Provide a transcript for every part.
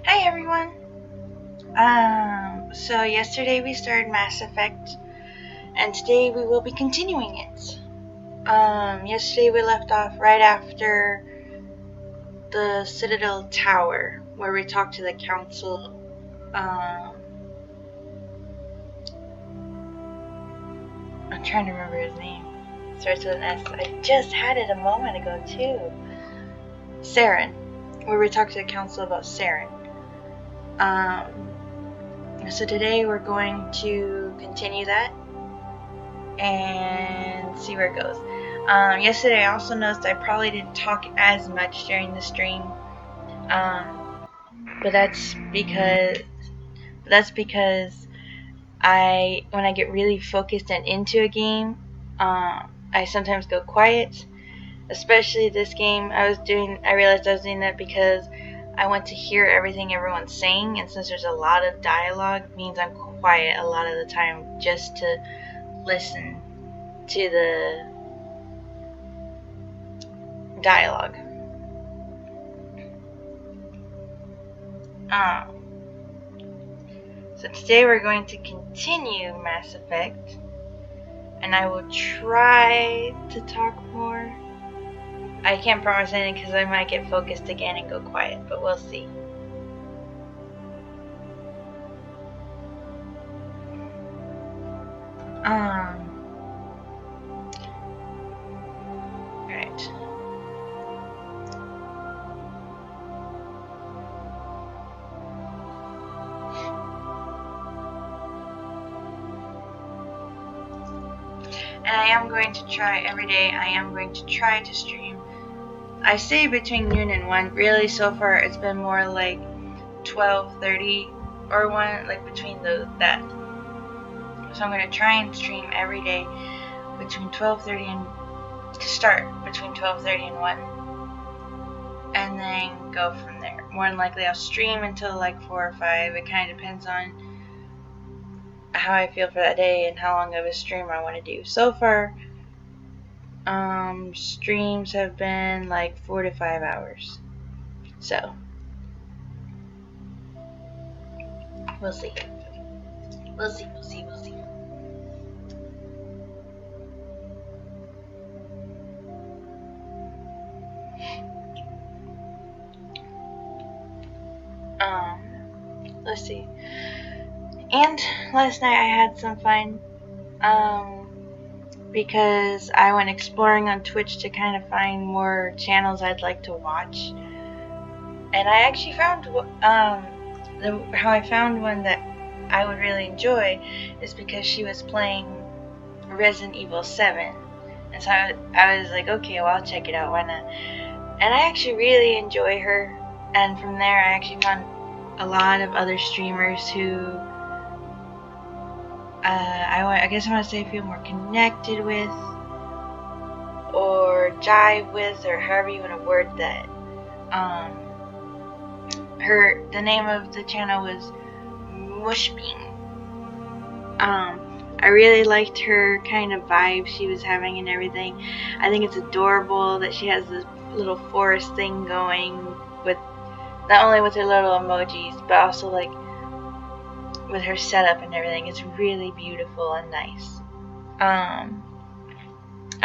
Hi everyone. So yesterday we started Mass Effect, and today we will be continuing it. Yesterday we left off right after the Citadel Tower, where we talked to the Council. I'm trying to remember his name. Starts with an S. I just had it a moment ago too. Saren, where we talked to the Council about Saren. So today we're going to continue that and see where it goes. Yesterday I also noticed I probably didn't talk as much during the stream, but that's because when I get really focused and into a game, I sometimes go quiet. Especially this game, I realized I was doing that because I want to hear everything everyone's saying, and since there's a lot of dialogue, it means I'm quiet a lot of the time just to listen to the dialogue. So today we're going to continue Mass Effect, and I will try to talk more. I can't promise anything because I might get focused again and go quiet, but we'll see. Right. And I am going to try every day. I am going to try to stream. I say between noon and 1. Really, so far it's been more like 12:30 or 1, like between that. So I'm going to try and stream every day between 12:30 and to start between 12:30 and 1, and then go from there. More than likely I'll stream until like 4 or 5. It kind of depends on how I feel for that day and how long of a stream I want to do. So far, streams have been like 4 to 5 hours. So we'll see. We'll see. Let's see. And last night I had some fun, because I went exploring on Twitch to kind of find more channels I'd like to watch. And I actually found, how I found one that I would really enjoy is because she was playing Resident Evil 7. And so I was like, okay, well, I'll check it out, why not? And I actually really enjoy her. And from there, I actually found a lot of other streamers who I guess I want to say feel more connected with, or jive with, or however you want to word that. The name of the channel was Mushbean. I really liked her kind of vibe she was having and everything. I think it's adorable that she has this little forest thing going, with not only with her little emojis, but also like with her setup and everything. It's really beautiful and nice. I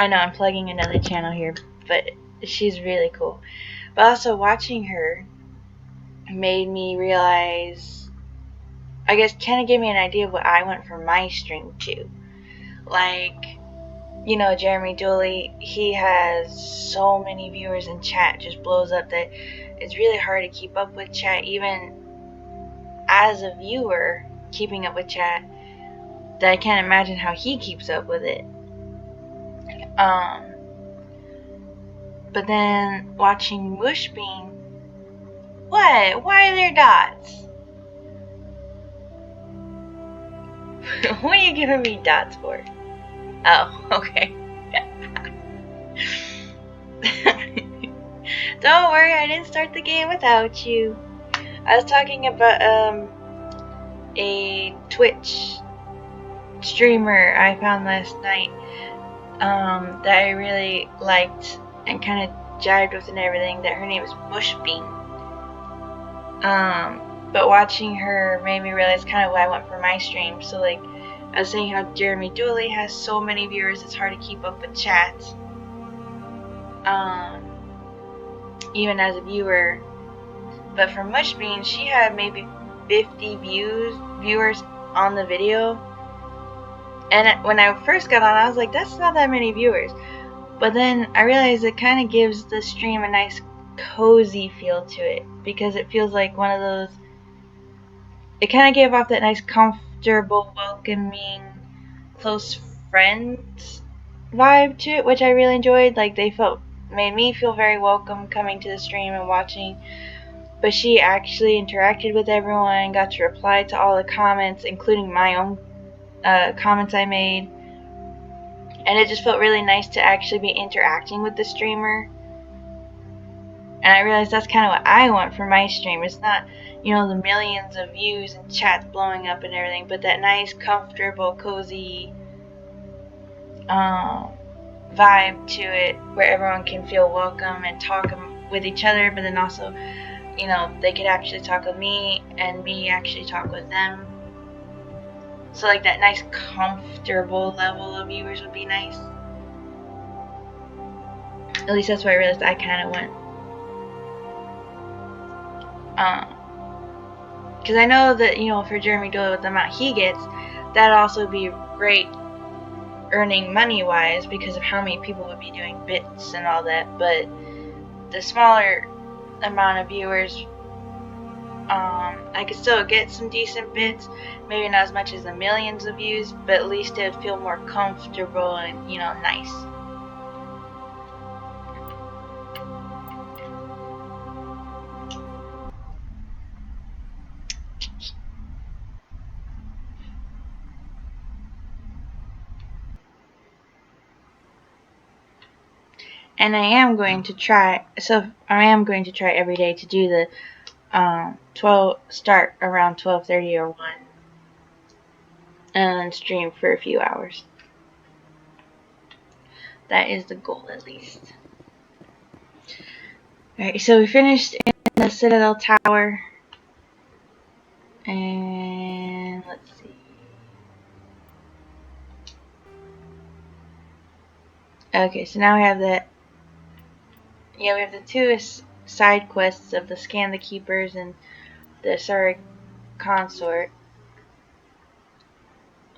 know I'm plugging another channel here, but she's really cool. But also watching her made me realize, I guess, kind of gave me an idea of what I want for my stream too. Like, you know, Jeremy Dooley, he has so many viewers, and chat just blows up that it's really hard to keep up with chat, even as a viewer keeping up with chat, that I can't imagine how he keeps up with it. But then watching Mushbean, what? Why are there dots? What are you giving me dots for? Oh, okay. Don't worry, I didn't start the game without you. I was talking about a Twitch streamer I found last night, that I really liked and kind of jived with and everything, that her name is Mushbean. but watching her made me realize kind of what I want for my stream. So like I was saying how Jeremy Dooley has so many viewers, it's hard to keep up with chat. Even as a viewer. But for Mushbean, she had maybe 50 viewers on the video. And when I first got on, I was like, that's not that many viewers. But then I realized it kind of gives the stream a nice cozy feel to it, because it feels like one of those, it kind of gave off that nice comfortable, welcoming, close friends vibe to it, which I really enjoyed. Like made me feel very welcome coming to the stream and watching. But she actually interacted with everyone, got to reply to all the comments, including my own comments I made. And it just felt really nice to actually be interacting with the streamer. And I realized that's kind of what I want for my stream. It's not, the millions of views and chats blowing up and everything, but that nice, comfortable, cozy vibe to it, where everyone can feel welcome and talk with each other, but then also, they could actually talk with me and me actually talk with them. So like that nice, comfortable level of viewers would be nice. At least that's what I realized I kind of want. Because I know that, for Jeremy Doyle, with the amount he gets, that'd also be great earning money-wise because of how many people would be doing bits and all that. But the smaller amount of viewers, I could still get some decent bits. Maybe not as much as the millions of views, but at least it would feel more comfortable and, nice. And I am going to try every day to do the 12 start around 12:30 or 1 and stream for a few hours. That is the goal, at least. Alright, so we finished in the Citadel Tower. And let's see. Okay, so now we have we have the two side quests of the Scan the Keepers and the Sarek Consort.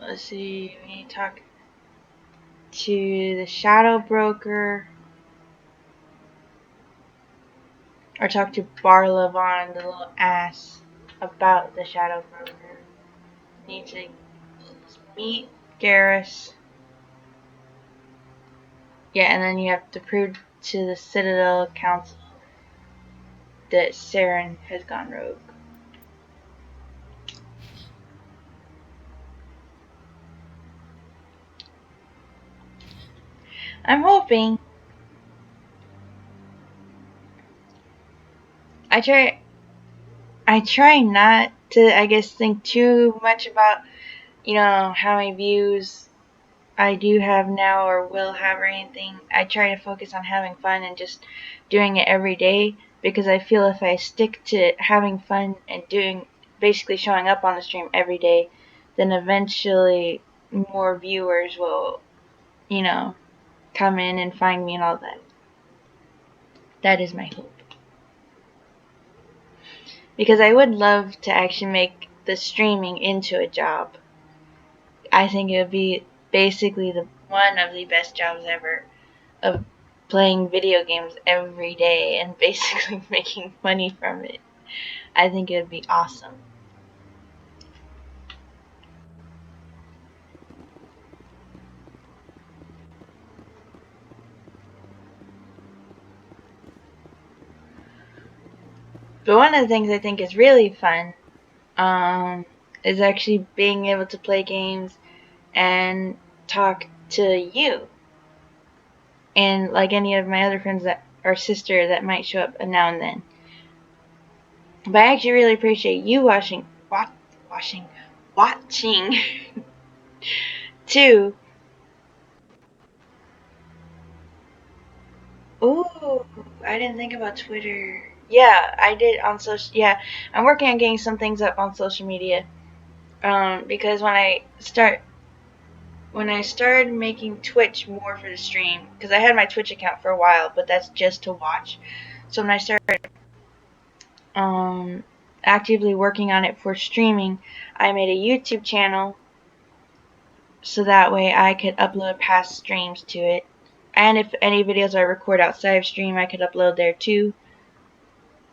Let's see, we need to talk to the Shadow Broker, or talk to Barlavon, the little ass, about the Shadow Broker. Need to meet Garrus. Yeah, and then you have to prove to the Citadel Council that Saren has gone rogue. I'm hoping. I try not to, I guess, think too much about, how many views I do have now or will have or anything. I try to focus on having fun and just doing it every day, because I feel if I stick to having fun and basically showing up on the stream every day, then eventually more viewers will, come in and find me and all that. That is my hope. Because I would love to actually make the streaming into a job. I think it would be basically one of the best jobs ever, of playing video games every day and basically making money from it. I think it would be awesome. But one of the things I think is really fun is actually being able to play games and talk to you. And like any of my other friends or sister that might show up now and then. But I actually really appreciate you watching too. Ooh, I didn't think about Twitter. Yeah, I did on social. Yeah, I'm working on getting some things up on social media. Because when I started making Twitch more for the stream, because I had my Twitch account for a while, but that's just to watch. So when I started actively working on it for streaming, I made a YouTube channel so that way I could upload past streams to it. And if any videos I record outside of stream, I could upload there too.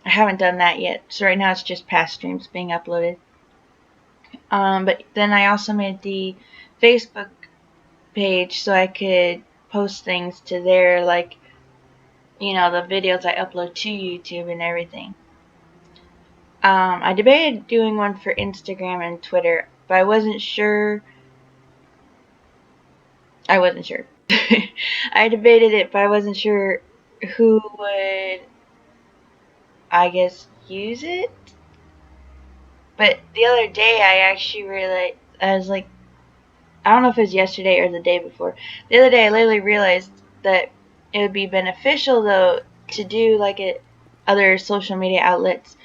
I haven't done that yet, so right now it's just past streams being uploaded. But then I also made the Facebook page so I could post things to there, like, you know, the videos I upload to YouTube and everything. I debated doing one for Instagram and Twitter, but I wasn't sure. I debated it, but I wasn't sure who would, I guess, use it. But the other day, I actually realized, I was like, I don't know if it was yesterday or the day before. The other day, I literally realized that it would be beneficial, though, to do like other social media outlets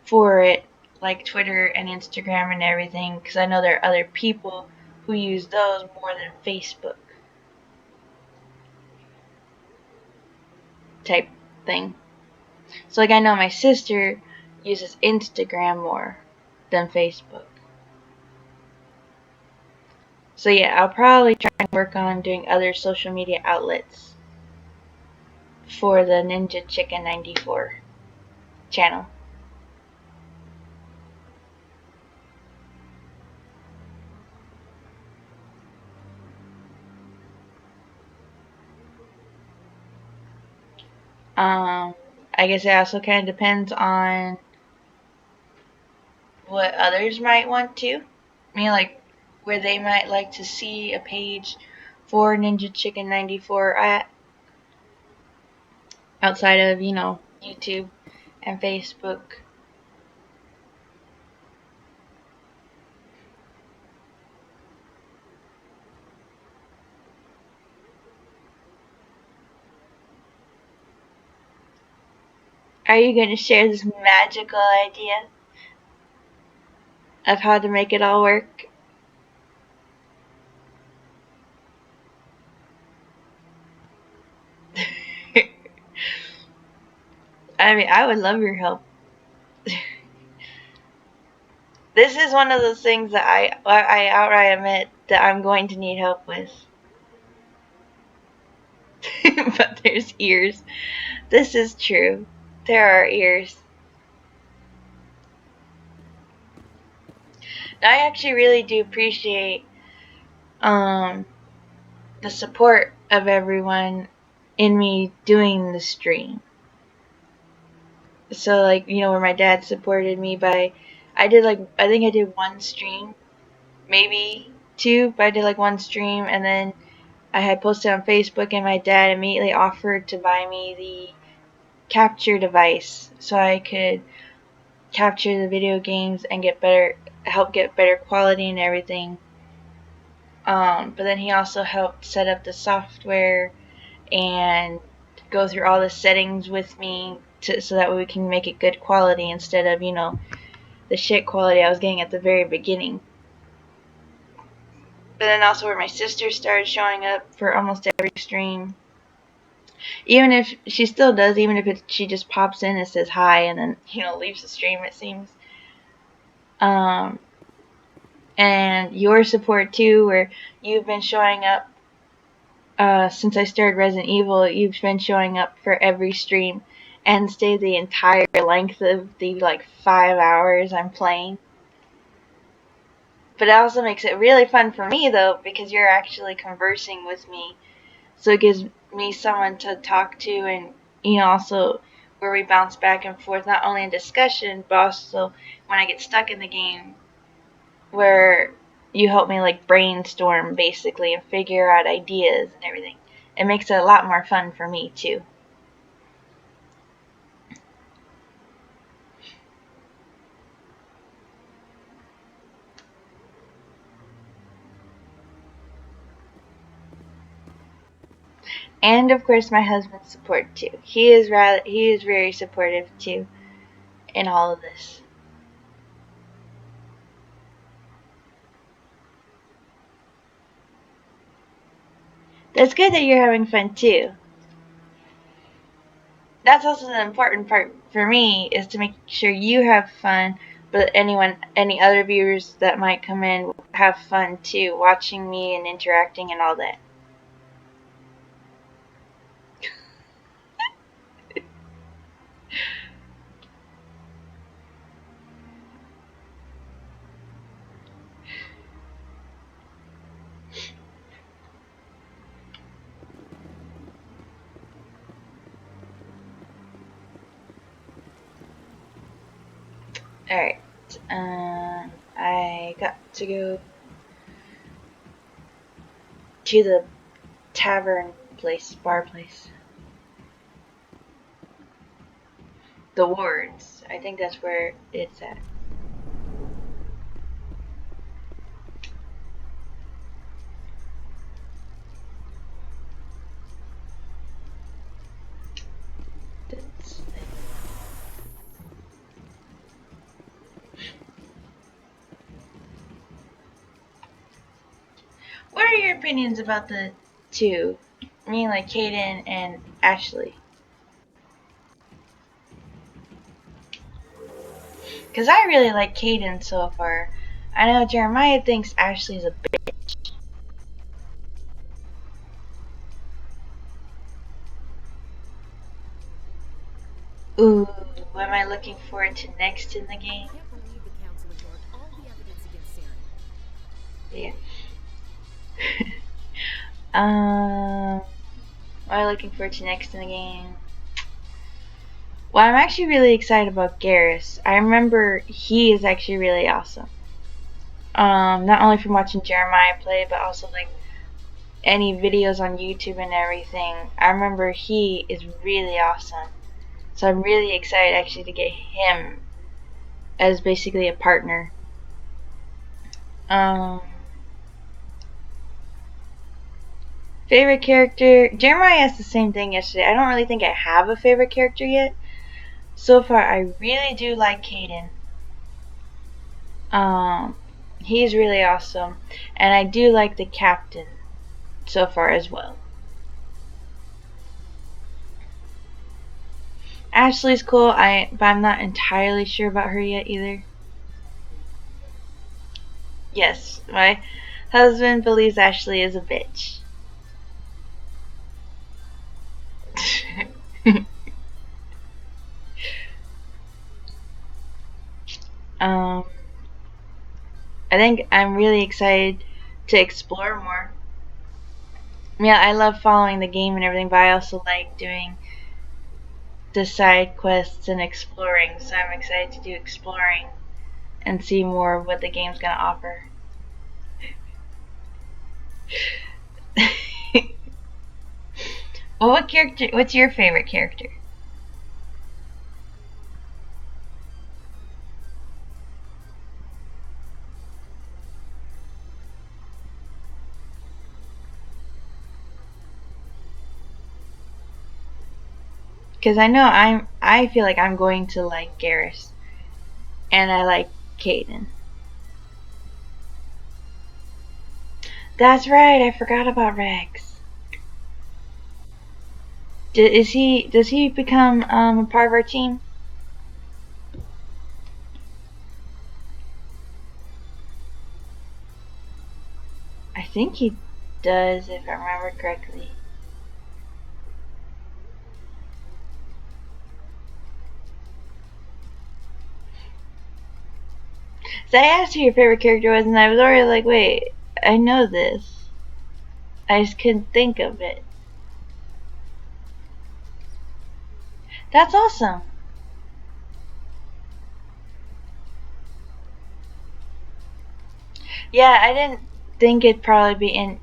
for it, like Twitter and Instagram and everything, because I know there are other people who use those more than Facebook type thing. So, like, I know my sister uses Instagram more than Facebook. So, yeah, I'll probably try and work on doing other social media outlets for the Ninja Chicken 94 channel. I guess it also kind of depends on what others might want to. I mean, like, where they might like to see a page for Ninja Chicken 94 at, outside of, you know, YouTube and Facebook. Are you going to share this magical idea of how to make it all work? I mean, I would love your help. This is one of those things that I outright admit that I'm going to need help with. But there's ears. This is true. There are ears. I actually really do appreciate the support of everyone in me doing the stream. So, like, you know, where my dad supported me by, I think I did one stream, maybe two, but I did like one stream, and then I had posted on Facebook, and my dad immediately offered to buy me the capture device so I could capture the video games and help get better quality and everything. But then he also helped set up the software and go through all the settings with me so that way we can make it good quality instead of, you know, the shit quality I was getting at the very beginning. But then also where my sister started showing up for almost every stream. Even if she still does, even if she just pops in and says hi and then, you know, leaves the stream, it seems. And your support too, where you've been showing up since I started Resident Evil. You've been showing up for every stream and stay the entire length of the like 5 hours I'm playing. But it also makes it really fun for me though, because you're actually conversing with me, so it gives me someone to talk to, and, you know, also where we bounce back and forth, not only in discussion but also when I get stuck in the game, where you help me like brainstorm basically and figure out ideas and everything. It makes it a lot more fun for me too. And of course my husband's support too. He is very supportive too. in all of this. That's good that you're having fun too. That's also the important part for me, is to make sure you have fun, but any other viewers that might come in will have fun too, watching me and interacting and all that. Alright, I got to go to the tavern place, bar place. The wards. I think that's where it's at. What are your opinions about the two? I mean, like Caden and Ashley. Because I really like Caden so far. I know Jeremiah thinks Ashley's a bitch. Ooh, what am I looking forward to next in the game? Yeah. What am I looking forward to next in the game? Well, I'm actually really excited about Garrus. I remember he is actually really awesome. Not only from watching Jeremiah play, but also like any videos on YouTube and everything. I remember he is really awesome. So I'm really excited actually to get him as basically a partner. Favorite character? Jeremiah asked the same thing yesterday. I don't really think I have a favorite character yet. So far, I really do like Caden. He's really awesome. And I do like the captain so far as well. Ashley's cool, but I'm not entirely sure about her yet either. Yes, my husband believes Ashley is a bitch. I think I'm really excited to explore more. Yeah, I love following the game and everything, but I also like doing the side quests and exploring, so I'm excited to do exploring and see more of what the game's gonna offer. Well, what's your favorite character? Because I feel like I'm going to like Garrus, and I like Caden. That's right, I forgot about Rex. Does he become a part of our team? I think he does, if I remember correctly. So I asked who your favorite character was, and I was already like, wait, I know this. I just couldn't think of it. That's awesome. Yeah, I didn't think it'd probably be in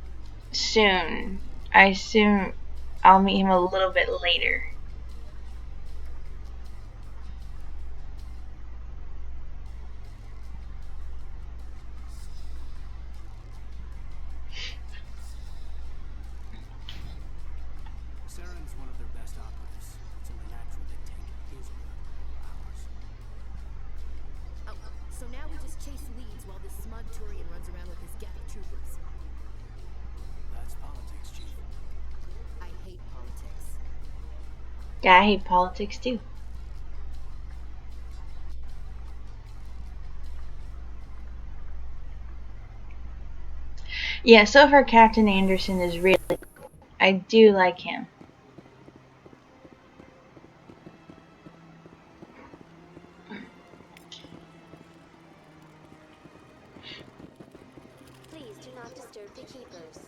soon. I assume I'll meet him a little bit later. Saren's one of their best operatives. It's only natural they take his word over ours. chase leads while this smug Turian runs around with his gang of troopers. That's politics, Chief. I hate politics. Yeah, I hate politics too. Yeah, so far Captain Anderson is really cool. I do like him. Please do not disturb the keepers.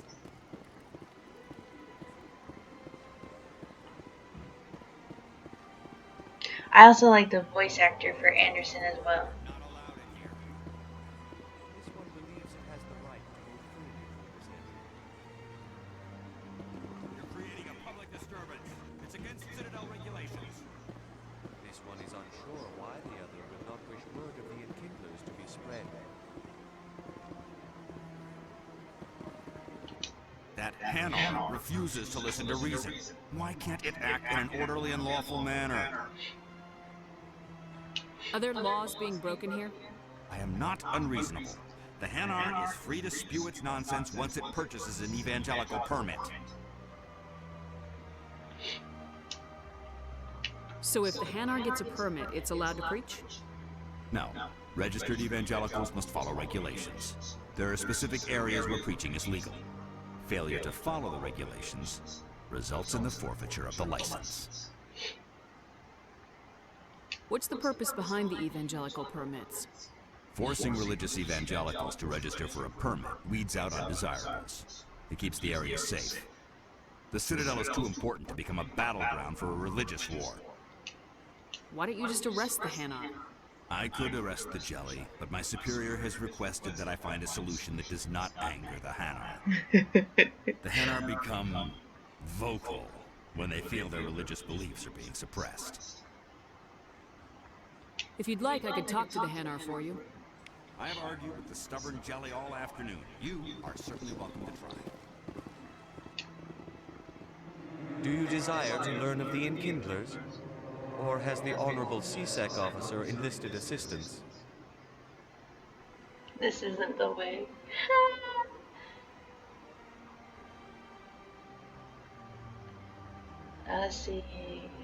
I also like the voice actor for Anderson as well. Not allowed in here. This one believes it has the right to move freely through this area. You're creating a public disturbance. It's against Citadel regulations. This one is unsure why the other would not wish word of the enkindlers to be spread. That Hanar refuses to listen to reason. Why can't it act in an orderly and lawful manner? Are there laws being broken here? I am not unreasonable. The Hanar is free to spew its nonsense once it purchases an evangelical permit. So if the Hanar gets a permit, it's allowed to preach? No. Registered evangelicals must follow regulations. There are specific areas where preaching is legal. Failure to follow the regulations results in the forfeiture of the license. What's the purpose behind the evangelical permits? Forcing religious evangelicals to register for a permit weeds out undesirables. It keeps the area safe. The Citadel is too important to become a battleground for a religious war. Why don't you just arrest the Hanar? I could arrest the jelly, but my superior has requested that I find a solution that does not anger the Hanar. The Hanar become vocal when they feel their religious beliefs are being suppressed. If you'd like, I could talk to the Hanar for you. I have argued with the stubborn jelly all afternoon. You are certainly welcome to try. Do you desire to learn of the Enkindlers? Or has the Honorable CSEC officer enlisted assistance? This isn't the way. Let's see.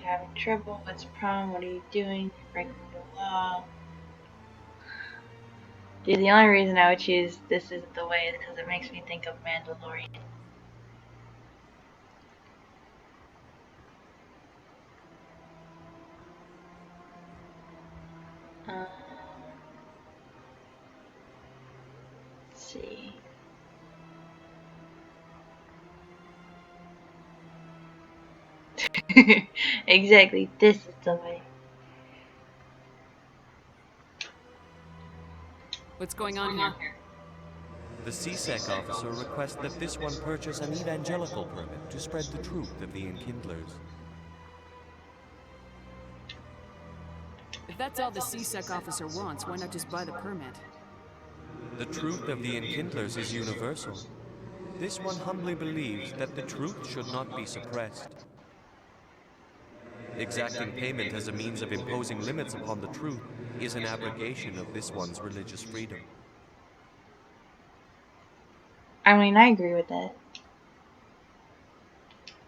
Having trouble? What's the problem? What are you doing? Breaking the law. Dude, the only reason I would choose This Isn't the Way is because it makes me think of Mandalorian. Let's see. Exactly, this is the way. What's going on here? The CSEC officer requests that this one purchase an evangelical permit to spread the truth of the Enkindlers. If that's all the CSEC officer wants, why not just buy the permit? The truth of the Enkindlers is universal. This one humbly believes that the truth should not be suppressed. Exacting payment as a means of imposing limits upon the truth is an abrogation of this one's religious freedom. I mean, I agree with that.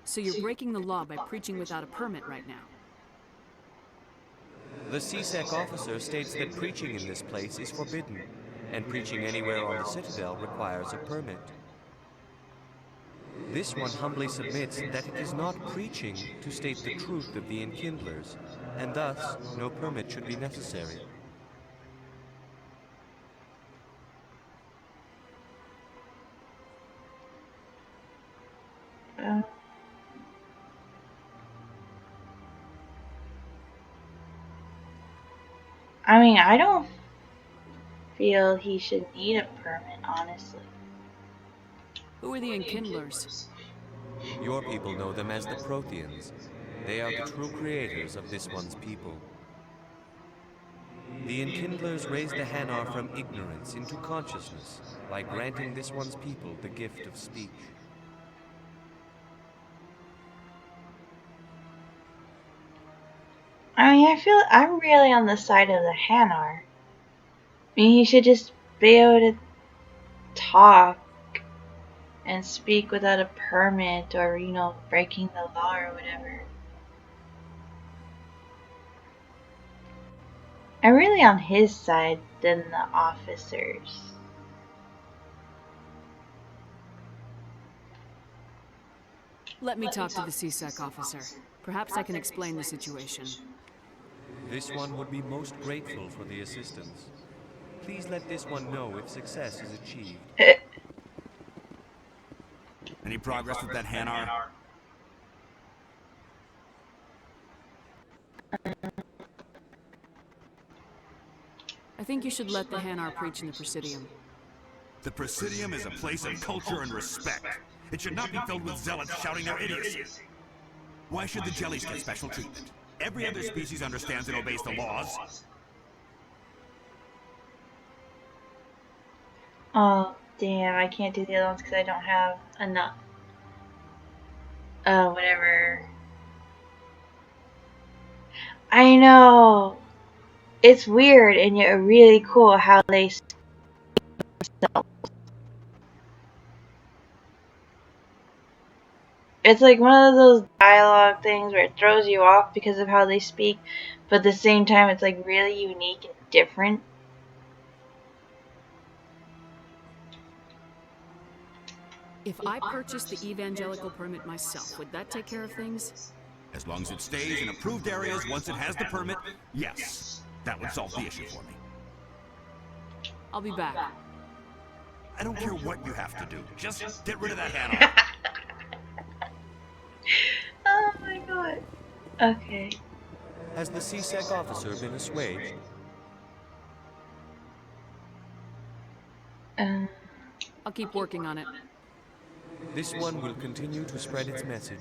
So you're breaking the law by preaching without a permit right now? The CSEC officer states that preaching in this place is forbidden, and preaching anywhere on the Citadel requires a permit. This one humbly submits that it is not preaching to state the truth of the Enkindlers, and thus no permit should be necessary. I mean, I don't feel he should need a permit, honestly. Who are the Enkindlers? Your people know them as the Protheans. They are the true creators of this one's people. The Enkindlers raised the Hanar from ignorance into consciousness by granting this one's people the gift of speech. I mean, I feel I'm really on the side of the Hanar. mean, he should just be able to talk and speak without a permit or, you know, breaking the law or whatever. I'm really on his side than the officers. Let me talk to the CSEC officer. Perhaps I can explain the situation. This one would be most grateful for the assistance. Please let this one know if success is achieved. Any progress with that Hanar? I think you should let the Hanar preach in the Presidium. The Presidium is a place of culture and respect. It should not be filled with zealots shouting their idiocy. Why should the jellies get special treatment? Every other species understands and obeys the laws. Oh, damn, I can't do the other ones because I don't have enough. Whatever. I know. It's weird and yet really cool how they it's like one of those dialogue things where it throws you off because of how they speak, but at the same time it's like really unique and different. If I purchased the evangelical permit myself, would that take care of things? As long as it stays in approved areas once it has the permit, yes. That would solve the issue for me. I'll be back. I don't care what you have to do. Just get rid of that Hanar. Oh my god. Okay. Has the CSEC officer been assuaged? I'll keep working on it. This one will continue to spread its message.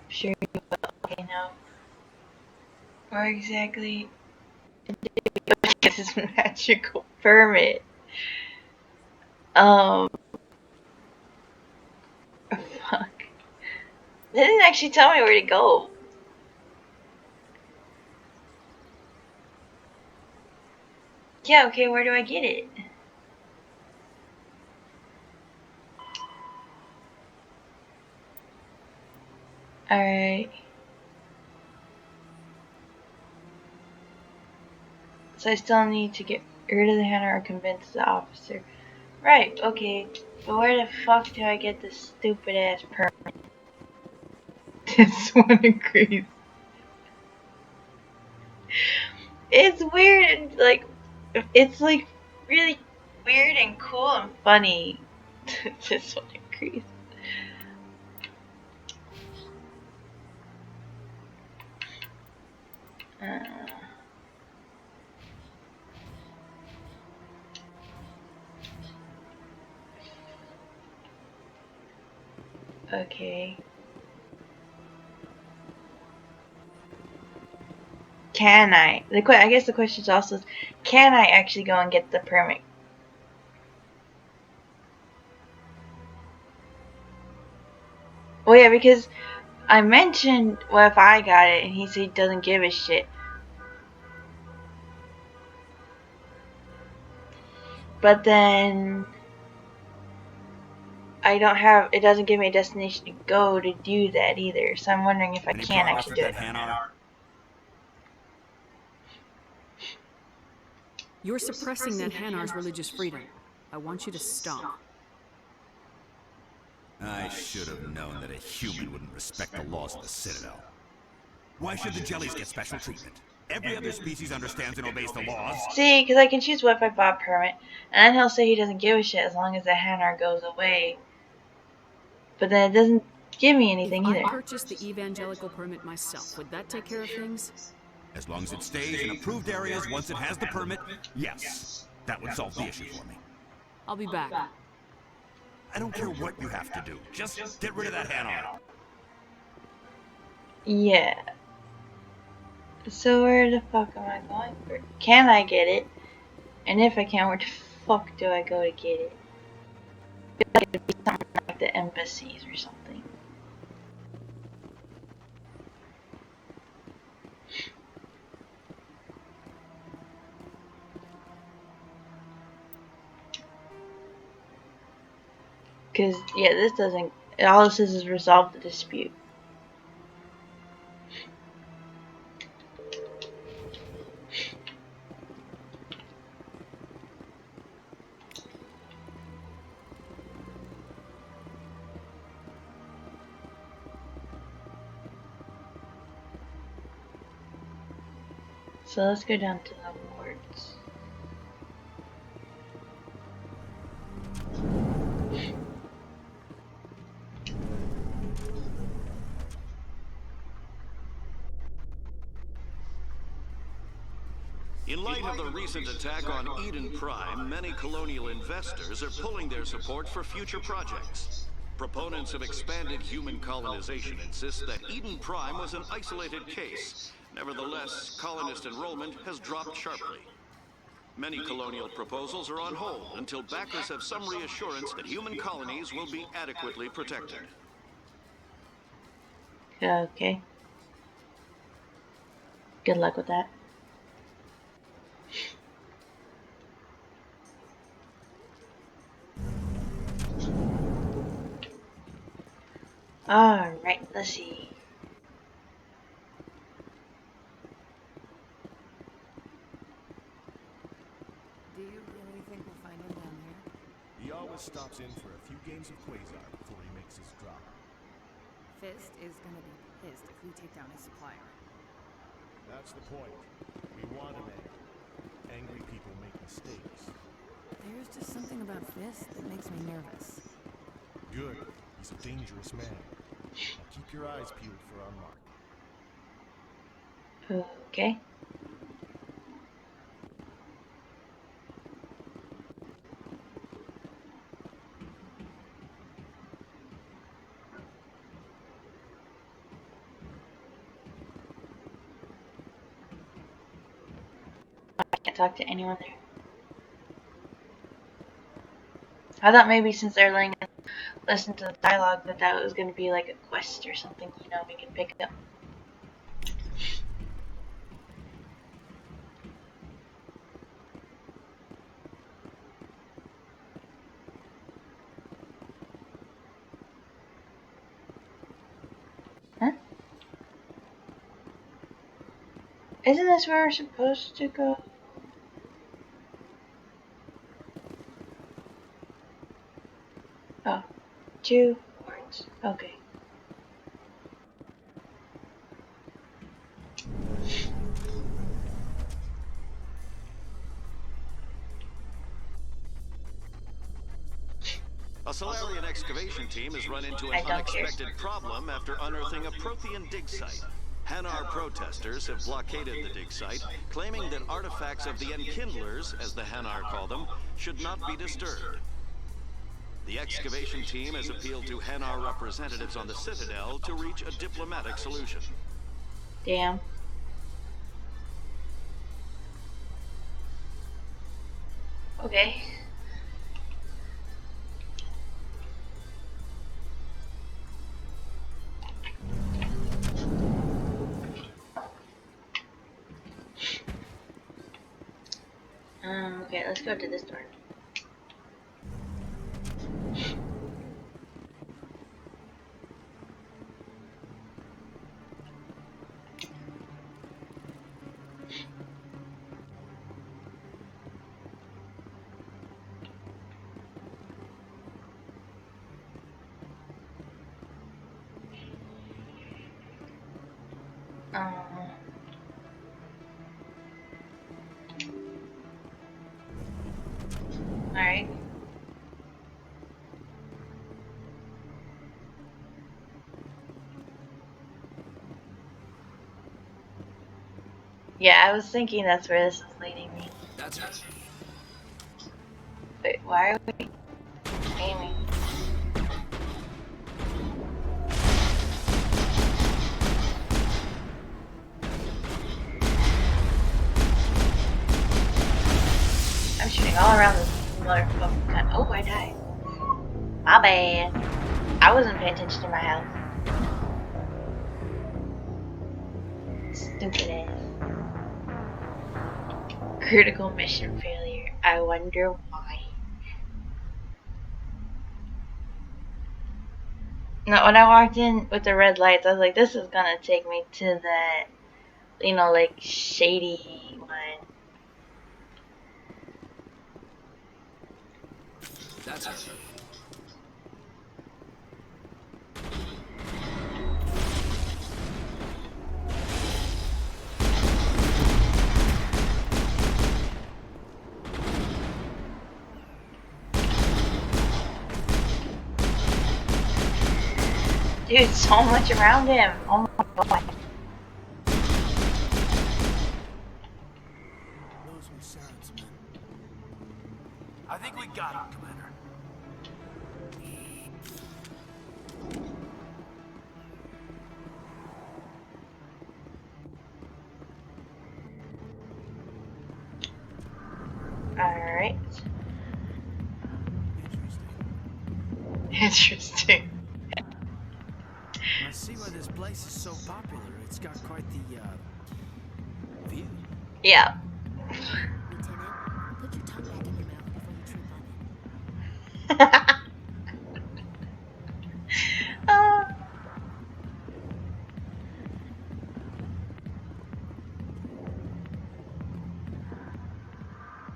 Sure you will. Okay, now. Where exactly did you get this magical permit? Fuck. They didn't actually tell me where to go. Yeah, okay, where do I get it? Alright. So I still need to get rid of the Hannah or convince the officer. Right, okay. But where the fuck do I get this stupid ass permit? This one agrees. It's weird and like it's like really weird and cool and funny. This one agrees. Okay. Can I? I guess the question is also, can I actually go and get the permit? Well, yeah, because I mentioned what if I got it, and he said he doesn't give a shit. But then I don't have. It doesn't give me a destination to go to do that either. So I'm wondering if I can actually do it. You're suppressing that Hanar's religious freedom. I want you to stop. I should have known that a human wouldn't respect the laws of the Citadel. Why should the jellies get special treatment? Every other species understands and obeys the laws. See, because I can choose what if I bought permit, and then he'll say he doesn't give a shit as long as the Hanar goes away. But then it doesn't give me anything either. If I purchased the evangelical permit myself, would that take care of things? As long as it stays in approved areas once it has the permit, yes. That would solve the issue for me. I'll be back. I don't care what you have to do. Just get rid of that Hanar. Yeah. So where the fuck am I going for? Can I get it? And if I can, where the fuck do I go to get it? I feel like it'd be something like the embassies or something. Because, yeah, this doesn't... All this is resolve the dispute. So let's go down to the wards. In light of the recent attack on Eden Prime, many colonial investors are pulling their support for future projects. Proponents of expanded human colonization insist that Eden Prime was an isolated case. Nevertheless, colonist enrollment has dropped sharply. Many colonial proposals are on hold until backers have some reassurance that human colonies will be adequately protected. Okay. Good luck with that. Alright, let's see. Do you really think we'll find him down here? He always stops in for a few games of Quasar before he makes his drop. Fist is gonna be pissed if we take down his supplier. That's the point. We want him angry. Angry people make mistakes. There's just something about Fist that makes me nervous. Good. He's a dangerous man. Now keep your eyes peeled for our mark. Okay. I can't talk to anyone there. I thought maybe since they're letting us listen to the dialogue that was going to be like a quest or something, you know, we could pick it up. Huh? Isn't this where we're supposed to go? Oh, 2 wards. Okay. A Solarian excavation team has run into I an don't care. unexpected problem after unearthing a Prothean dig site. Hanar protesters have blockaded the dig site, claiming that artifacts of the Enkindlers, as the Hanar call them, should not be disturbed. The excavation team has appealed to Hanar representatives on the Citadel to reach a diplomatic solution. Damn. Okay. Okay, let's go to this door. Alright. Yeah, I was thinking that's where this is leading me. That's it. Wait, why are we aiming? I'm shooting all around this motherfucking gun. Oh, I died. My bad. I wasn't paying attention to my health. Stupid ass. Critical mission failure. I wonder why. No, when I walked in with the red lights, I was like, this is gonna take me to that, you know, like, shady one. That's her. Dude, so much around him. Oh my god. Those were Sharon's men. I think we got him, Commander. Alright. Interesting. Interesting. I see why this place is so popular. It's got quite the, view. Yeah. Lieutenant, put your tongue back in your mouth before you trip on it.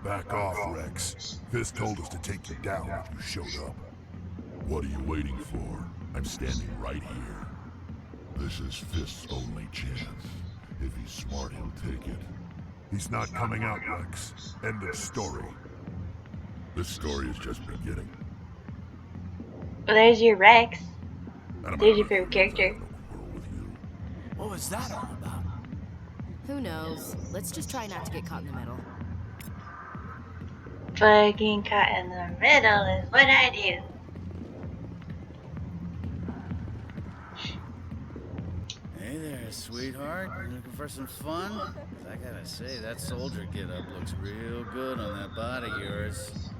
Back off, Rex. Fist told us to take you down if you showed up. What are you waiting for? I'm standing right here. This is Fist's only chance. If he's smart, he'll take it. He's not coming out, Rex. End of story. This story is just beginning. Well, there's your Rex. And I'm There's your not favorite character. gonna quarrel with you. What was that all about? Who knows? Let's just try not to get caught in the middle. Fucking caught in the middle is what I do. Hey there, sweetheart. You looking for some fun? 'Cause I gotta say, that soldier get-up looks real good on that body of yours.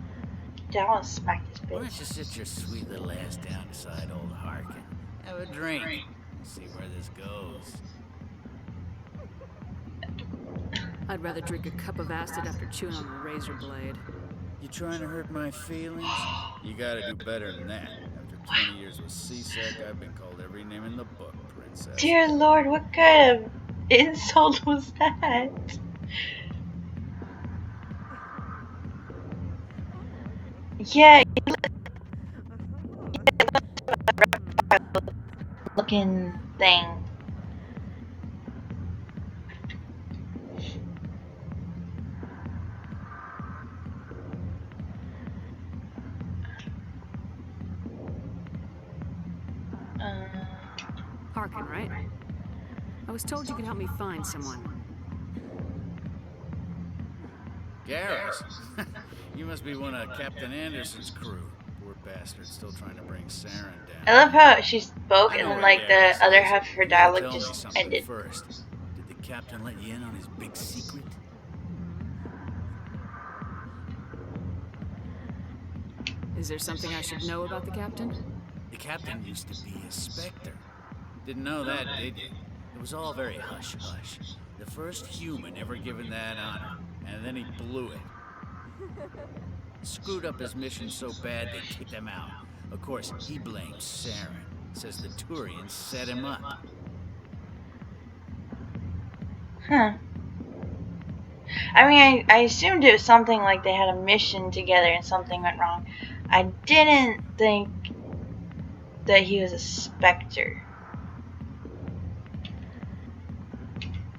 Dude, I want to smack this Why don't bitch. you sit your sweet little ass down beside old Harkin? Have a drink. And see where this goes. I'd rather drink a cup of acid after chewing on a razor blade. You trying to hurt my feelings? You gotta do better than that. After 20 years with C-Sec, I've been called every name in the book, princess. Dear Lord, what kind of insult was that? Yeah, looking thing. Harkin, right? I was told you could help me find someone. Garrus? You must be one of Captain Anderson's crew. Poor bastard, still trying to bring Saren down. I love how she spoke I and know then where like Garrus the other is. half of her You gotta dialogue tell me just something ended. first. Did the captain let you in on his big secret? Is there something I should know about the captain? The captain used to be a Spectre. Didn't know that, did you? It was all very hush-hush. The first human ever given that honor, and then he blew it. Screwed up his mission so bad they kicked him out. Of course, he blames Saren. Says the Turians set him up. Huh. I mean, I assumed it was something like they had a mission together and something went wrong. I didn't think that he was a Spectre.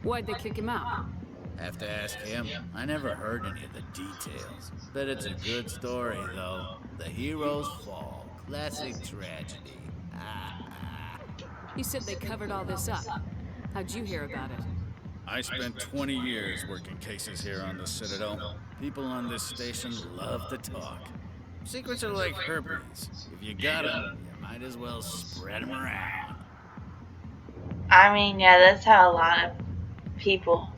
Why'd they kick him out? Have to ask him. I never heard any of the details. Bet it's a good story, though. The heroes fall. Classic tragedy. You said they covered all this up. How'd you hear about it? I spent 20 years working cases here on the Citadel. People on this station love to talk. Secrets are like herpes. If you got them, you might as well spread them around. I mean, yeah, that's how a lot of people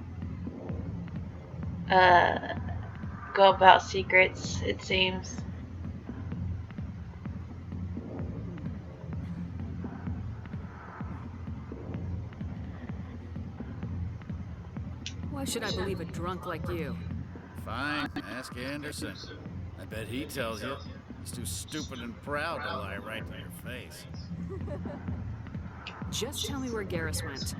go about secrets, it seems. Why should I believe a drunk like you? Fine, ask Anderson. I bet he tells you. He's too stupid and proud to lie right to your face. Just tell me where Garrus went.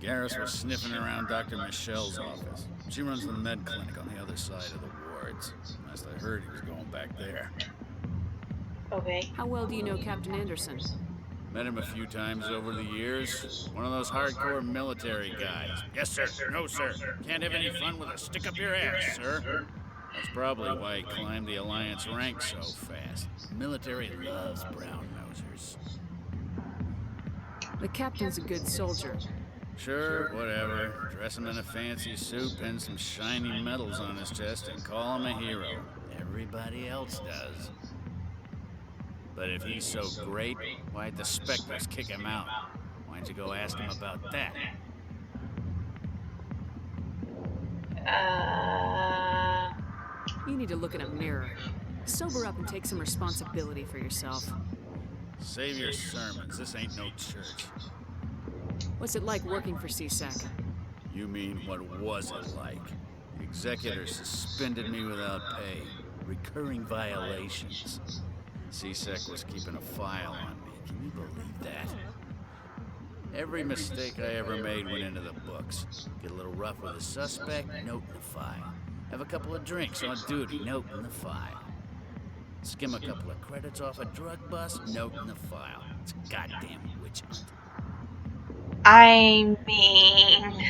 Garrus was sniffing around Dr. Michelle's office. She runs the med clinic on the other side of the wards. Last I heard, he was going back there. Okay. How well do you know Captain Anderson? Met him a few times over the years. One of those hardcore military guys. Yes, sir. No, sir. Can't have any fun with a stick up your ass, sir. That's probably why he climbed the Alliance ranks so fast. The military loves brown nosers. The captain's a good soldier. Sure, whatever. Dress him in a fancy suit, pin some shiny medals on his chest, and call him a hero. Everybody else does. But if he's so great, why'd the Spectres kick him out? Why'd you go ask him about that? You need to look in a mirror. Sober up and take some responsibility for yourself. Save your sermons. This ain't no church. What's it like working for CSEC? You mean, what was it like? The executor suspended me without pay. Recurring violations. CSEC was keeping a file on me. Can you believe that? Every mistake I ever made went into the books. Get a little rough with a suspect, note in the file. Have a couple of drinks on duty, note in the file. Skim a couple of credits off a drug bust, note in the file. It's a goddamn witch hunt. I mean...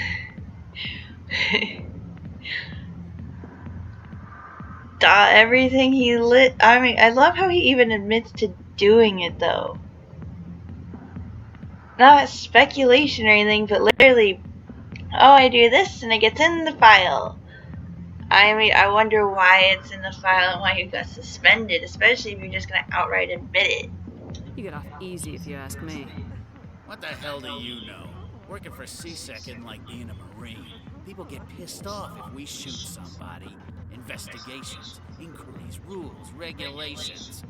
everything he lit... I mean, I love how he even admits to doing it, though. Not speculation or anything, but literally, oh, I do this and it gets in the file. I mean, I wonder why it's in the file and why you got suspended, especially if you're just gonna outright admit it. You get off easy if you ask me. What the hell do you know? Working for CSEC isn't like being a Marine. People get pissed off if we shoot somebody. Investigations, inquiries, rules, regulations.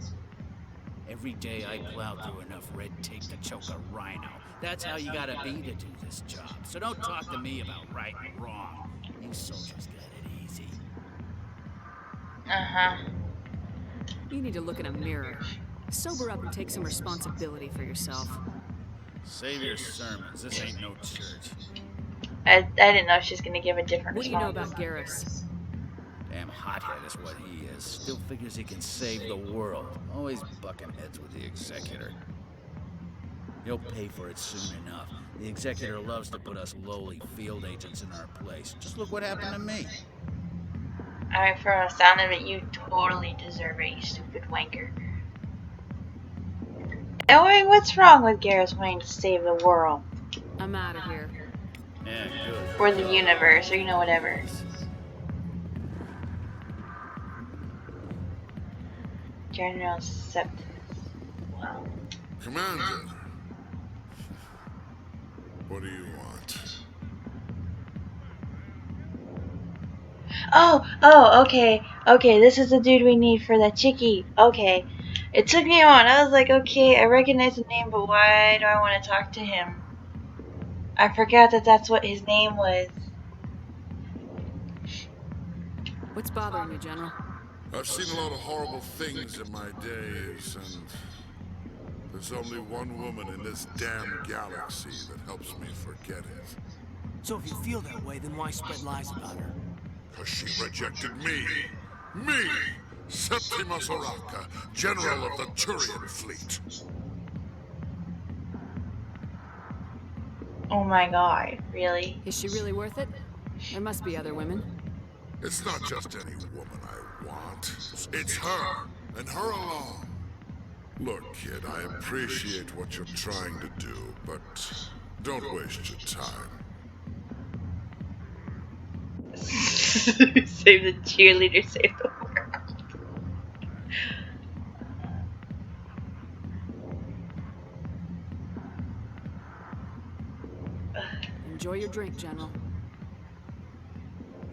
Every day I plow through enough red tape to choke a rhino. That's how you gotta be to do this job. So don't talk to me about right and wrong. You soldiers got it easy. You need to look in a mirror. Sober up and take some responsibility for yourself. Save your sermons. This ain't no church. I didn't know she was gonna give a different What do response. you know about Garrus? Damn hothead is what he is. Still figures he can save the world. Always bucking heads with the executor. He'll pay for it soon enough. The executor loves to put us lowly field agents in our place. Just look what happened to me. I mean, from the sound of it, you totally deserve it, you stupid wanker. I mean, what's wrong with Garrus wanting to save the world? I'm out of here. Yeah, good. Or the universe, or you know, whatever. General Septimus. Wow. Commander, what do you want? Oh, okay, this is the dude we need for that chickie. Okay. It took me on. I was like, okay, I recognize the name, but why do I want to talk to him? I forgot that that's what his name was. What's bothering you, General? I've seen a lot of horrible things in my days, and there's only one woman in this damn galaxy that helps me forget it. So if you feel that way, then why spread lies about her? Because she rejected me! Me! Septimus Oraka, General of the Turian Fleet. Oh my god, really? Is she really worth it? There must be other women. It's not just any woman I want. It's her, and her alone. Look, kid, I appreciate what you're trying to do, but don't waste your time. Save the cheerleader, save the world. Enjoy your drink, General.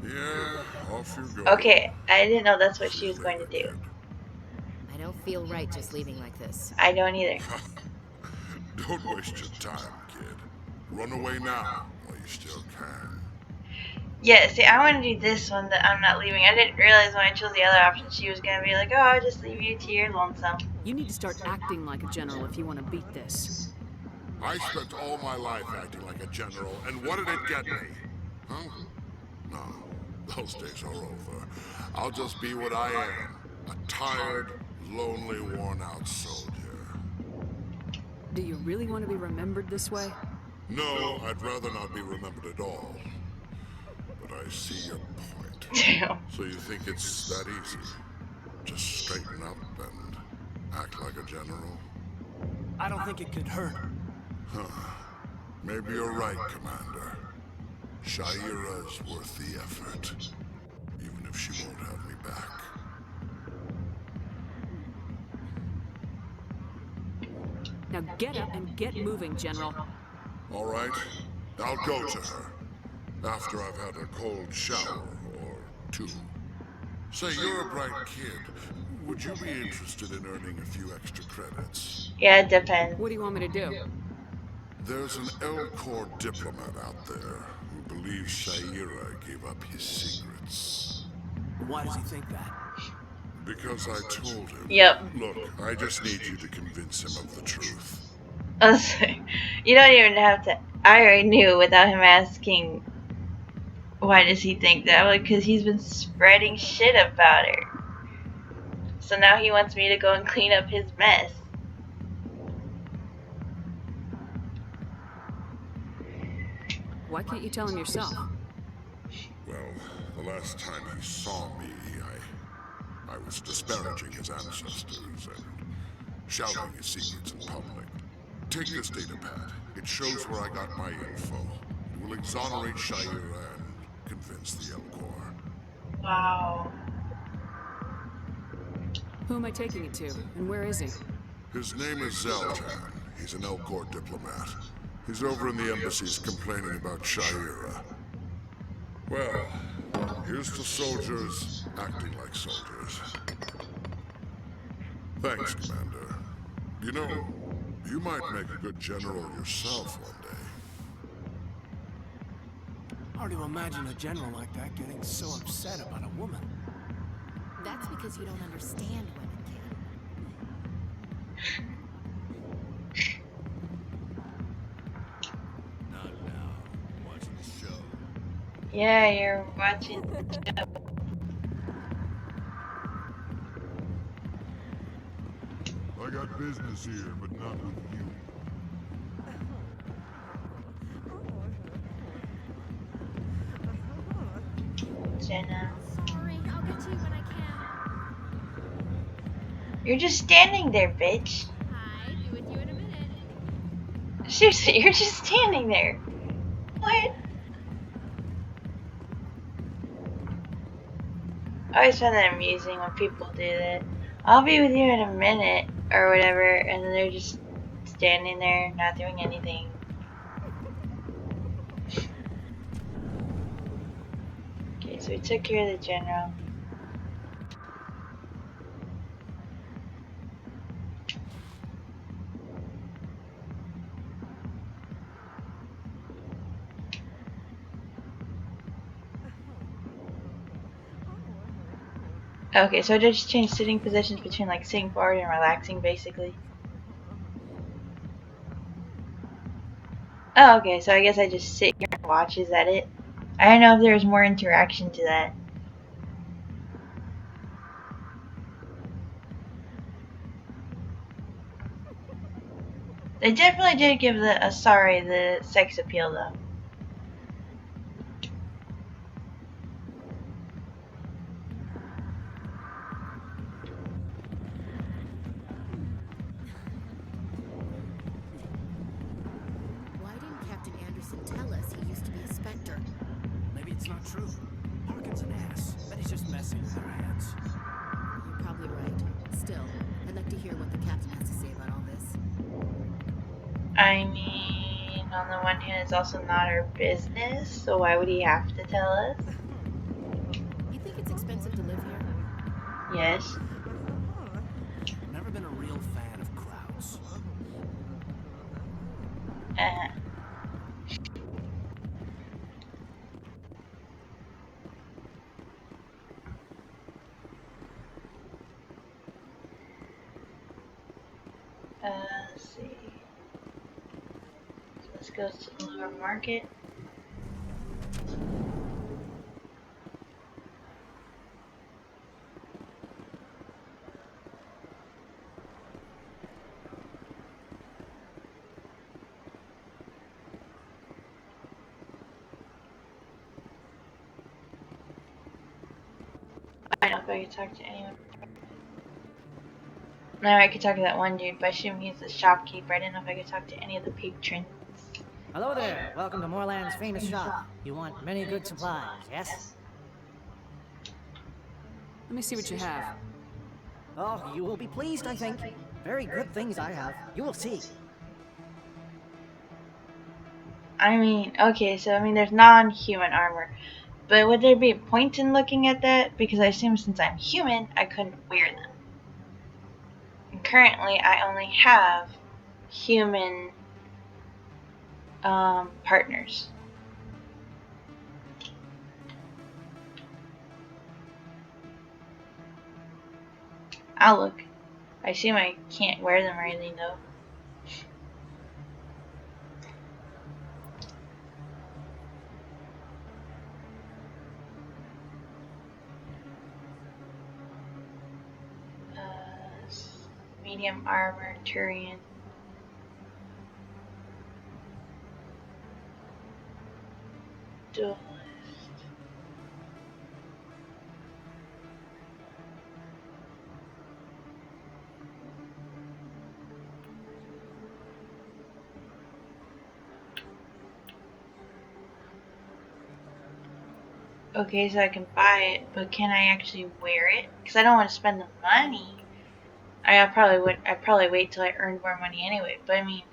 Yeah, off you go. Okay, I didn't know that's what she was going to do. I don't feel right just leaving like this. I don't either. Don't waste your time, kid. Run away now while you still can. Yeah, see, I want to do this one that I'm not leaving. I didn't realize when I chose the other option she was going to be like, oh, I'll just leave you to your lonesome. You need to start acting like a general if you want to beat this. I spent all my life acting like a general, and what did it get me? Huh? No, those days are over. I'll just be what I am. A tired, lonely, worn-out soldier. Do you really want to be remembered this way? No, I'd rather not be remembered at all. But I see your point. Damn. So you think it's that easy? Just straighten up and act like a general? I don't think it could hurt. Huh. Maybe you're right, Commander. Shaira's worth the effort. Even if she won't have me back. Now get up and get moving, General. All right, I'll go to her. After I've had a cold shower, or two. Say, you're a bright kid. Would you be interested in earning a few extra credits? Yeah, it depends. What do you want me to do? There's an L-Corps diplomat out there who believes Shaira gave up his secrets. Why does he think that? Because I told him. Yep. Look, I just need you to convince him of the truth. You don't even have to. I already knew without him asking. Why does he think that? Like, because he's been spreading shit about her. So now he wants me to go and clean up his mess. Why can't you tell him yourself? Well, the last time he saw me, I was disparaging his ancestors and shouting his secrets in public. Take this data pad. It shows where I got my info. It will exonerate Shaira and convince the L-Corps. Wow. Who am I taking it to, and where is he? His name is Zeltan. He's an L-Corps diplomat. He's over in the embassies complaining about Shaira. Well, here's to soldiers acting like soldiers. Thanks, Commander. You know, you might make a good general yourself one day. Hard to imagine a general like that getting so upset about a woman. That's because you don't understand women, kid. Not now. I'm watching the show. Yeah, you're watching the show. I got business here, but not with you. Jenna. Sorry, I'll get to you when I can. You're just standing there, bitch. Hi, be with you in a minute. Seriously, you're just standing there. What? I always find that amusing when people do that. I'll be with you in a minute, or whatever, and then they're just standing there, not doing anything. Okay, so we took care of the general. Okay, so I just changed sitting positions between like sitting forward and relaxing, basically. Oh, okay, so I guess I just sit here and watch. Is that it? I don't know if there's more interaction to that. They definitely did give the Asari the sex appeal, though. Why didn't Captain Anderson tell us he used to be a Spectre? Maybe it's not true. Harkin's an ass. Bet he's just messing with our heads. You're probably right. Still, I'd like to hear what the captain has to say about all this. I mean, on the one hand, it's also not our business, so why would he have to tell us? You think it's expensive to live here? Yes. Never been a real fan of crowds. Let's see. So this goes to the lower market. I don't know if I can talk to anyone. No, I could talk to that one dude, but I assume he's the shopkeeper. I didn't know if I could talk to any of the patrons. Hello there. Welcome to Moorland's famous shop. You want many good supplies, yes? Let me see what you have. Oh, you will be pleased, I think. Very good things I have. You will see. I mean, okay, so I mean, there's non-human armor. But would there be a point in looking at that? Because I assume since I'm human, I couldn't wear them. And currently, I only have human partners. I'll look. I assume I can't wear them or anything, though. Medium armor, Turian. Duelist. Okay, so I can buy it, but can I actually wear it? Because I don't want to spend the money. I'd probably wait till I earned more money anyway. But I mean,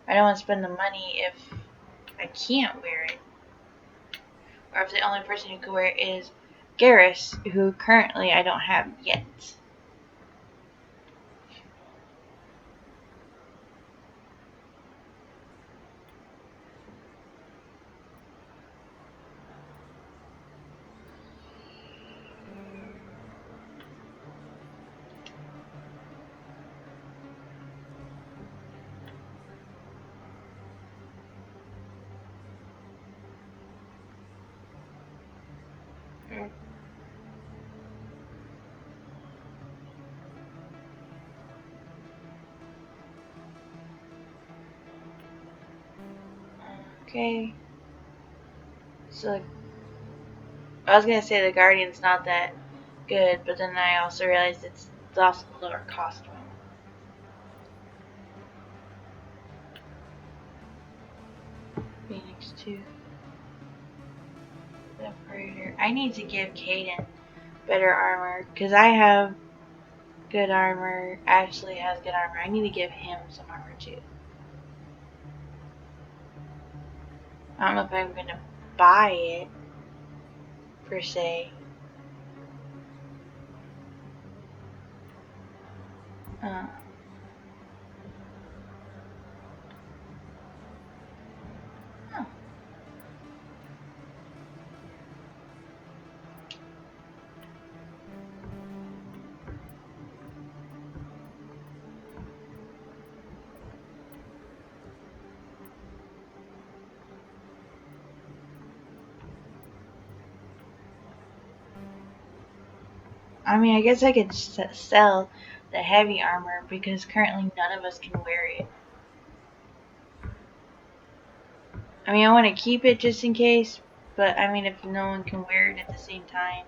I don't want to spend the money if I can't wear it. Or if the only person who could wear it is Garrus, who currently I don't have yet. Okay. So, I was gonna say the Guardian's not that good, but then I also realized it's also the lower cost one. Phoenix 2. Separator. I need to give Caden better armor, because I have good armor. Ashley has good armor. I need to give him some armor too. I don't know if I'm gonna buy it, per se. Huh. I mean, I guess I could sell the heavy armor because currently none of us can wear it. I mean, I want to keep it just in case, but I mean, if no one can wear it at the same time.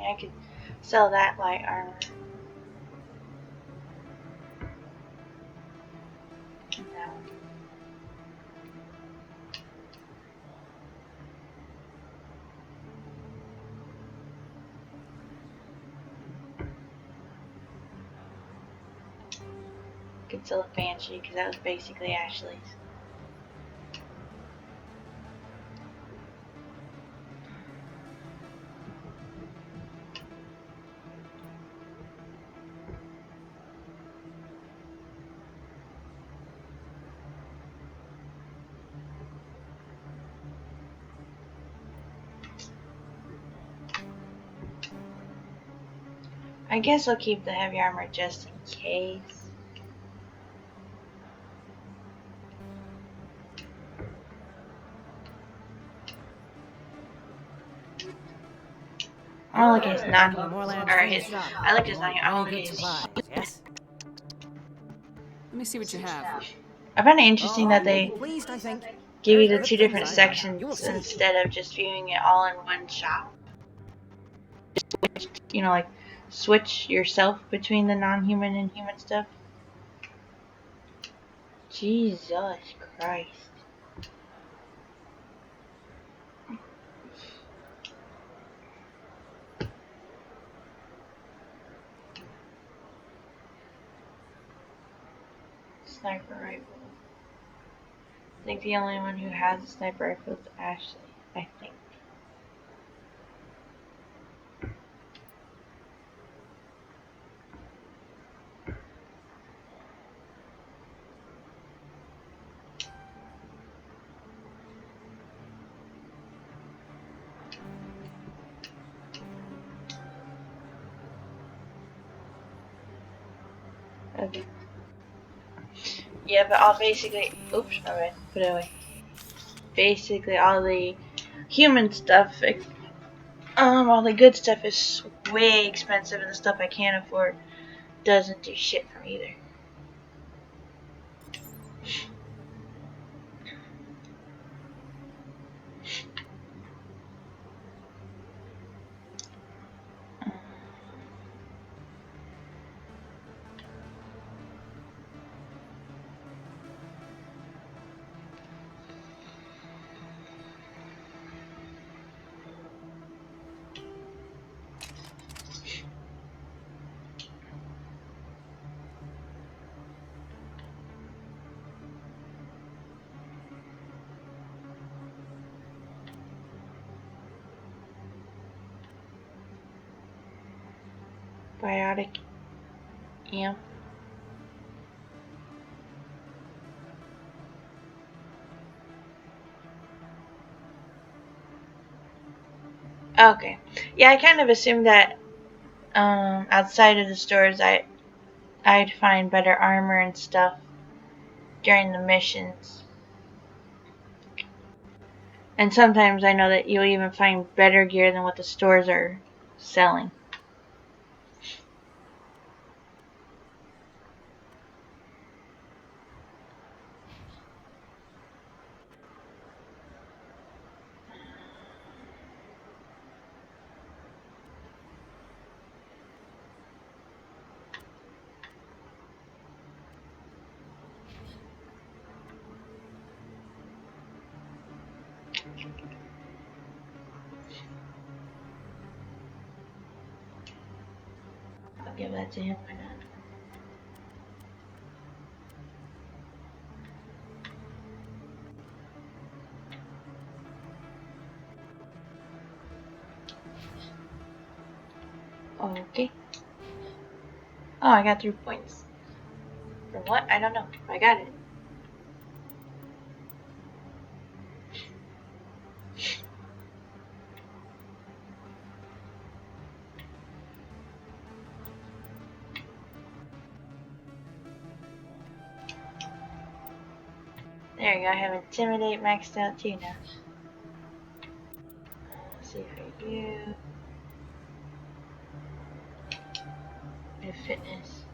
I could sell that light armor. No. Conceal Banshee, because that was basically Ashley's. I guess I'll keep the heavy armor just in case. I look at his non. I look at his non. I look at his. Yes? Let me see what you have. I find it interesting that they Pleased, I think. give you Very the good two things, different I think. sections You will see. instead of just viewing it all in one shop. You know, like switch yourself between the non-human and human stuff. Jesus Christ. Sniper rifle. I think the only one who has a sniper rifle is Ashley. I think. Okay. Yeah, but I'll basically. Oops, alright, put it away. Basically, all the human stuff, all the good stuff is way expensive, and the stuff I can't afford doesn't do shit for me either. Biotic amp. Okay. Yeah, I kind of assumed that outside of the stores I'd find better armor and stuff during the missions. And sometimes I know that you'll even find better gear than what the stores are selling. I'll give that to him. Why not? Okay. Oh, I got 3 points. For what? I don't know. I got it. There you go. I have Intimidate maxed out too now. Let's see if I do. I have Fitness.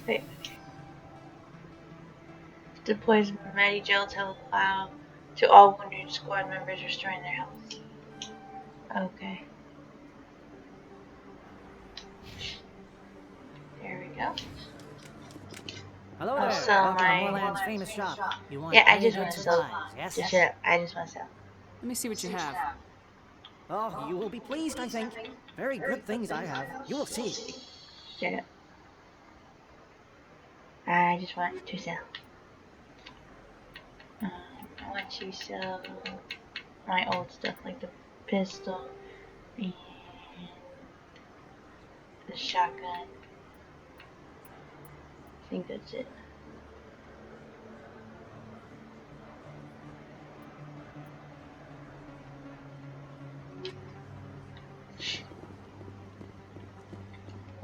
Wait. Deploys Medi-Gel to allow to all wounded squad members restoring their health. Okay. There we go. Hello I'll there. sell Welcome to my... Moorland's famous shop. You want Yeah, I any just good want to sell. supplies, yes? Just shut up. I just want to sell. Let me see what you have. Oh, you will be pleased, I think. Very good things I have. You will see. Shut up. I just want to sell. I want to sell my old stuff, like the pistol and the shotgun. I think that's it.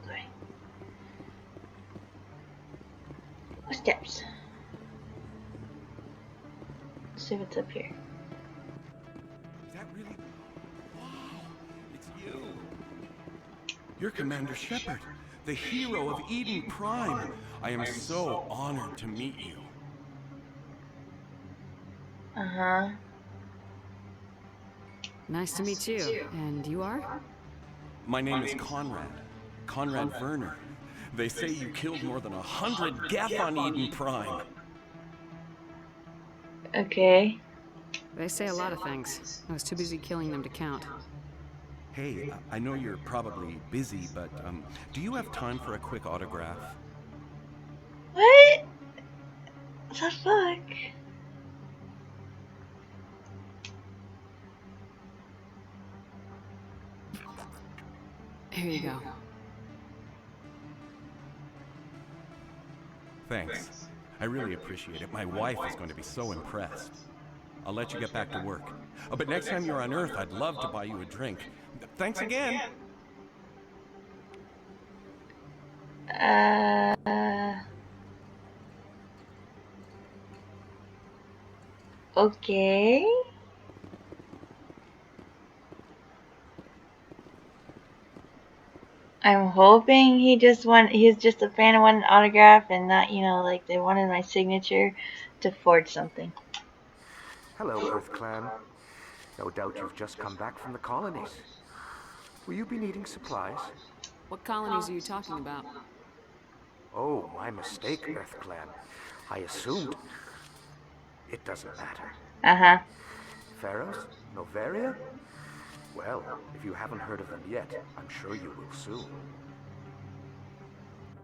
Okay. Steps. Let's see what's up here. Is that really? Wow, it's you. You're Commander Shepard, the hero of Eden Prime. I am so honored to meet you. Uh-huh. Nice to meet you. And you are? My name is Conrad. Conrad Werner. They say you killed more than 100 Geth on Eden Prime. Okay. They say a lot of things. I was too busy killing them to count. Hey, I know you're probably busy, but do you have time for a quick autograph? What? The fuck? Here you go. Thanks. I really appreciate it. My wife is going to be so impressed. I'll let you get back to work. Oh, but next time you're on Earth, I'd love to buy you a drink. Thanks again. Okay. I'm hoping he's just a fan of wanting an autograph and not, like they wanted my signature to forge something. Hello, Earth Clan. No doubt you've just come back from the colonies. Will you be needing supplies? What colonies are you talking about? Oh, my mistake, Earth Clan. I assumed... It doesn't matter. Uh-huh. Pharaohs? Noveria? Well, if you haven't heard of them yet, I'm sure you will soon.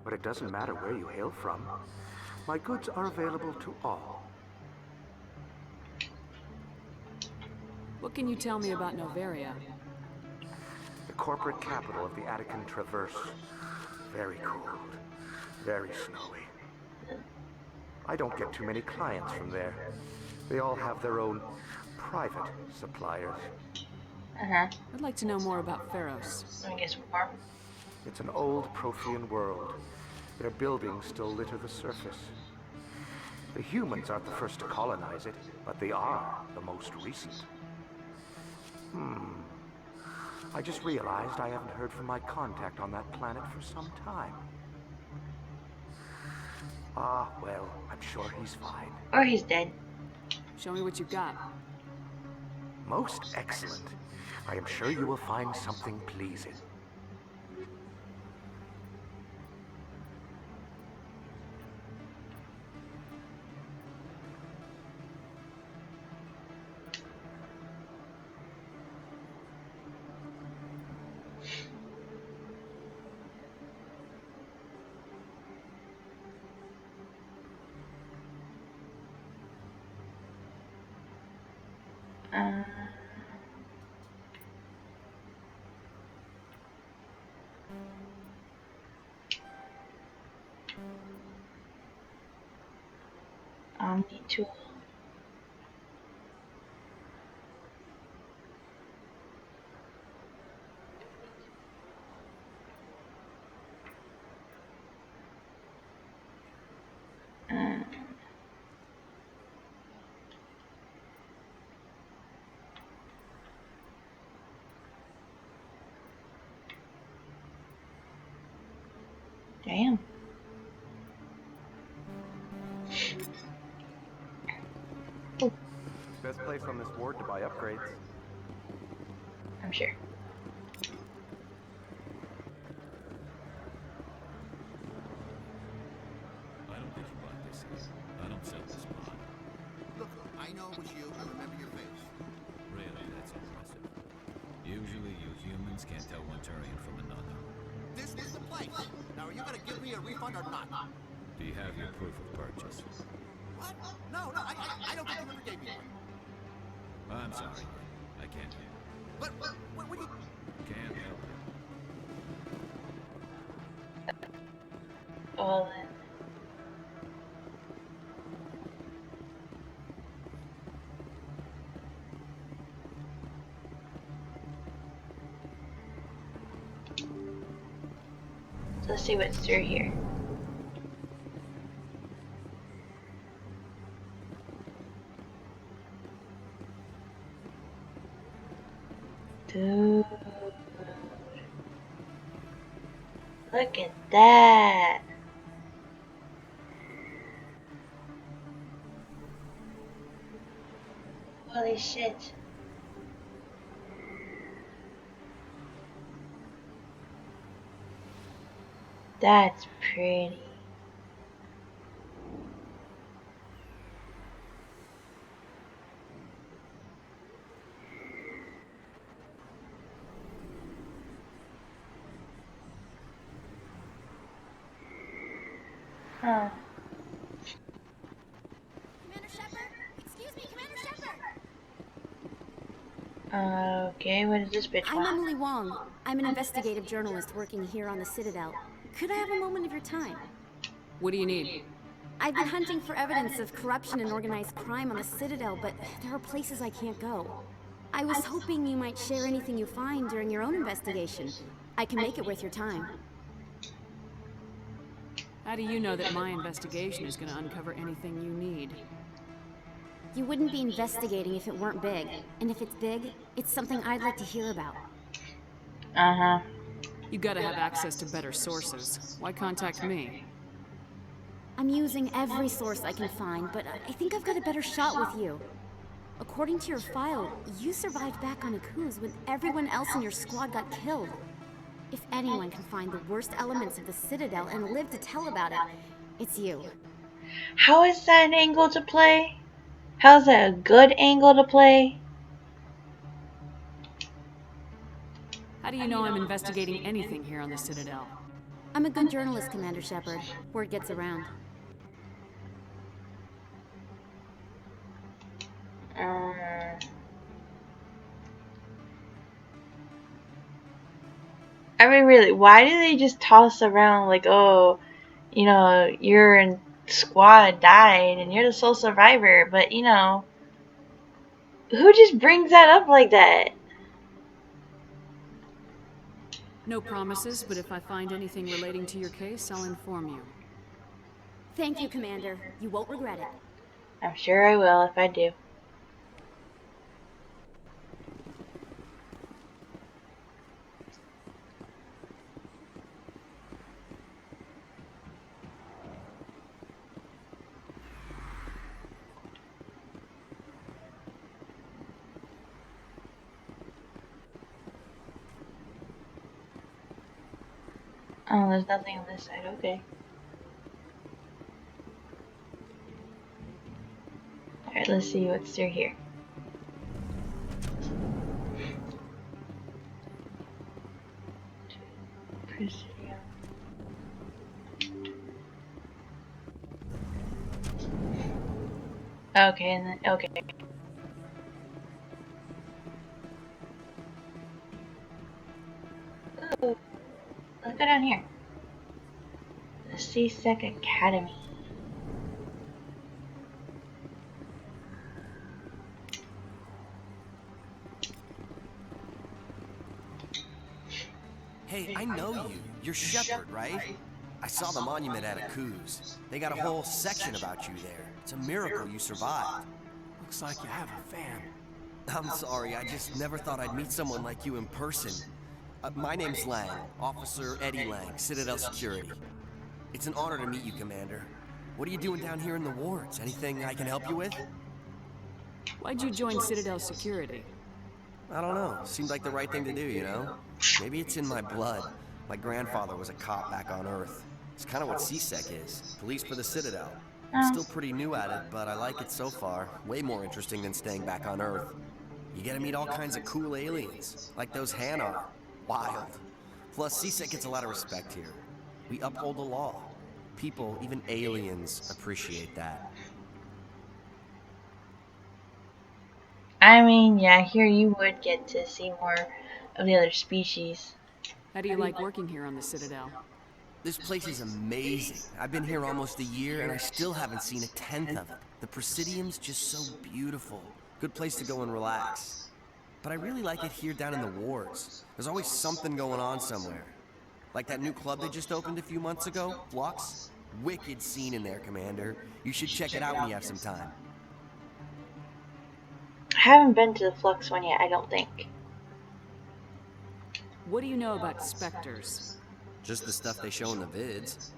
But it doesn't matter where you hail from. My goods are available to all. What can you tell me about Noveria? The corporate capital of the Attican Traverse. Very cold. Very snowy. I don't get too many clients from there. They all have their own private suppliers. Uh-huh. I'd like to know more about Pharaohs. I guess warm. It's an old Prothean world. Their buildings still litter the surface. The humans aren't the first to colonize it, but they are the most recent. I just realized I haven't heard from my contact on that planet for some time. Ah, well, I'm sure he's fine. Or he's dead. Show me what you've got. Most excellent. I am sure you will find something pleasing. Omni tool. Damn. Best place on this ward to buy upgrades. I'm sure. I don't think you buy see. I don't sell this pot. Look, I know it was you. I remember your face. Really, that's impressive. Usually you humans can't tell one Turian from another. This was the place. Now, are you gonna give me a refund or not? Do you have your proof of purchase? What? No, I don't think you ever gave me one. I'm sorry. I can't help it. But what you... Can't help it. Well then. So let's see what's through here. Dude. Look at that. Holy shit. That's pretty. Huh. Commander Shepard? Excuse me, Commander Shepard! Okay, what is this bitch I'm want? Emily Wong. I'm an investigative journalist working here on the Citadel. Could I have a moment of your time? What do you need? I've been hunting for evidence of corruption and organized crime on the Citadel, but there are places I can't go. I was hoping you might share anything you find during your own investigation. I can make it worth your time. How do you know that my investigation is going to uncover anything you need? You wouldn't be investigating if it weren't big. And if it's big, it's something I'd like to hear about. Uh-huh. You gotta have access to better sources. Why contact me? I'm using every source I can find, but I think I've got a better shot with you. According to your file, you survived back on Akuz when everyone else in your squad got killed. If anyone can find the worst elements of the Citadel and live to tell about it, it's you. How is that an angle to play? How is that a good angle to play? How do you know I'm investigating anything here on the Citadel? I'm a good journalist, Commander Shepard. Word gets around. I mean, really, why do they just toss around like, oh, you know, your squad died and you're the sole survivor, but you know, who just brings that up like that? No promises, but if I find anything relating to your case, I'll inform you. Thank you, Commander. You won't regret it. I'm sure I will if I do. Oh, there's nothing on this side. Okay. Alright, let's see what's through here. Presidium. Okay, and then, okay. Ooh. Let's go down here. The CSEC Academy. Hey, I know you. You're Shepard, right? I saw the monument at Akuz. They got a whole section about you there. It's a miracle you survived. Looks like you have a fan. I'm sorry, I just never thought I'd meet someone like you in person. My name's Lang, Officer Eddie Lang, Citadel Security. It's an honor to meet you, Commander. What are you doing down here in the wards? Anything I can help you with? Why'd you join Citadel Security? I don't know. Seemed like the right thing to do, you know? Maybe it's in my blood. My grandfather was a cop back on Earth. It's kind of what CSEC is. Police for the Citadel. I'm still pretty new at it, but I like it so far. Way more interesting than staying back on Earth. You get to meet all kinds of cool aliens, like those Hanar. Wild. Plus, CSEC gets a lot of respect here. We uphold the law. People, even aliens, appreciate that. I mean, yeah, here you would get to see more of the other species. How do you like working here on the Citadel? This place is amazing. I've been here almost a year, and I still haven't seen a tenth of it. The Presidium's just so beautiful. Good place to go and relax. But I really like it here down in the wards. There's always something going on somewhere. Like that new club they just opened a few months ago, Flux. Wicked scene in there, Commander. You should check it out when you have some time. I haven't been to the Flux one yet, I don't think. What do you know about Spectres? Just the stuff they show in the vids.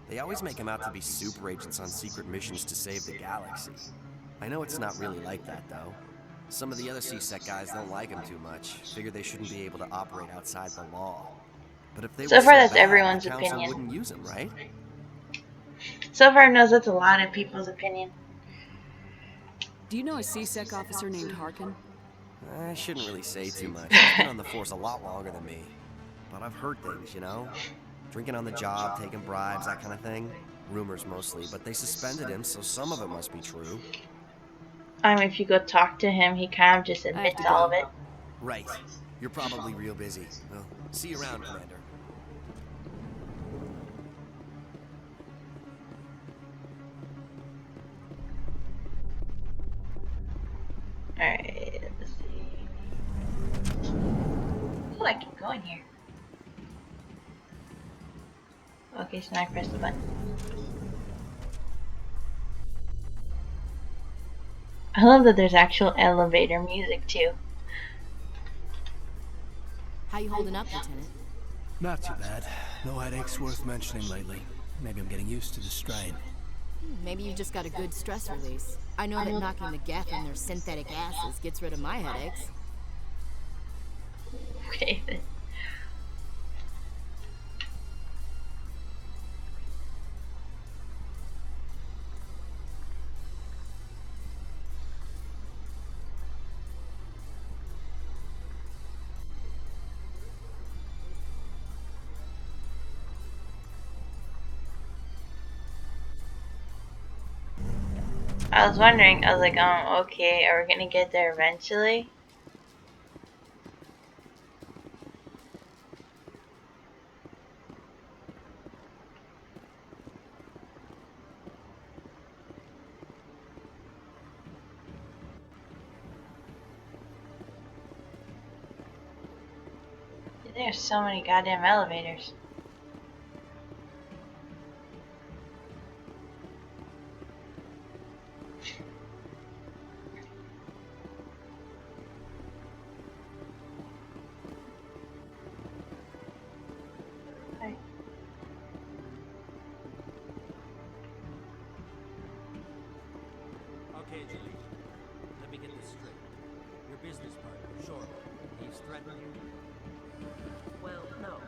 They always make them out to be super agents on secret missions to save the galaxy. I know it's not really like that, though. Some of the other CSEC guys don't like them too much. Figure they shouldn't be able to operate outside the law. But if they So were far, that's bad, everyone's the council opinion. wouldn't use them, right? So far, knows that's a lot of people's opinion. Do you know a CSEC officer named Harkin? I shouldn't really say too much. He's been on the force a lot longer than me. But I've heard things, you know? Drinking on the job, taking bribes, that kind of thing. Rumors mostly, but they suspended him, so some of it must be true. If you go talk to him, he kind of just admits all of it. Right. You're probably real busy. Well, see you around, Commander. Alright, let's see. Oh, I can go in here. Okay, so now I press the button. I love that there's actual elevator music too. How you holding up, Lieutenant? Not too bad. No headaches worth mentioning lately. Maybe I'm getting used to the strain. Maybe you just got a good stress release. I know that knocking the geth in their synthetic asses gets rid of my headaches. Okay then. I was wondering, I was like, okay, are we gonna get there eventually? There's so many goddamn elevators. Okay, Julie. Let me get this straight. Your business partner, Shepard, he's threatening you? Well, no,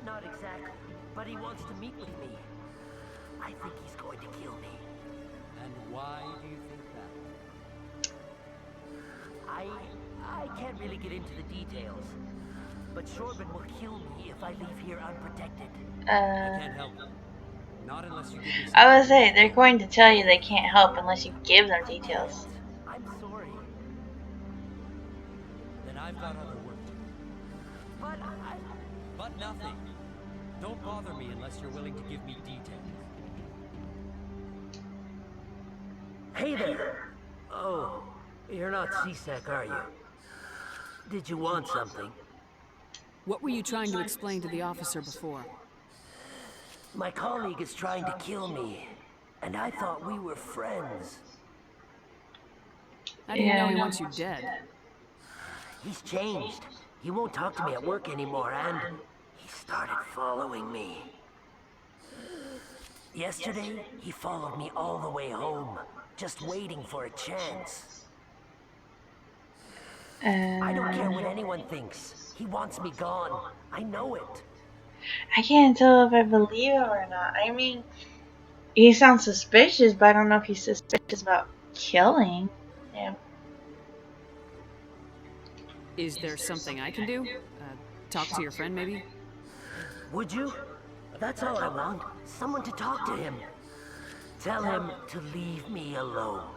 not exactly. But he wants to meet with me. I think he's going to kill me. And why do you think that? I can't really get into the details. But Shepard will kill me if I leave here unprotected. I can't help you. Not unless you give me some... I would say they're going to tell you they can't help unless you give them details. I'm sorry. Then I've got other work to do. But nothing. Don't bother me unless you're willing to give me details. Hey there. Oh, you're not CSEC, are you? Did you want something? What were you trying to explain to the officer before? My colleague is trying to kill me, and I thought we were friends. How do you know he wants you dead? He's changed. He won't talk to me at work anymore, and he started following me. Yesterday, he followed me all the way home, just waiting for a chance. I don't care what anyone thinks. He wants me gone. I know it. I can't tell if I believe him or not. I mean, he sounds suspicious, but I don't know if he's suspicious about killing him. Is there something I can do? Talk to your friend, maybe? Would you? That's all I want. Someone to talk to him. Tell him to leave me alone.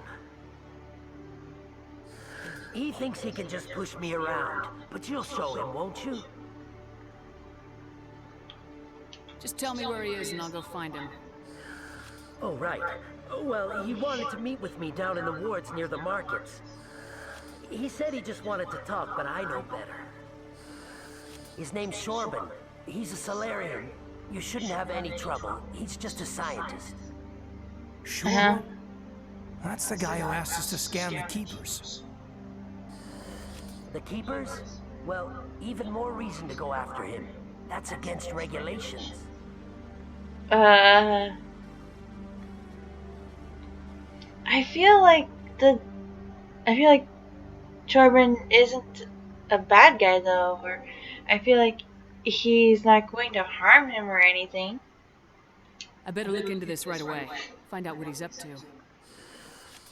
He thinks he can just push me around, but you'll show him, won't you? Just tell me where he is and I'll go find him. Oh, right. Well, he wanted to meet with me down in the wards near the markets. He said he just wanted to talk, but I know better. His name's Shorban. He's a Solarian. You shouldn't have any trouble. He's just a scientist. Sure. That's the guy who asked us to scan the Keepers. The Keepers? Well, even more reason to go after him. That's against regulations. I feel like Chorban isn't a bad guy though, or I feel like he's not going to harm him or anything. I better look into this right away. Find out what he's up to.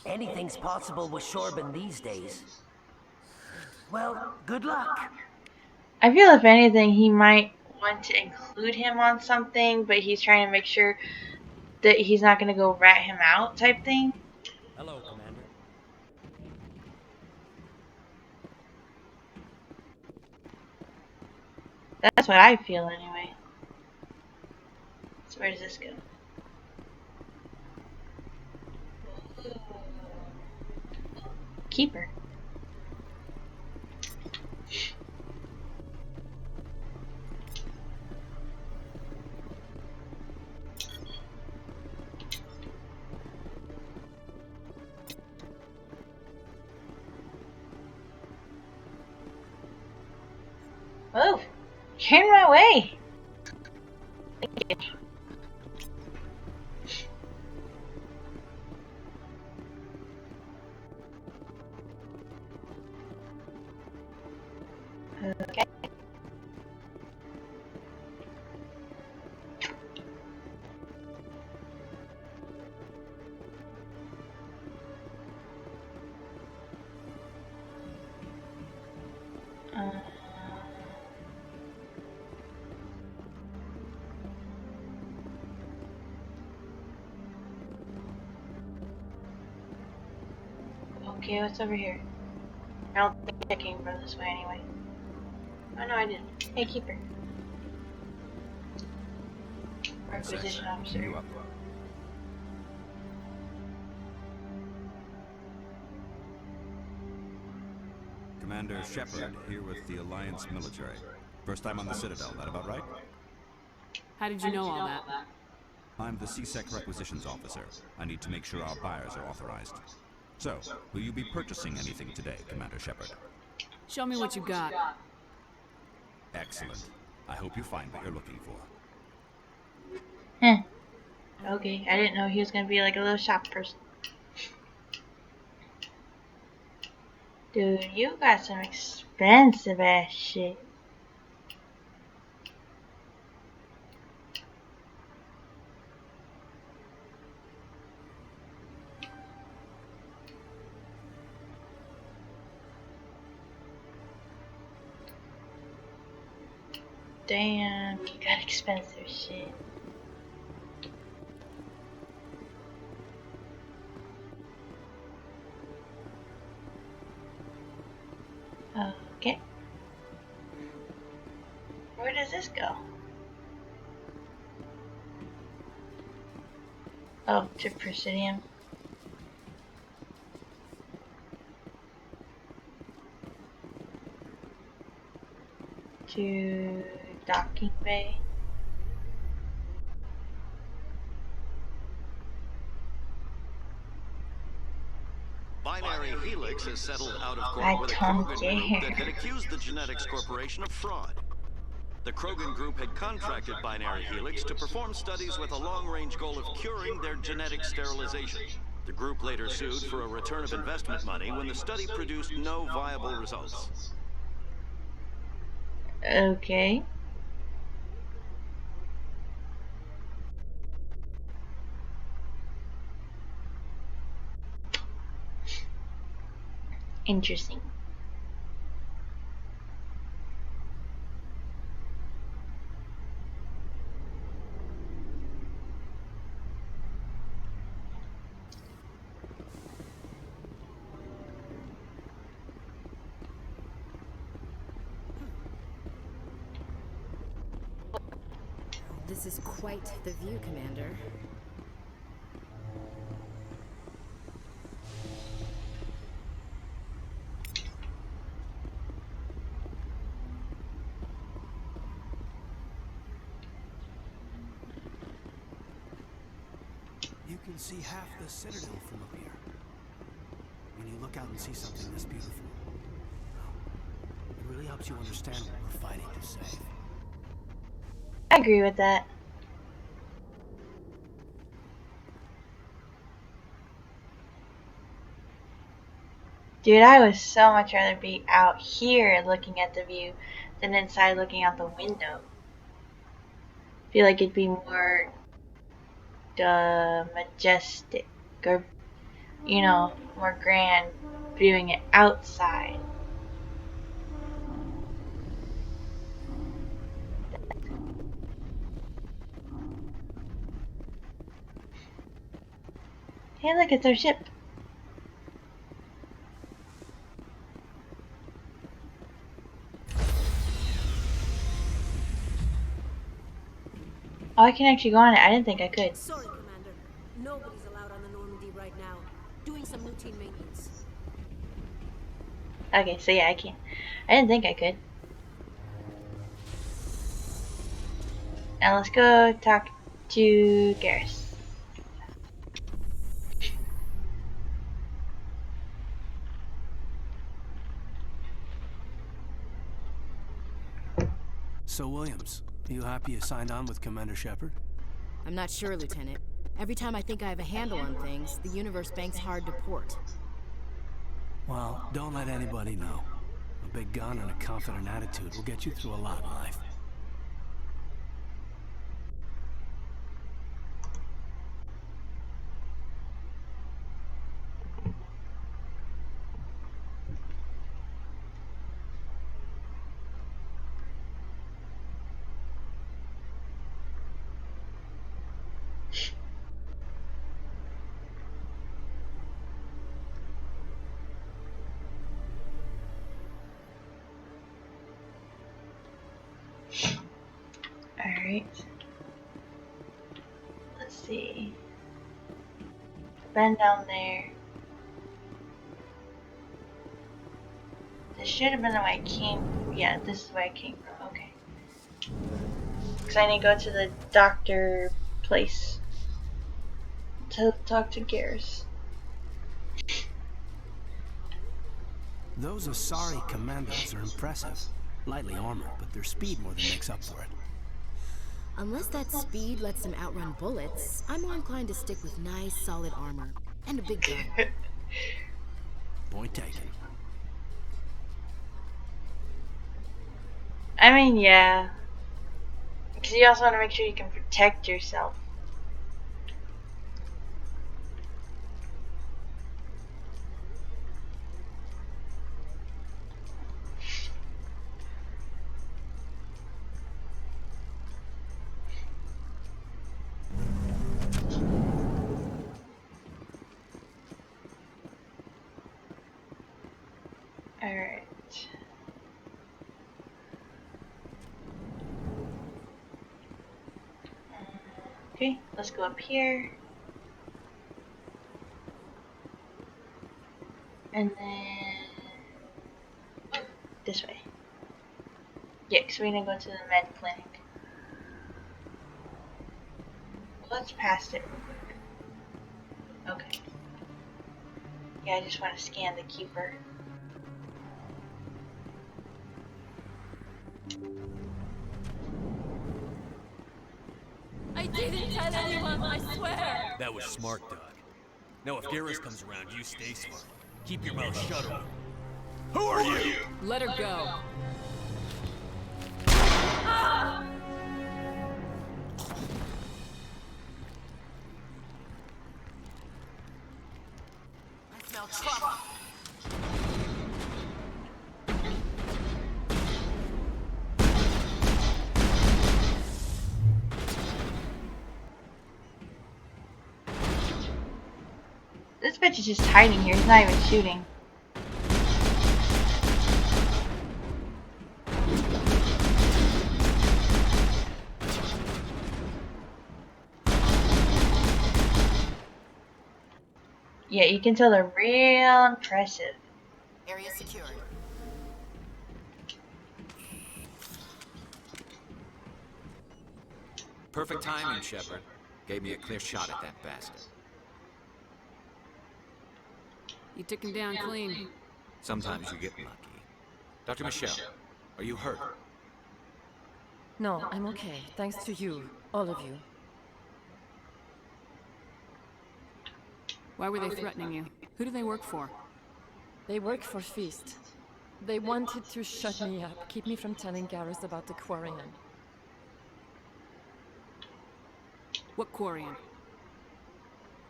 Anything's possible with Shorban these days. Well, good luck. I feel if anything he might want to include him on something, but he's trying to make sure that he's not going to go rat him out type thing. Hello, Commander. That's what I feel anyway. So where does this go? Keeper. Move! Get in my way! Thank you. Okay. Okay, what's over here? I don't think I came from this way anyway. Oh no, I didn't. Hey, Keeper. Requisition officer. You up? Commander Shepard here with the Alliance military. First time on the Citadel, that about right? How did you know all that? I'm the CSEC requisitions officer. I need to make sure our buyers are authorized. So, will you be purchasing anything today, Commander Shepard? Show me what you got. Excellent. I hope you find what you're looking for. Okay, I didn't know he was gonna be like a little shop person. Dude, you got some expensive ass shit. Damn, you got expensive shit. Okay. Where does this go? Oh, to Presidium. To docking bay. Binary Helix has settled out of court with a Krogan group that had accused the Genetics Corporation of fraud. The Krogan group had contracted Binary Helix to perform studies with a long-range goal of curing their genetic sterilization. The group later sued for a return of investment money when the study produced no viable results. Interesting. This is quite the view, Commander. You can see half the Citadel from up here. When you look out and see something this beautiful, it really helps you understand what we're fighting to save. I agree with that. Dude, I would so much rather be out here looking at the view than inside looking out the window. I feel like it'd be more majestic, or, you know, more grand viewing it outside. Hey, look, it's our ship. Oh, I can actually go on it. I didn't think I could. Sorry, Commander. Nobody's allowed on the Normandy right now. Doing some routine maintenance. Okay, so yeah, I can. I didn't think I could. Now let's go talk to Garrus. So, Williams, are you happy you signed on with Commander Shepard? I'm not sure, Lieutenant. Every time I think I have a handle on things, the universe banks hard to port. Well, don't let anybody know. A big gun and a confident attitude will get you through a lot in life. Alright. Let's see. Been down there. This should have been the way I came. Yeah, this is where I came from. Okay. Because I need to go to the doctor place to talk to Garrus. Those Asari commandos are impressive. Lightly armored, but their speed more than makes up for it. Unless that speed lets them outrun bullets, I'm more inclined to stick with nice, solid armor. And a big gun. Point taken. I mean, yeah. Because you also want to make sure you can protect yourself. Alright. Okay, let's go up here. And then this way. Yeah, because we're gonna go to the med clinic. Let's pass it real quick. Okay. Yeah, I just want to scan the keeper. I didn't tell anyone, I swear! That was smart, Doug. Now if Garrus comes around, you stay smart. Keep your mouth shut on him. Who are you? Let her go. I smell trouble. This bitch is just hiding here. He's not even shooting. Yeah, you can tell they're real impressive. Area secured. Perfect timing, Shepard. Gave me a clear shot at that bastard. You took him down clean. Sometimes you get lucky. Dr. Michelle, are you hurt? No, I'm okay. Thanks to you. All of you. Why were they threatening you? Who do they work for? They work for Feast. They wanted to shut me up, keep me from telling Garrus about the Quarian. What Quarian?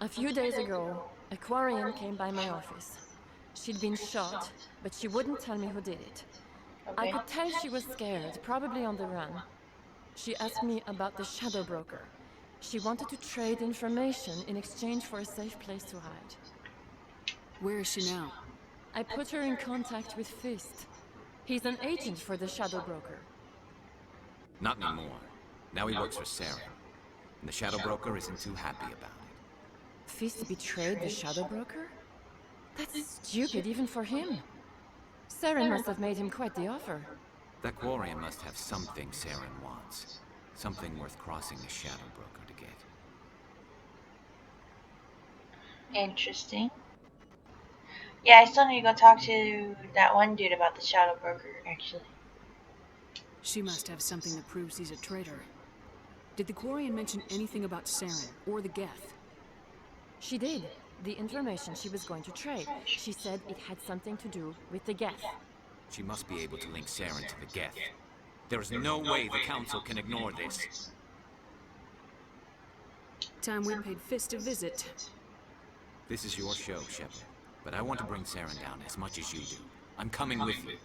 A few days ago, a Quarian came by my office. She'd been shot, but she wouldn't tell me who did it. I could tell she was scared, probably on the run. She asked me about the Shadow Broker. She wanted to trade information in exchange for a safe place to hide. Where is she now? I put her in contact with Fist. He's an agent for the Shadow Broker. Not anymore. Now he works for Saren. And the Shadow Broker isn't too happy about it. Fist betrayed the Shadow Broker? That's stupid even for him. Saren must have made him quite the offer. That Quarian must have something Saren wants. Something worth crossing the Shadow Broker to get. Interesting. Yeah, I still need to go talk to that one dude about the Shadow Broker, actually. She must have something that proves he's a traitor. Did the Quarian mention anything about Saren or the Geth? She did. The information she was going to trade. She said it had something to do with the Geth. She must be able to link Saren to the Geth. There is no way the Council can ignore this. Time we paid Fist a visit. This is your show, Shepard. But I want to bring Saren down as much as you do. I'm coming with you.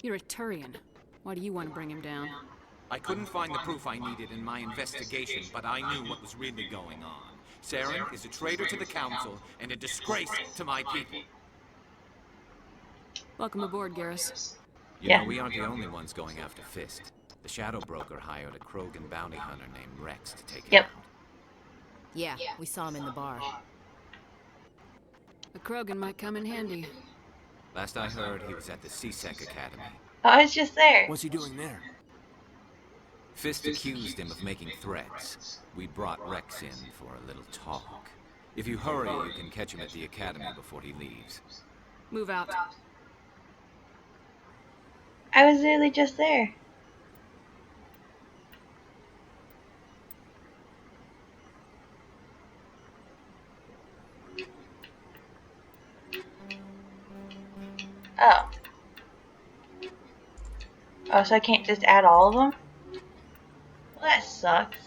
You're a Turian. Why do you want to bring him down? I couldn't find the proof I needed in my investigation, but I knew what was really going on. Saren is a traitor to the Council and a disgrace to my people. Welcome aboard, Garrus. You know, we aren't the only ones going after Fist. The Shadow Broker hired a Krogan bounty hunter named Rex to take him out. Yeah, we saw him in the bar. A Krogan might come in handy. Last I heard, he was at the CSEC Academy. Oh, I was just there. What's he doing there? Fist accused him of making threats. We brought Rex in for a little talk. If you hurry, you can catch him at the Academy before he leaves. Move out. I was literally just there. Oh. Oh, so I can't just add all of them? Well, that sucks.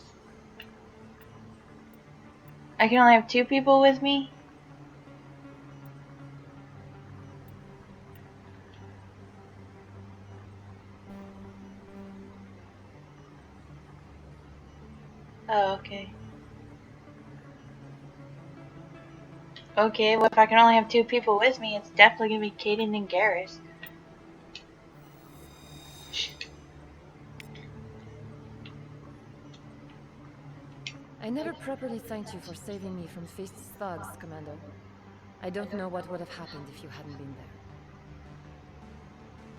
I can only have 2 people with me? Oh, okay. Okay, well if I can only have 2 people with me, it's definitely gonna be Kaden and Garrus. I never properly thanked you for saving me from Fist's thugs, Commander. I don't know what would have happened if you hadn't been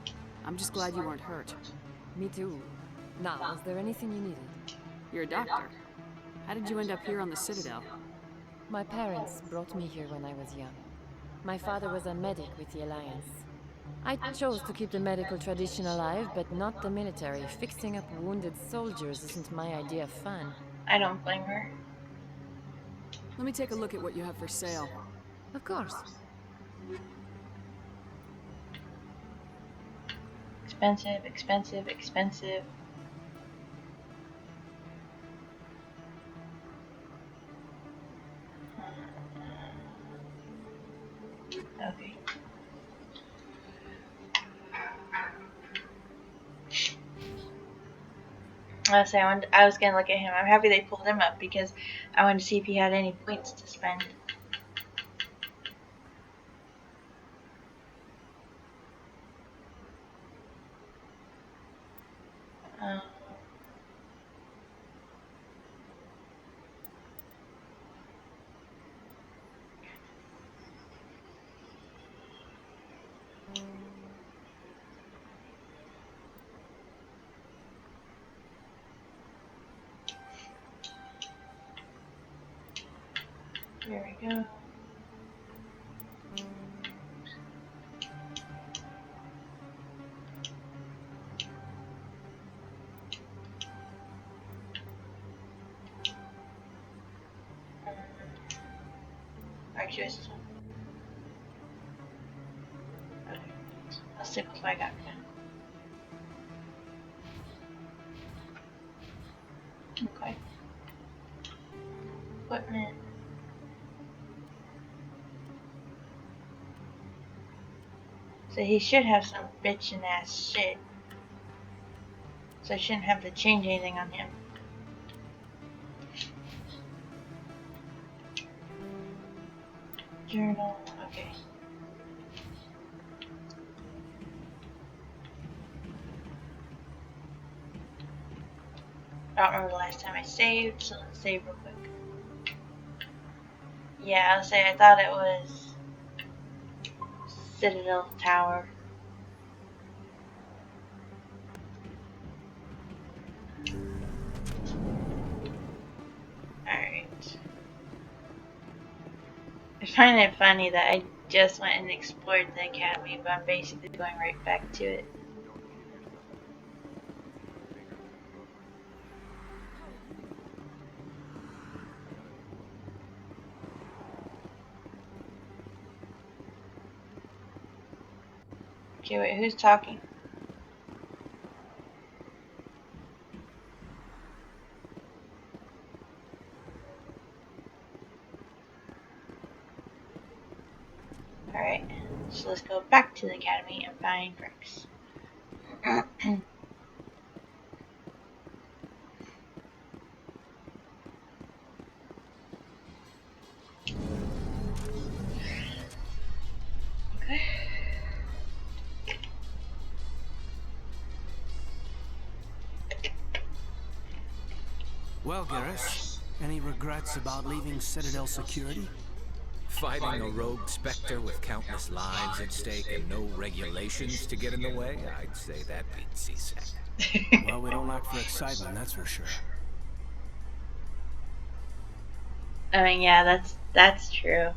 there. I'm just glad you weren't hurt. Me too. Now, is there anything you needed? You're a doctor. How did you end up here on the Citadel? My parents brought me here when I was young. My father was a medic with the Alliance. I chose to keep the medical tradition alive, but not the military. Fixing up wounded soldiers isn't my idea of fun. I don't blame her. Let me take a look at what you have for sale. Of course. Expensive, expensive, expensive. Okay. I was gonna look at him. I'm happy they pulled him up because I wanted to see if he had any points to spend. There we go. Actually, this one. Okay. I'll stick with what I got now. Okay. Equipment. So he should have some bitchin' ass shit. So I shouldn't have to change anything on him. Journal, okay. I don't remember the last time I saved, so let's save real quick. Yeah, I'll say I thought it was Citadel Tower. Alright. I find it funny that I just went and explored the academy, but I'm basically going right back to it. Okay, wait, who's talking? Alright, so let's go back to the academy and find Rex. Okay. Well, Garrus, any regrets about leaving Citadel security? Fighting a rogue Spectre with countless lives at stake and no regulations to get in the way, I'd say that beats CSEC. Well, we don't lack for excitement, that's for sure. I mean, yeah, that's true.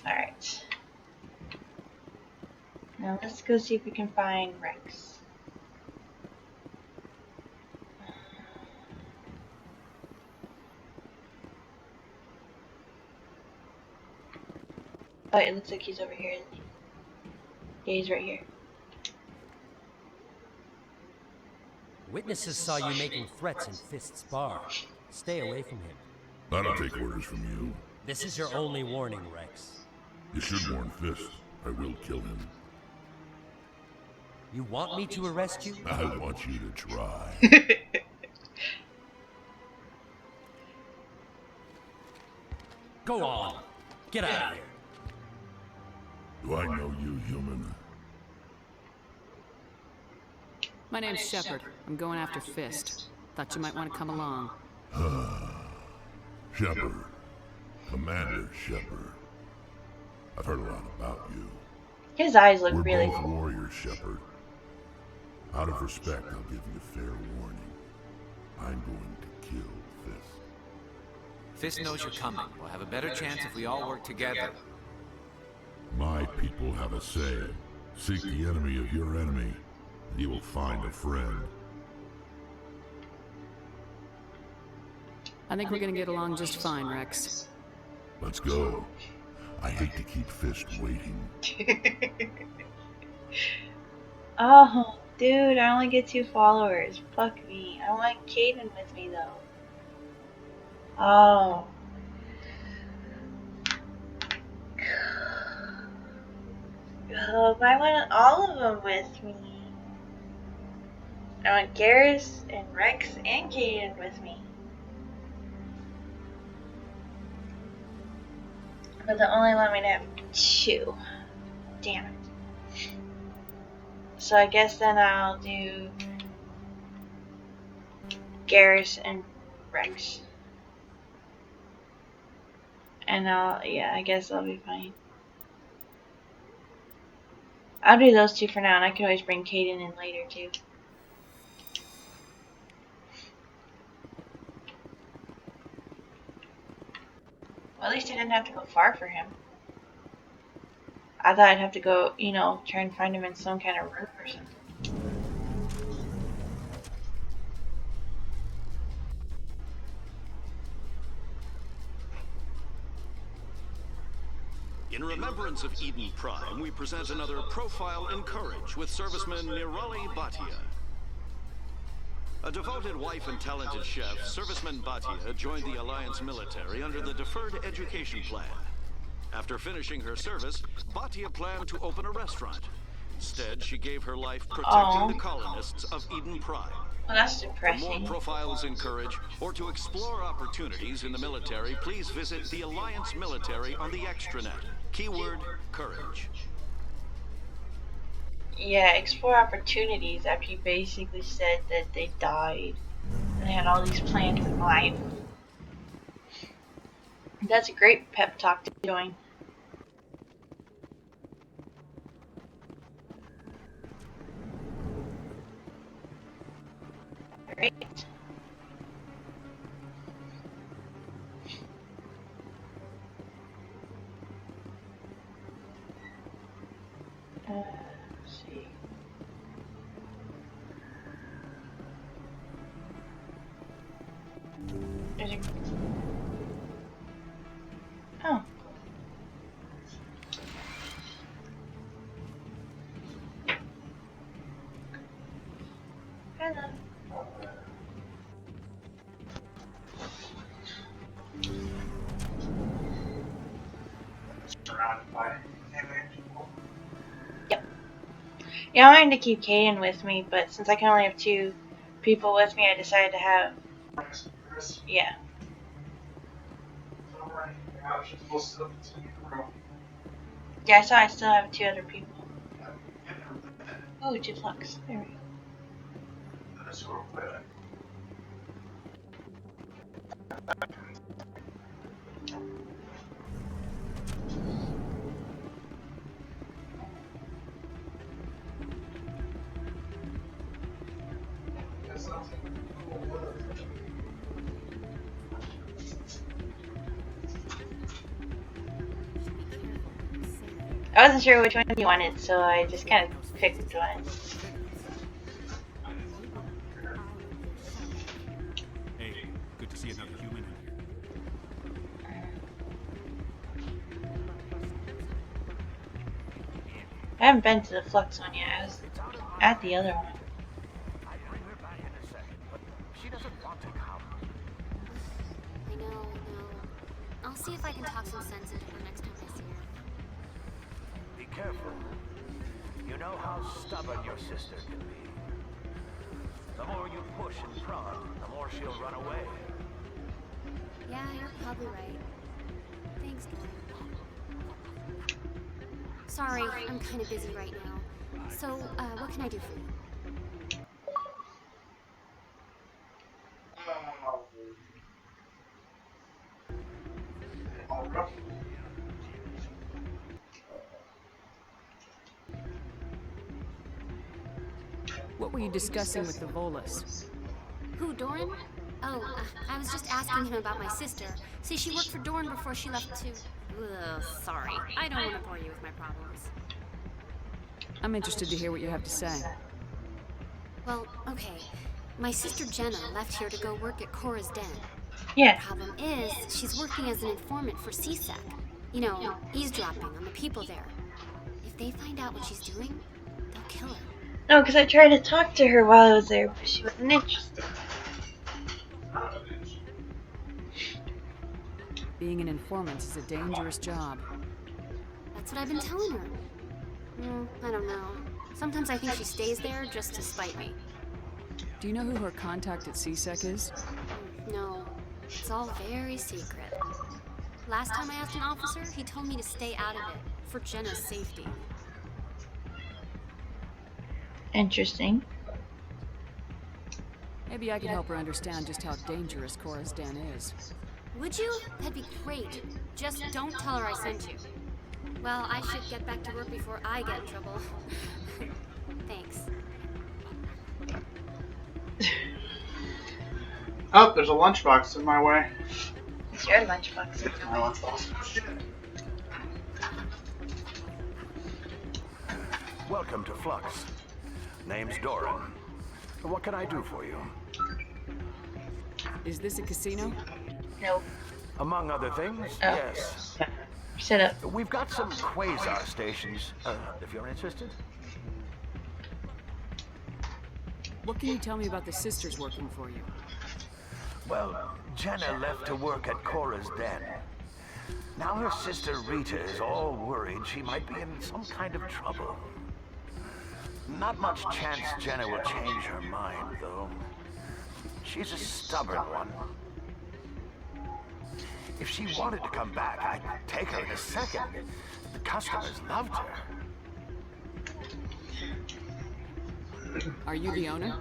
Alright. Now let's go see if we can find Rex. Oh, it looks like he's over here. Yeah, he's right here. Witnesses saw you making threats in Fist's bar. Stay away from him. I don't take orders from you. This is your only warning, Rex. You should warn Fist. I will kill him. You want me to arrest you? I want you to try. Go on. Get out of here. Do I know you, human? My name's Shepard. I'm going after Fist. Thought you might want to come along. Shepard. Commander Shepard. I've heard a lot about you. His eyes look We're really both cool. warriors, Shepard. Out of respect, I'll give you a fair warning. I'm going to kill Fist. Fist knows you're coming. We'll have a better chance if we all work together. My people have a say. Seek the enemy of your enemy, and you will find a friend. I think we're gonna get along just fine, Rex. Let's go. I hate to keep Fist waiting. Oh, Dude, I only get 2 followers. Fuck me. I want Caden with me though. Oh. Oh, but I want all of them with me. I want Garrus and Rex and Caden with me. But they only let me to have 2. Damn it. So I guess then I'll do Garrus and Rex. And I guess I'll be fine. I'll do those 2 for now, and I can always bring Caden in later too. Well, at least I didn't have to go far for him. I thought I'd have to go, try and find him in some kind of room or something. In remembrance of Eden Prime, we present another Profile in Courage with serviceman Nirali Bhatia. A devoted wife and talented chef, serviceman Bhatia joined the Alliance military under the Deferred Education Plan. After finishing her service, Bhatia planned to open a restaurant. Instead, she gave her life protecting the colonists of Eden Prime. Well, that's depressing. For more profiles in Courage, or to explore opportunities in the military, please visit the Alliance Military on the extranet. Keyword, Courage. Yeah, explore opportunities after you basically said that they died. And they had all these plans in life. That's a great pep talk to join. Great. Let's see. There's a... Oh. Hello. Surrounded by Yep. Yeah, I wanted to keep Caden with me, but since I can only have 2 people with me, I decided to have... Yeah. Yeah, I saw I still have 2 other people. Oh, 2 flux. There we go. I wasn't sure which one you wanted, so I just kind of picked one. Hey, good to see another human in here. I haven't been to the Flux one yet. I was at the other one. I know. I'll see if I can talk some sense into her next time I see her. Be careful. You know how stubborn your sister can be. The more you push and prod, the more she'll run away. Yeah, you're probably right. Thanks, Dorian. Sorry, I'm kind of busy right now. So, what can I do for you? What were you discussing with the Volus? Who, Doran? Oh, I was just asking him about my sister. See, she worked for Doran before she left to... Ugh, sorry. I don't want to bore you with my problems. I'm interested to hear what you have to say. Well, okay. My sister Jenna left here to go work at Cora's Den. Yeah. The problem is, she's working as an informant for CSEC. You know, eavesdropping on the people there. If they find out what she's doing, they'll kill her. No, because I tried to talk to her while I was there, but she wasn't interested. Being an informant is a dangerous job. That's what I've been telling her. I don't know. Sometimes I think she stays there just to spite me. Do you know who her contact at CSEC is? No, it's all very secret. Last time I asked an officer, he told me to stay out of it, for Jenna's safety. Interesting. Maybe I could help her understand just how dangerous Cora's den is. Would you? That'd be great. Just don't tell her I sent you. Well, I should get back to work before I get in trouble. Thanks. Oh, there's a lunchbox in my way. It's your lunchbox. It's my lunchbox. Welcome to Flux. Name's Doran. What can I do for you? Is this a casino? No. Among other things, yes. Shut up. We've got some quasar stations, if you're interested. What can you tell me about the sisters working for you? Well, Jenna left to work at Cora's den. Now her sister Rita is all worried she might be in some kind of trouble. Not much chance Jenna will change her mind, though. She's a stubborn one. If she wanted to come back, I'd take her in a second. The customers loved her. Are you the owner?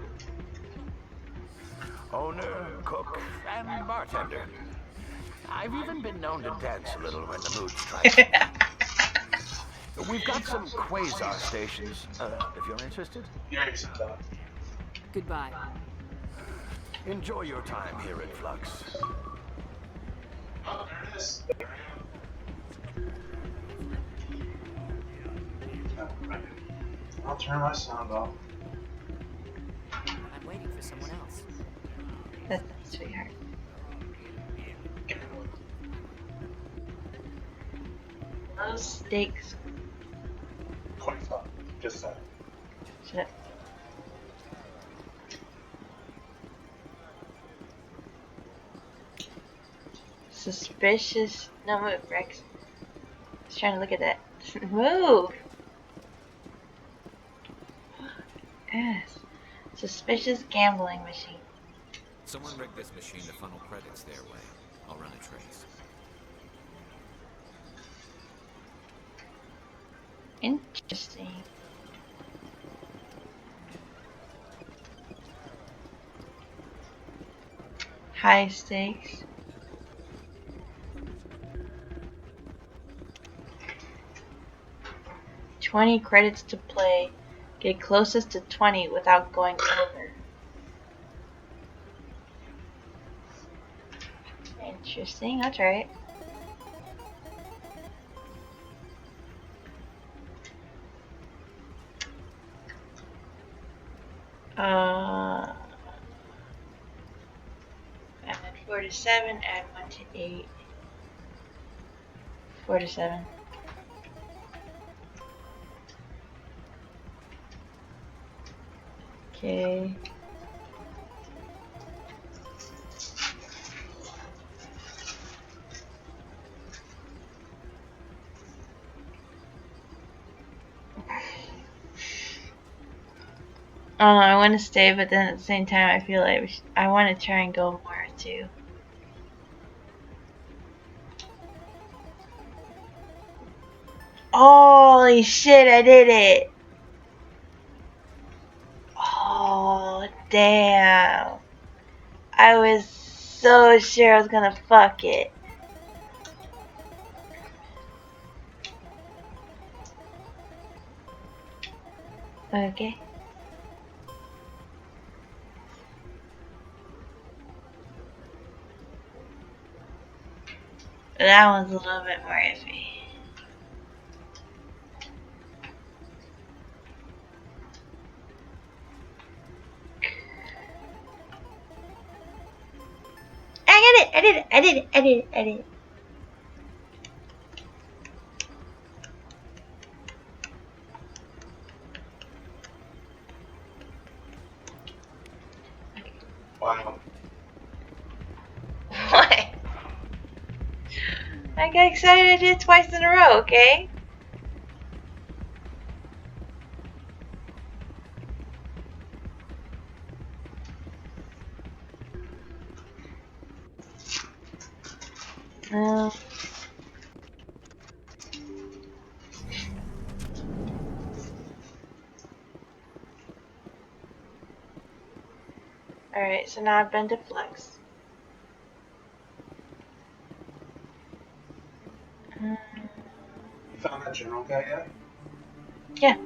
Owner, cook, and bartender. I've even been known to dance a little when the mood strikes. We've got some quasar stations, if you're interested. Goodbye. Enjoy your time here at Flux. Oh, there it is. I'll turn my sound off. I'm waiting for someone else. That's sweetheart. Those steaks. Just that. Shut up. Suspicious. No, move, Rex. I was trying to look at that. Move! Yes. Suspicious gambling machine. Someone rigged this machine to funnel credits their way. I'll run a trace. Interesting. High stakes. $20 credits to play. Get closest to 20 without going over. Interesting. I'll try it. Add 4 to 7, add 1 to 8. 4 to 7. Okay. I want to stay, but then at the same time, I feel like I want to try and go more too. Holy shit, I did it! Oh, damn. I was so sure I was gonna fuck it. Okay. That one's a little bit more iffy. I did it. I got excited I did it twice in a row, okay? Alright, so now I've been to Flex. You found that general guy yet? Yeah.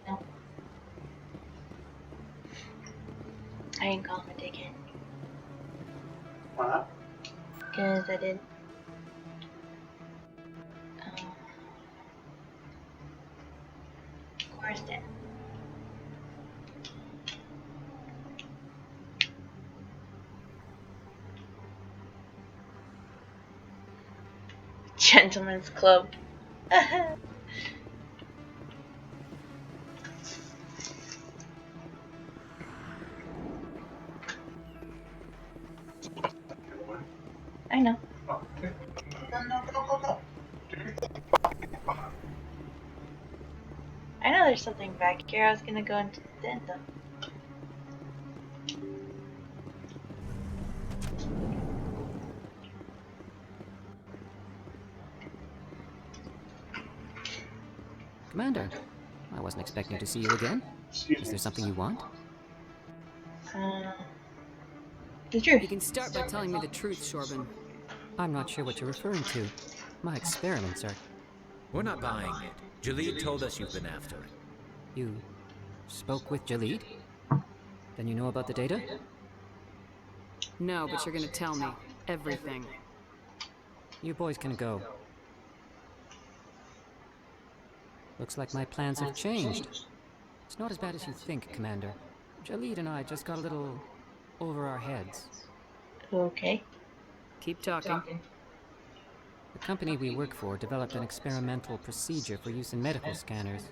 No. I didn't call him a dickhead. Why not? Because I did. Of course did. Gentleman's Club. I know. Oh, okay. Go. I know there's something back here. I was gonna go into the tent though. Commander, I wasn't expecting to see you again. Is there something you want? The truth. You can start by telling me the truth, Shorban. I'm not sure what you're referring to. My experiments are... We're not buying it. Jalid told us you've been after it. You spoke with Jalid? Then you know about the data? No, but you're gonna tell me everything. You boys can go. Looks like my plans have changed. It's not as bad as you think, Commander. Jalid and I just got a little over our heads. Okay. Keep talking. The company we work for developed an experimental procedure for use in medical scanners.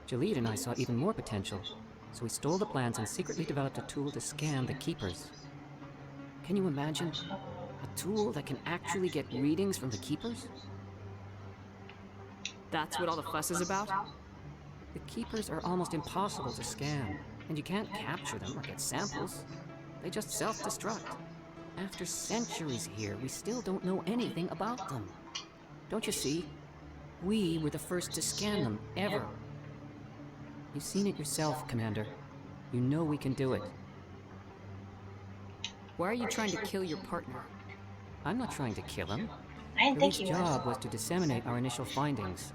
Jalid and I saw even more potential, so we stole the plans and secretly developed a tool to scan the Keepers. Can you imagine? A tool that can actually get readings from the Keepers? That's what all the fuss is about? The Keepers are almost impossible to scan, and you can't capture them or get samples. They just self-destruct. After centuries here, we still don't know anything about them. Don't you see? We were the first to scan them, ever. You've seen it yourself, Commander. You know we can do it. Why are you trying to kill your partner? I'm not trying to kill him. I didn't think Jalid's he was. job was to disseminate our initial findings.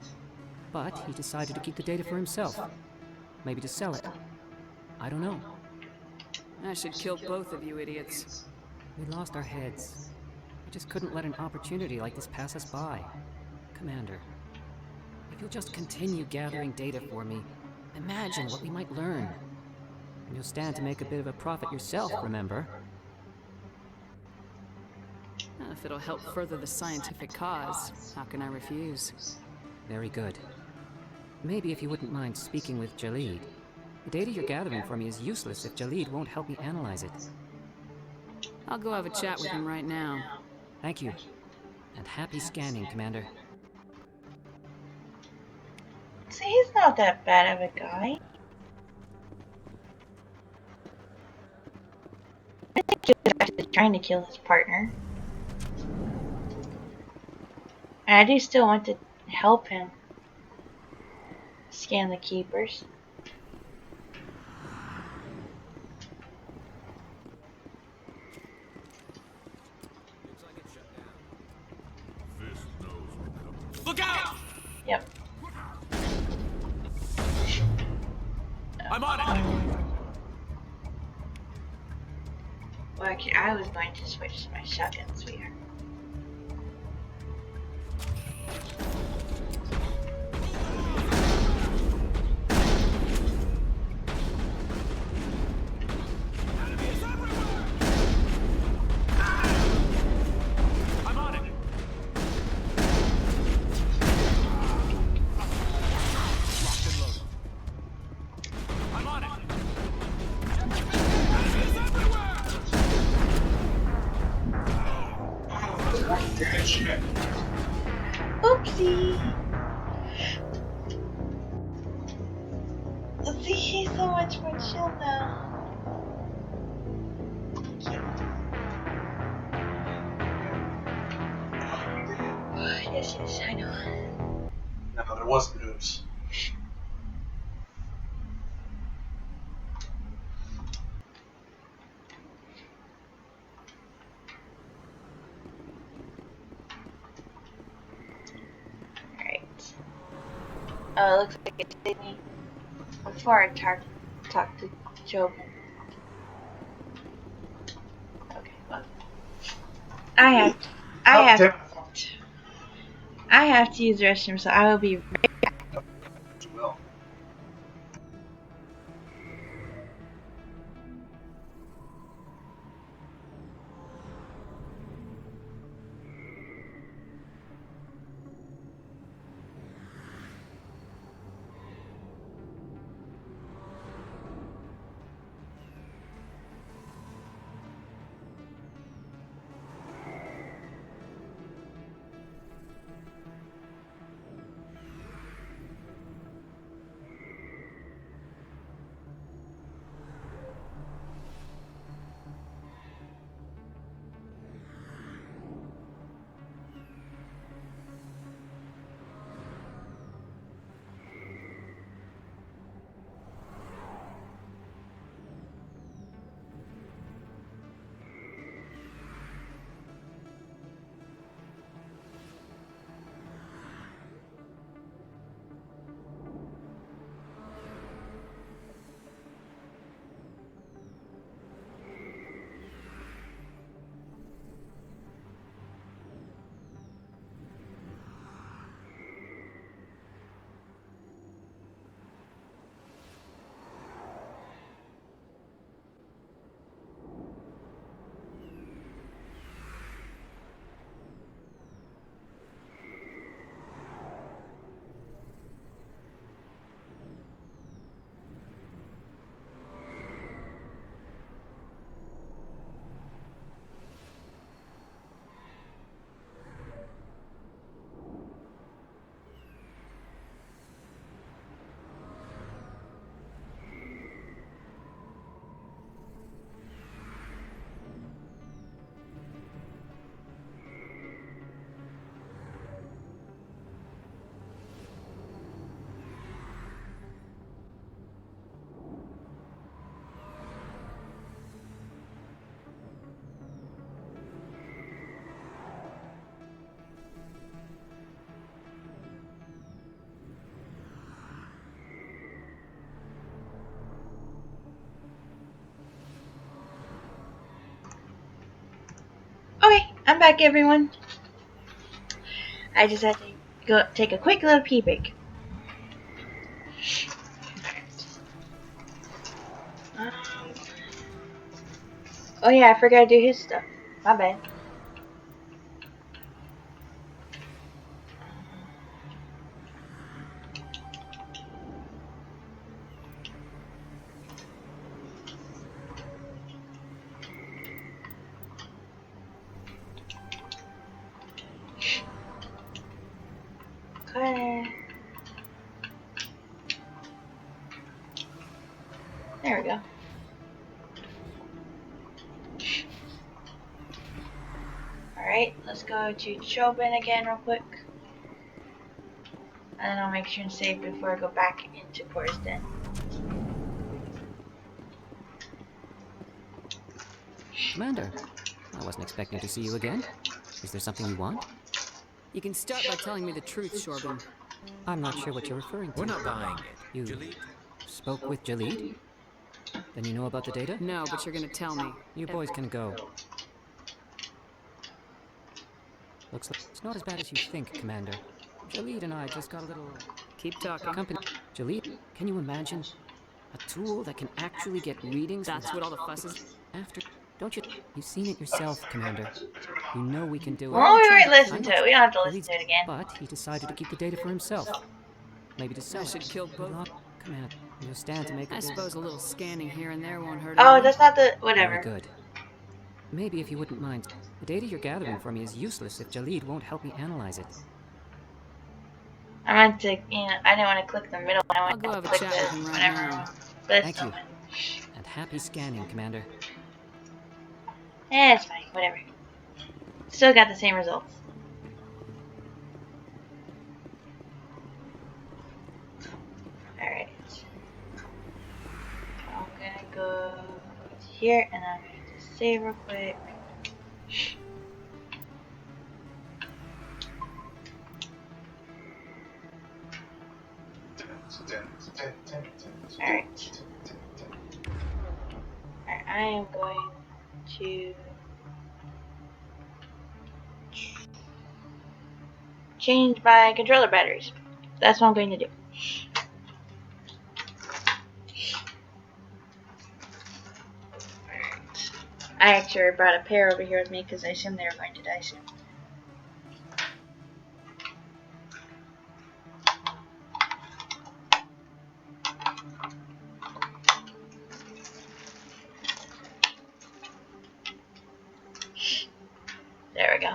But he decided to keep the data for himself. Maybe to sell it. I don't know. I should kill both of you idiots. We lost our heads. We just couldn't let an opportunity like this pass us by. Commander, if you'll just continue gathering data for me, imagine what we might learn. And you'll stand to make a bit of a profit yourself, remember? If it'll help further the scientific cause, how can I refuse? Very good. Maybe if you wouldn't mind speaking with Jalid. The data you're gathering for me is useless if Jalid won't help me analyze it. I'll go have a chat with him right now. Thank you. And happy scanning, Commander. See, he's not that bad of a guy. I think he was actually trying to kill his partner. And I do still want to help him scan the Keepers. Look out! Yep. I'm on it! Well, actually, I was going to switch to my shotgun, sweetheart. I'm on it! I'm on it! much more chill now. Yes, yes, I know. No, there wasn't oops. Alright. Oh, it looks like it did me before I talk to Job. Okay, well. I have to use the restroom, so I will be right back. Well. Okay, I'm back, everyone. I just had to go take a quick little pee break. Oh yeah, I forgot to do his stuff. My bad. Okay. There we go. Alright, let's go to Chobin again real quick. And then I'll make sure and save before I go back into Porter's Den. Commander, I wasn't expecting to see you again. Is there something you want? You can start by telling me the truth, Shorbin. I'm not sure what you're referring to. We're not buying it. You spoke with Jalid? Then you know about the data? No, but you're gonna tell me. You boys can go. Looks like it's not as bad as you think, Commander. Jalid and I just got a little... Keep talking. Company. Jalid, can you imagine? A tool that can actually get readings... That's what all the fuss is? After... Don't you... You've seen it yourself, Commander. You know we can do it. Well, we already listened to it. We don't have to listen to it again. But he decided to keep the data for himself. Maybe to sell I should it. kill both. Commander, you stand to make a I bid. suppose a little scanning here and there won't hurt. Oh, that's not the... whatever. Very good. Maybe if you wouldn't mind. The data you're gathering for me is useless if Jalid won't help me analyze it. I meant to, I didn't want to click the middle one. I I'll wanted go to have a click chat the, with him right whatever, now. Thank you. And happy scanning, Commander. It's fine, whatever. Still got the same results. Alright. I'm gonna go here and I'm going to save real quick. Alright. Alright, I am going to change my controller batteries. That's what I'm going to do. I actually brought a pair over here with me because I assumed they were going to die soon. There we go.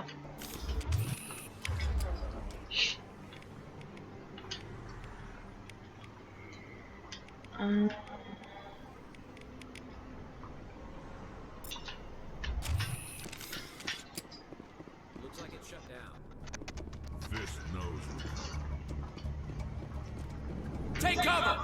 Looks like it's shut down. Fist knows we're coming. Take cover!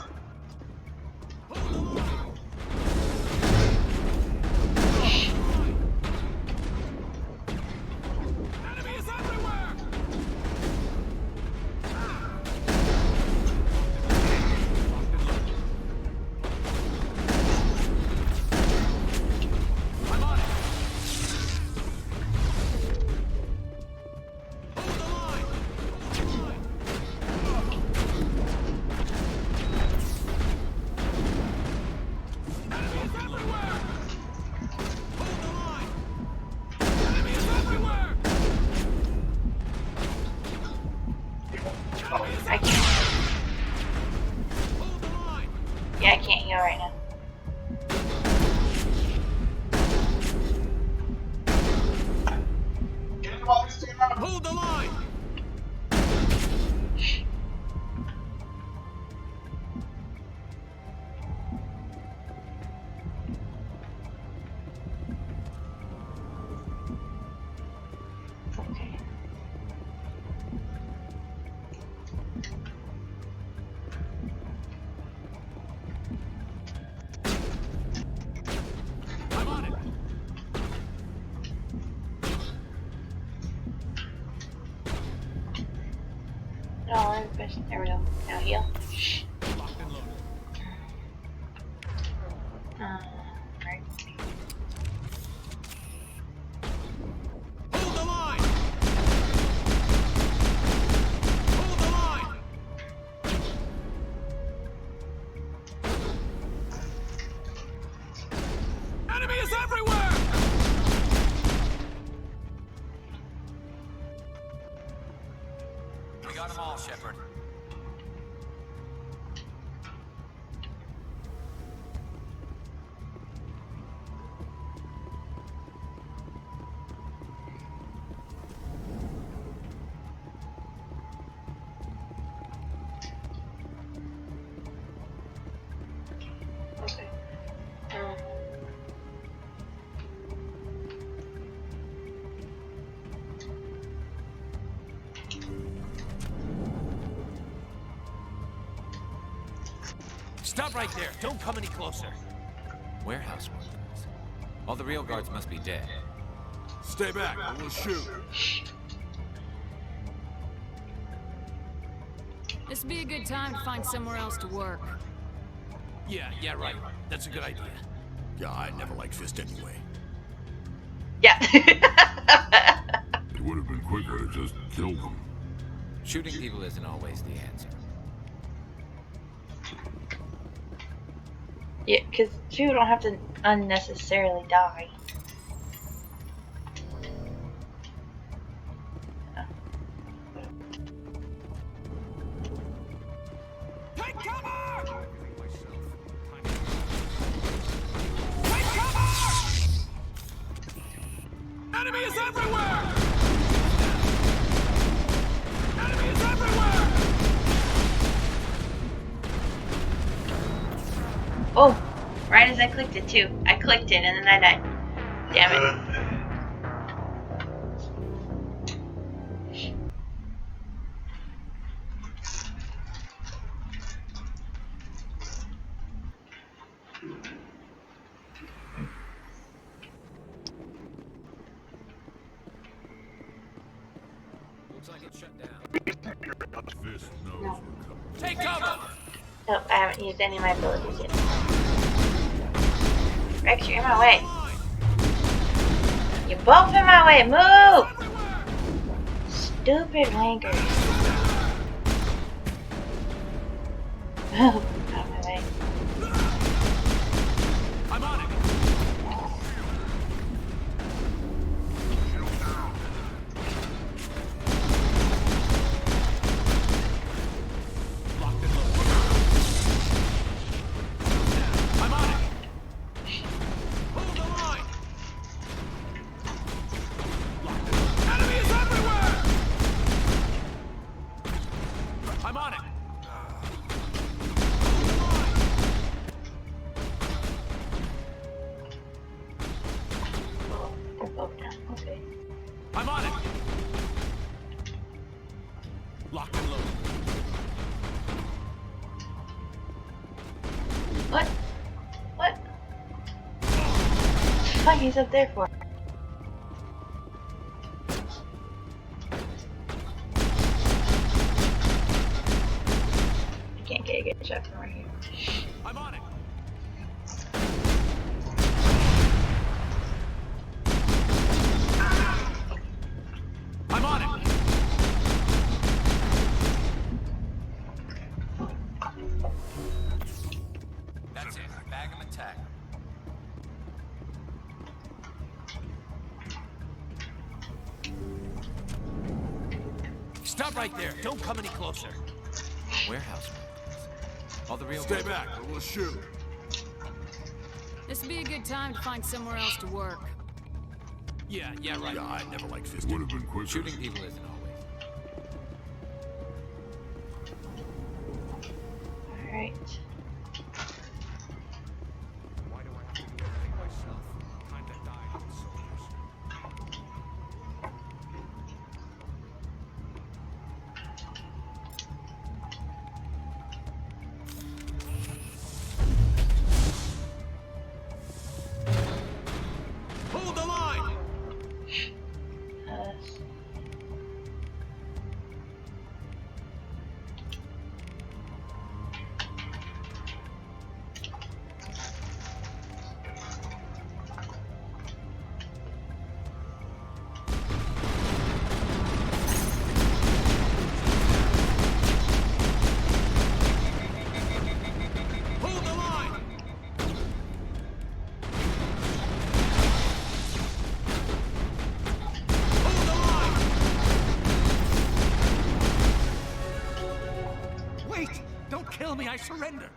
Enemies everywhere! I'm on it! Hold the line! Enemies everywhere! Hold the line! Enemies everywhere! I can't. Hold the line! Yeah, I can't heal right now. Hold the line! Okay. I'm on it! No, there we go. Now heal. Locked and loaded. Right. Hold the line! Hold the line! Enemy is everywhere! We got them all, Shepard. Okay. Stop right there. Don't come any closer. Warehouse workers. All the real guards must be dead. Stay back, or we'll shoot. This'd be a good time to find somewhere else to work. Yeah, right. That's a good idea. Yeah, I never liked Fist anyway. Yeah. It would have been quicker to just kill them. Shooting people isn't always the answer. Yeah, because people don't have to unnecessarily die. Take cover! Take cover! Enemy is everywhere! Enemy is everywhere! Oh, right as I clicked it too. I clicked it and then I died. Damn it. Looks like it's shut down. Fist knows No. we're coming. Take cover! Nope, I haven't used any of my abilities yet. Rex, you're in my way. You're both in my way. Move! Stupid wankers. Move out of my way. I'm on it! Locked and loaded. I'm on it! Hold the line! Locked and loaded. Enemy is everywhere! I'm on it! They're both down. Okay. I'm on it! Locked and loaded. What? What? Fuck, he's up there for? I can't get a good shot from right here. I'm on it! I'm on it! That's it. Bag him and tag him. Stop right there. Don't come any closer. Warehouse workers. All the real Stay gold. back, or we'll shoot. This would be a good time to find somewhere else to work. Yeah, right. Yeah, I never liked fisting. Would have been quicker. Shooting people isn't always. Alright. Why do I have to do everything myself? Time to die to the soldiers. Hold the line! Hold the line! Hold the line! Wait! Don't kill me, I surrender!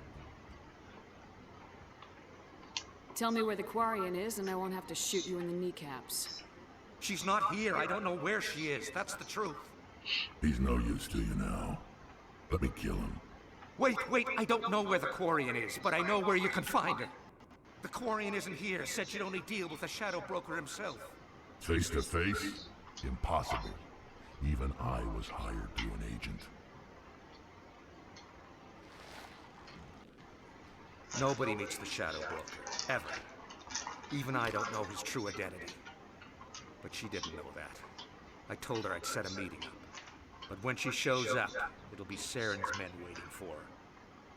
Tell me where the Quarian is and I won't have to shoot you in the kneecaps. She's not here. I don't know where she is. That's the truth. He's no use to you now. Let me kill him. Wait, I don't know where the Quarian is, but I know where you can find her. The Quarian isn't here. Said she'd only deal with the Shadow Broker himself. Face to face? Impossible. Even I was hired through an agent. Nobody meets the Shadow Broker, ever. Even I don't know his true identity. But she didn't know that. I told her I'd set a meeting up. But when she shows up, it'll be Saren's men waiting for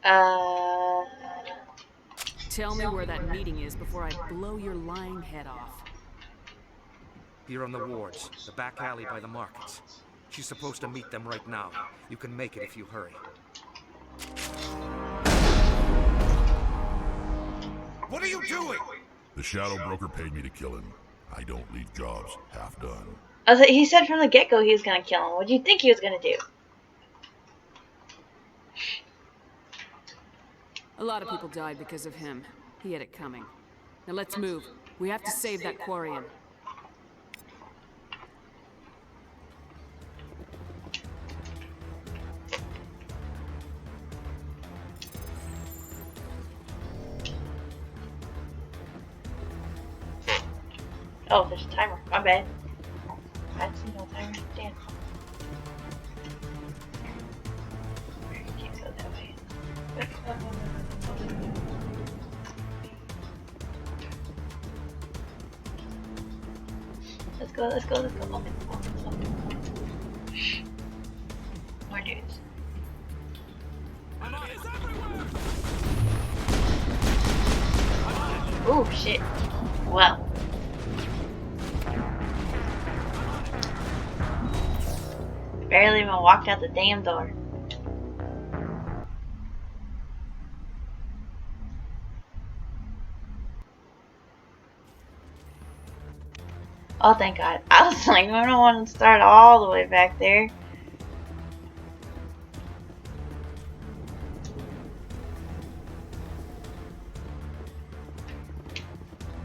her. Tell me where that meeting is before I blow your lying head off. Here on the wards, the back alley by the markets. She's supposed to meet them right now. You can make it if you hurry. What are you doing? The Shadow Broker paid me to kill him. I don't leave jobs half done. He said from the get-go he was gonna kill him. What do you think he was gonna do? A lot of people died because of him. He had it coming. Now let's move. We have to save that Quarian. Oh, there's a timer. My bad. I didn't see no timer. Damn. Can't go that way. Let's go, let's go, let's go. Open. More dudes. Oh shit. Well. Barely even walked out the damn door. Oh, thank God. I was like, I don't want to start all the way back there.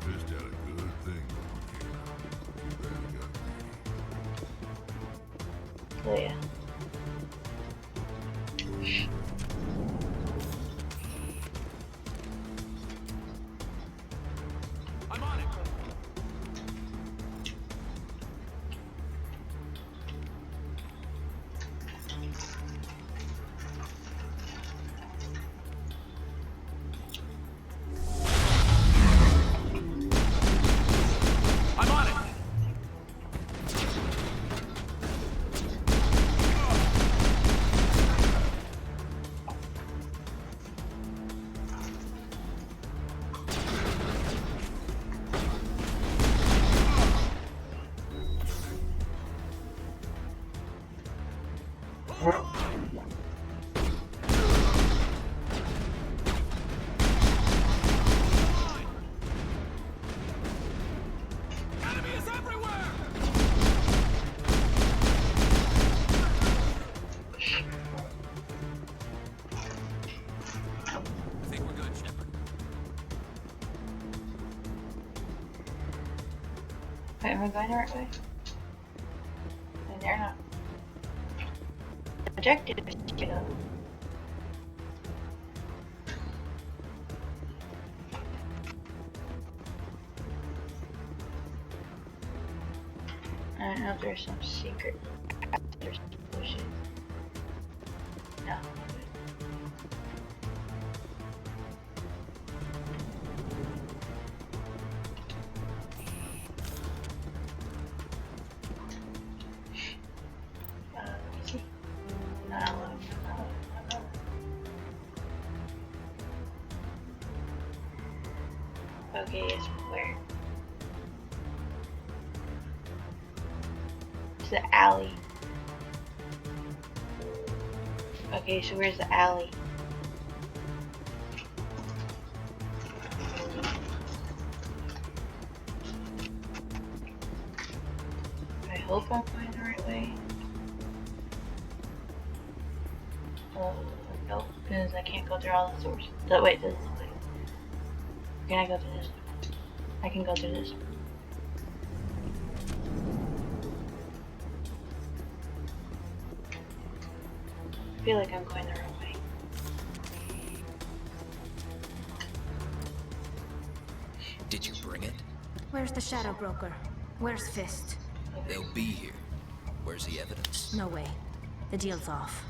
Just had a good thing going here. Oh, yeah. I'm on it. I'm on it. Enemies everywhere. I think we're good, Shepard. Wait, am I going the right way? No, they're not. Objective is to go. I don't know if there's some secret. There's bullshit. No. Let's see. No. Okay, it's where? It's the alley. Okay, so where's the alley? I hope I'm going the right way. Oh, nope, because I can't go through all the doors. So, wait, this way. Can I go through this? I can go through this. I feel like I'm going the wrong way. Did you bring it? Where's the Shadow Broker? Where's Fist? They'll be here. Where's the evidence? No way. The deal's off.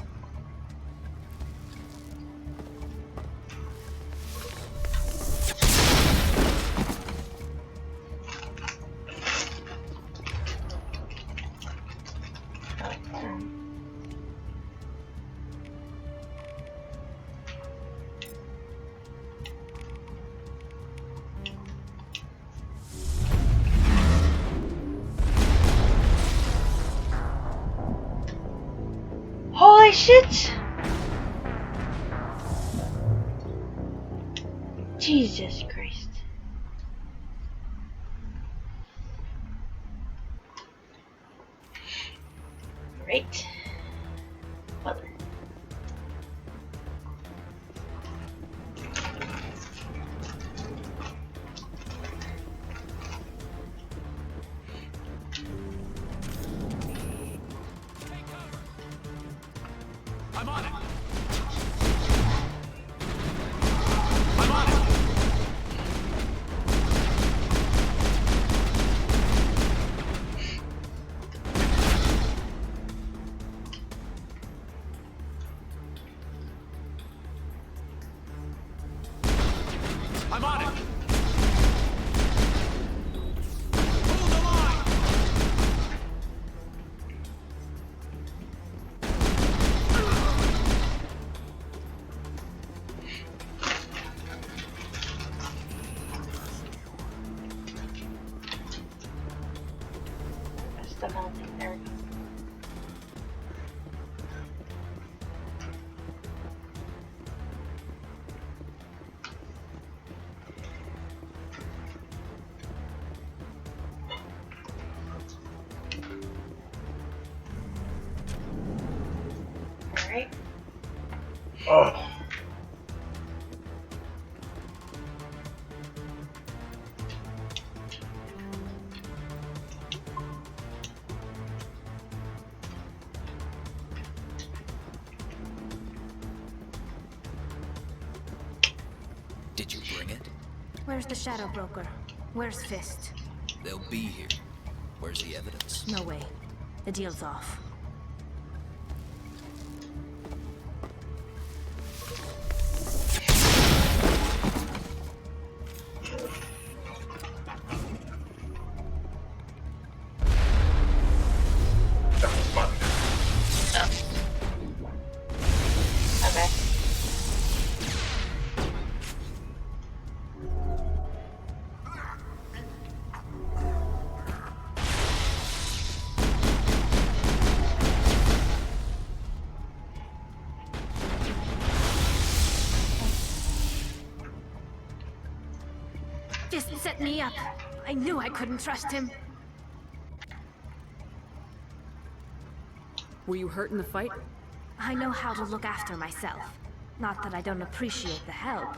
Holy shit! Jesus Christ. Great. Mother. I'm on it. I'm on it. I'm on it! That's the mounting paragon. Alright. Oh. Did you bring it? Where's the Shadow Broker? Where's Fist? They'll be here. Where's the evidence? No way. The deal's off. Okay. Fist set me up. I knew I couldn't trust him. Were you hurt in the fight? I know how to look after myself. Not that I don't appreciate the help.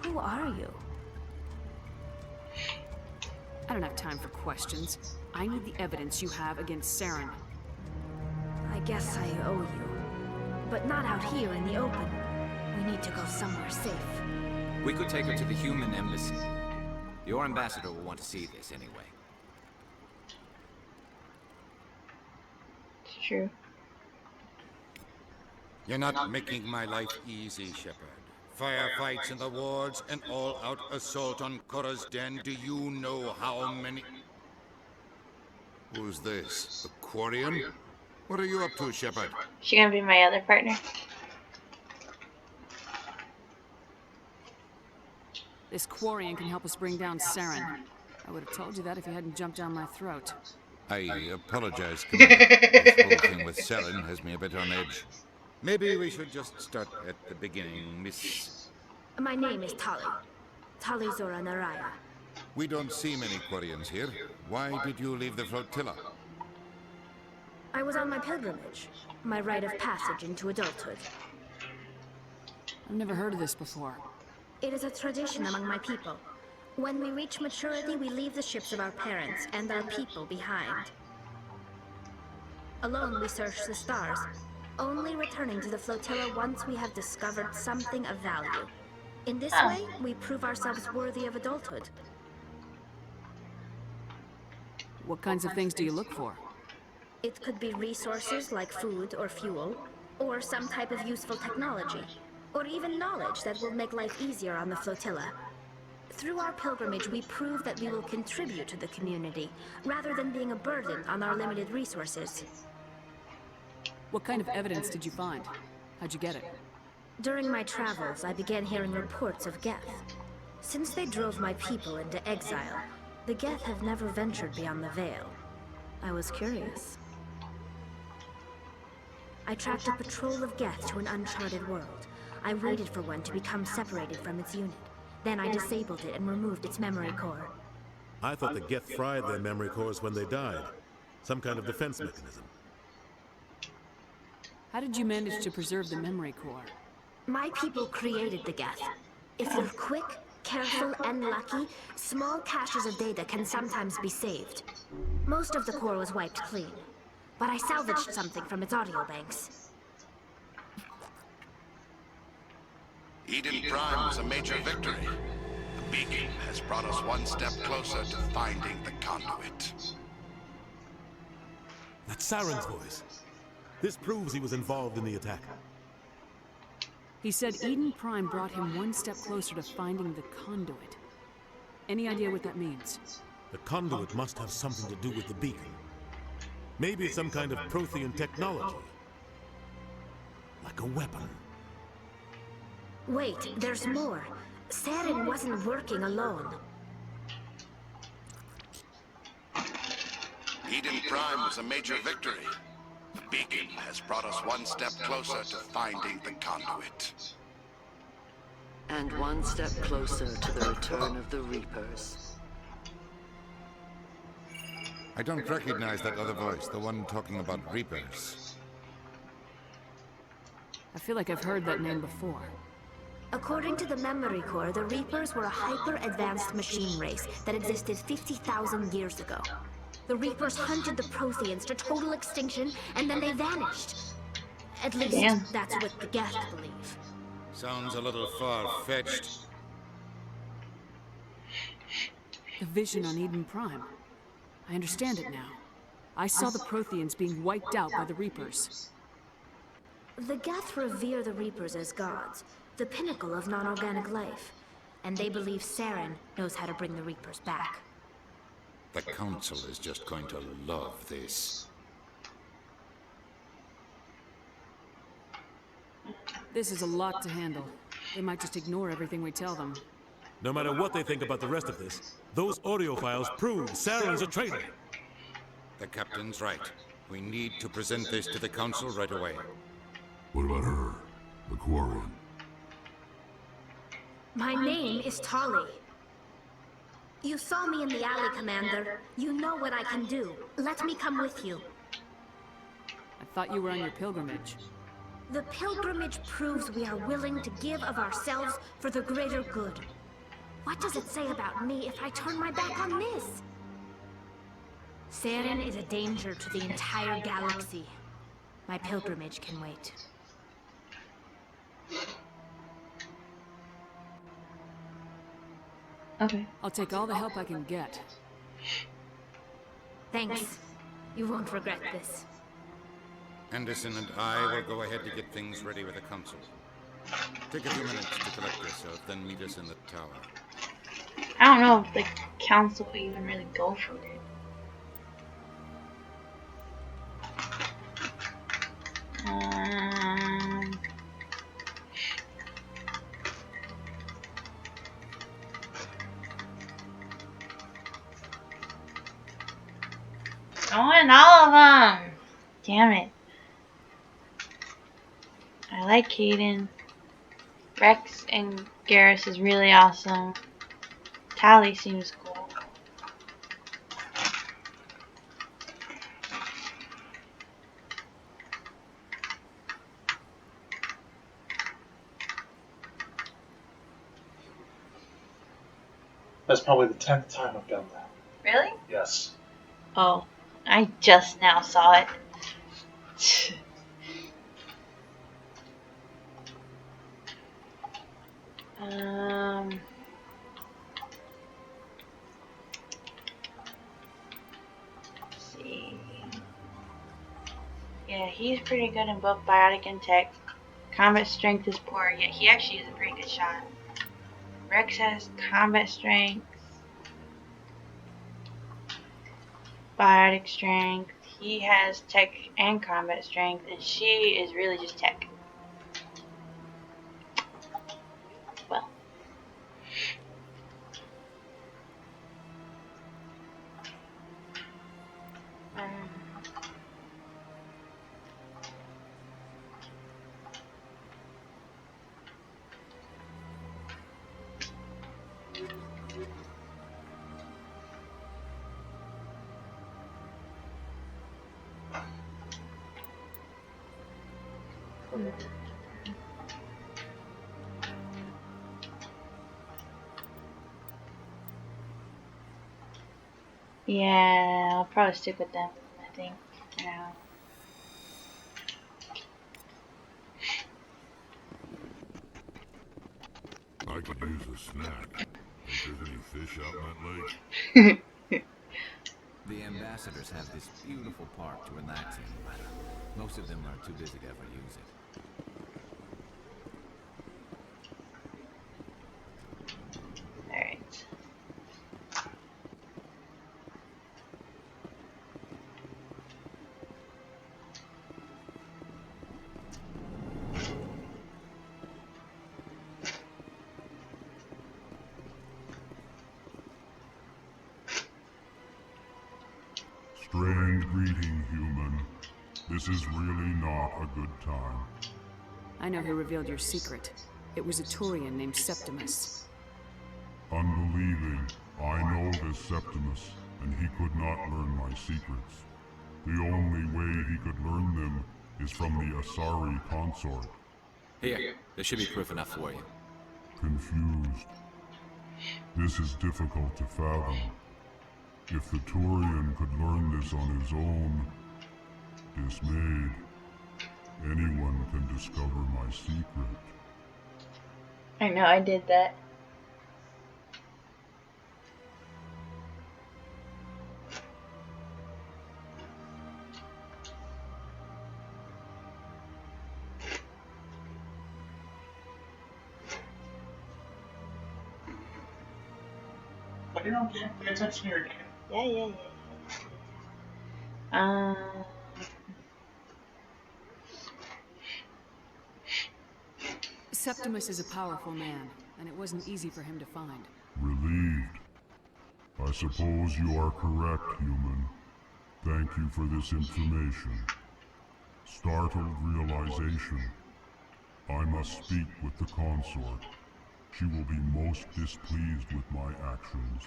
Who are you? I don't have time for questions. I need the evidence you have against Saren. I guess I owe you. But not out here in the open. We need to go somewhere safe. We could take her to the human embassy. Your ambassador will want to see this anyway. It's true. You're not making my life easy, Shepard. Firefights in the wards, an all-out assault on Korra's den. Do you know how many... Who's this? The Quarian? What are you up to, Shepard? She gonna be my other partner? This Quarian can help us bring down Saren. I would have told you that if you hadn't jumped down my throat. I apologize, Commander. This whole thing with Saren has me a bit on edge. Maybe we should just start at the beginning, Miss... My name is Tali. Tali Zora Naraya. We don't see many Quarians here. Why did you leave the flotilla? I was on my pilgrimage. My rite of passage into adulthood. I've never heard of this before. It is a tradition among my people. When we reach maturity, we leave the ships of our parents and our people behind. Alone, we search the stars, only returning to the flotilla once we have discovered something of value. In this way, we prove ourselves worthy of adulthood. What kinds of things do you look for? It could be resources like food or fuel, or some type of useful technology, or even knowledge that will make life easier on the flotilla. Through our pilgrimage, we prove that we will contribute to the community, rather than being a burden on our limited resources. What kind of evidence did you find? How'd you get it? During my travels, I began hearing reports of Geth. Since they drove my people into exile, the Geth have never ventured beyond the Veil. I was curious. I tracked a patrol of Geth to an uncharted world. I waited for one to become separated from its unit. Then I disabled it and removed its memory core. I thought the Geth fried their memory cores when they died. Some kind of defense mechanism. How did you manage to preserve the memory core? My people created the Geth. If you're quick, careful, and lucky, small caches of data can sometimes be saved. Most of the core was wiped clean, but I salvaged something from its audio banks. Eden Prime was a major victory. The beacon has brought us one step closer to finding the conduit. That's Saren's voice. This proves he was involved in the attack. He said Eden Prime brought him one step closer to finding the conduit. Any idea what that means? The conduit must have something to do with the beacon. Maybe it's some kind of Prothean technology. Like a weapon. Wait, there's more. Saren wasn't working alone. Eden Prime was a major victory. The beacon has brought us one step closer to finding the conduit. And one step closer to the return of the Reapers. I don't recognize that other voice, the one talking about Reapers. I feel like I've heard that name before. According to the Memory Core, the Reapers were a hyper-advanced machine race that existed 50,000 years ago. The Reapers hunted the Protheans to total extinction, and then they vanished. At least, that's what the Geth believe. Sounds a little far-fetched. The vision on Eden Prime. I understand it now. I saw the Protheans being wiped out by the Reapers. The Geth revere the Reapers as gods, the pinnacle of non-organic life. And they believe Saren knows how to bring the Reapers back. The Council is just going to love this. This is a lot to handle. They might just ignore everything we tell them. No matter what they think about the rest of this, those audio files prove Saren's a traitor. The Captain's right. We need to present this to the Council right away. What about her? The Quarian? My name is Tali. You saw me in the alley, Commander. You know what I can do. Let me come with you. I thought you were on your pilgrimage. The pilgrimage proves we are willing to give of ourselves for the greater good. What does it say about me if I turn my back on this? Saren is a danger to the entire galaxy. My pilgrimage can wait. Okay. I'll take all the help I can get. Thanks. You won't regret this. Anderson and I will go ahead to get things ready with the Council. Take a few minutes to collect yourself, then meet us in the tower. I don't know if the Council will even really go for it. I want all of them! Damn it. I like Caden. Rex and Garrus is really awesome. Tali seems cool. That's probably the 10th time I've done that. Really? Yes. Oh, I just now saw it. Let's see. Yeah, he's pretty good in both biotic and tech. Combat strength is poor, yet he actually is a pretty good shot. Rex has combat strength, biotic strength. He has tech and combat strength, and she is really just tech. Well. Yeah, I'll probably stick with them, I think, for now. I could use a snack. Think there's any fish out in that lake? The ambassadors have this beautiful park to relax in, but most of them are too busy to ever use it. Strange greeting, human. This is really not a good time. I know who revealed your secret. It was a Turian named Septimus. Unbelieving. I know this Septimus, and he could not learn my secrets. The only way he could learn them is from the Asari consort. Here, there should be proof enough for you. Confused. This is difficult to fathom. If the Turian could learn this on his own, dismayed, anyone can discover my secret. I know, I did that. But you don't pay attention to your game. Yeah. Septimus is a powerful man, and it wasn't easy for him to find. Relieved. I suppose you are correct, human. Thank you for this information. Startled realization. I must speak with the consort. She will be most displeased with my actions.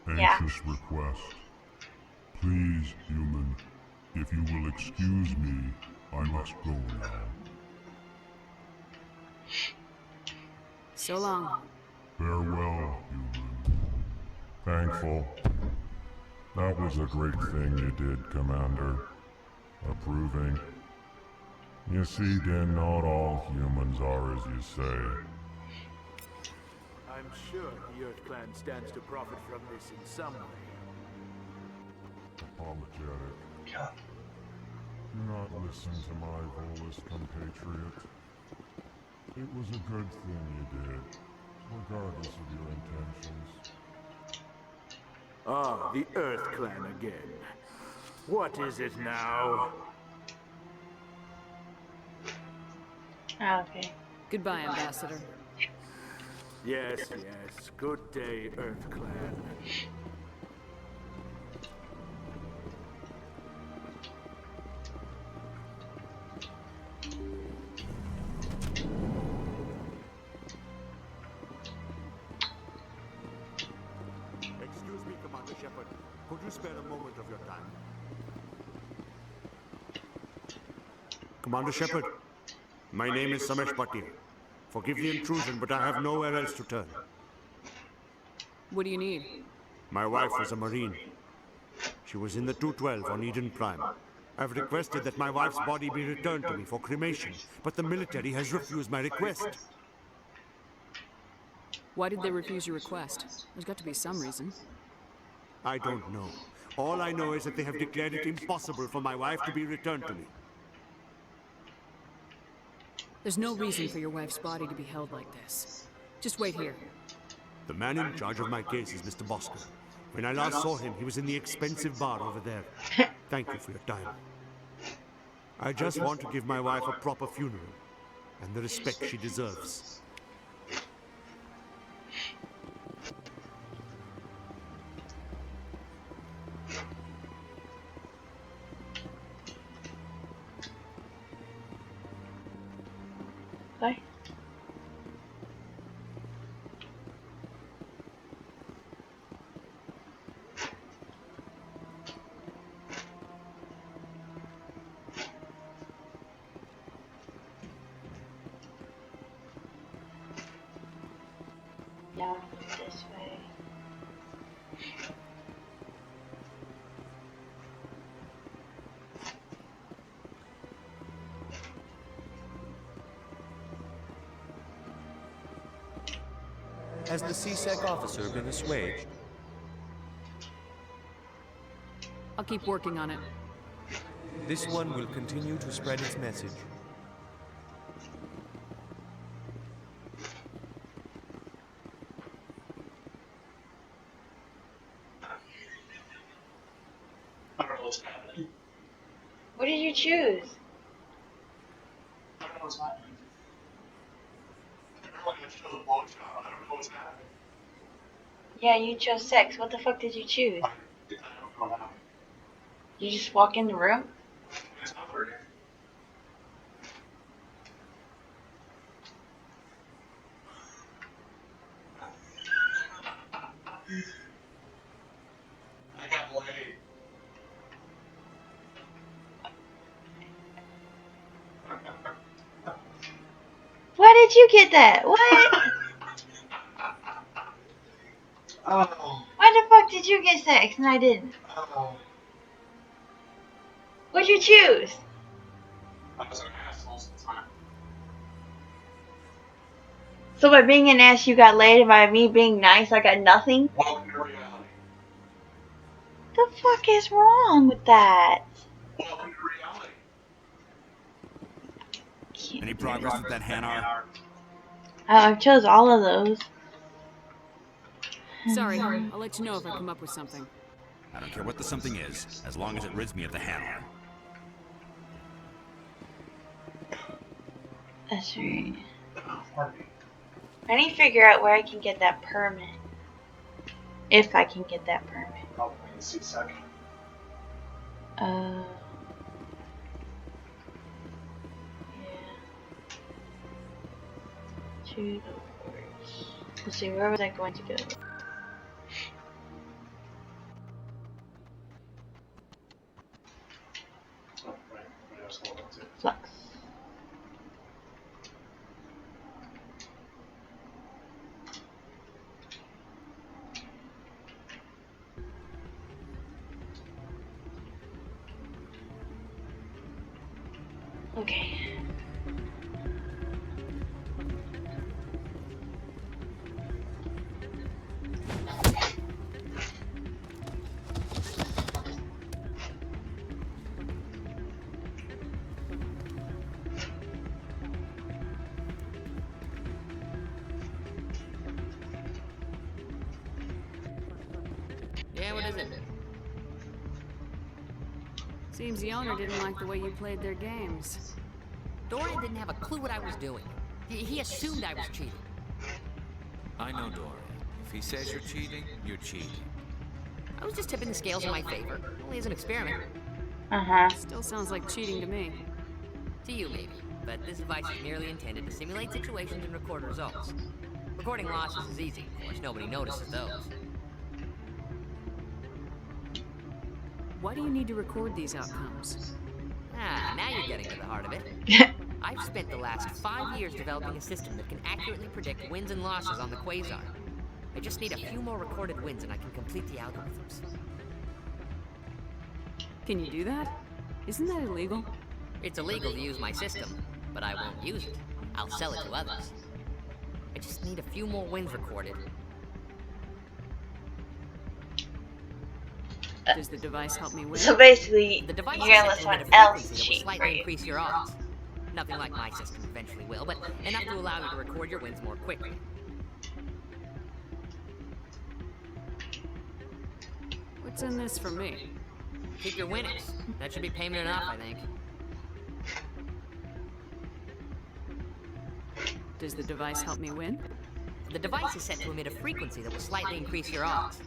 Anxious request. Please, human, if you will excuse me, I must go now. So long. Farewell, human. Thankful. That was a great thing you did, Commander. Approving. You see, then, not all humans are as you say. I'm sure the Earth Clan stands to profit from this in some way. Apologetic. Do not listen to my Volus compatriot. It was a good thing you did, regardless of your intentions. Ah, the Earth Clan again. What is it now? Okay. Goodbye, Ambassador. Yes. Good day, Earth Clan. Excuse me, Commander Shepard. Could you spare a moment of your time? Commander Shepard, my name is Samesh Patir. Forgive the intrusion, but I have nowhere else to turn. What do you need? My wife was a Marine. She was in the 212 on Eden Prime. I've requested that my wife's body be returned to me for cremation, but the military has refused my request. Why did they refuse your request? There's got to be some reason. I don't know. All I know is that they have declared it impossible for my wife to be returned to me. There's no reason for your wife's body to be held like this. Just wait here. The man in charge of my case is Mr. Bosker. When I last saw him, he was in the expensive bar over there. Thank you for your time. I just want to give my wife a proper funeral, and the respect she deserves. Bye. Down this way. Has the CSEC officer been assuaged? I'll keep working on it. This one will continue to spread its message. I don't know what's happening. What did you choose? I don't know what's happening. Everyone can feel the blowjob. I don't know what's happening. Yeah, you chose sex. What the fuck did you choose? I don't know how. You just walk in the room? It's awkward. I got laid. Why did you get that? What? Oh. Why the fuck did you get sex and I didn't? Oh. What'd you choose? I was an asshole sometimes. So by being an ass you got laid and by me being nice I got nothing? Welcome to reality. The fuck is wrong with that? Welcome to reality. Any progress with that Hanar? I chose all of those. Sorry, I'll let you know if I come up with something. I don't care what the something is, as long as it rids me of the Hanar. That's right. I need to figure out where I can get that permit. If I can get that permit. Probably in C-Sec. Yeah. To the words. Let's see, where was I going to go? Oh, right. I was going to. Flux. Okay. Yeah, what is it? Seems the owner didn't like the way you played their games. Dorian didn't have a clue what I was doing. He assumed I was cheating. I know Dorian. If he says you're cheating, you're cheating. I was just tipping the scales in my favor. Only as an experiment. Still sounds like cheating to me. To you, maybe. But this device is merely intended to simulate situations and record results. Recording losses is easy, of course. Nobody notices those. Why do you need to record these outcomes? Ah, now you're getting to the heart of it. I've spent the last 5 years developing a system that can accurately predict wins and losses on the Quasar. I just need a few more recorded wins and I can complete the algorithms. Can you do that? Isn't that illegal? It's illegal to use my system, but I won't use it. I'll sell it to others. I just need a few more wins recorded. Does the device help me win? So basically, The device you're is gonna let set to someone emit a else frequency that will cheat for slightly you. increase your odds. Nothing like my system eventually will, but enough to allow you to record your wins more quickly. What's in this for me? Keep your winnings. That should be payment enough, I think. Does the device help me win? The device is set to emit a frequency that will slightly increase your odds.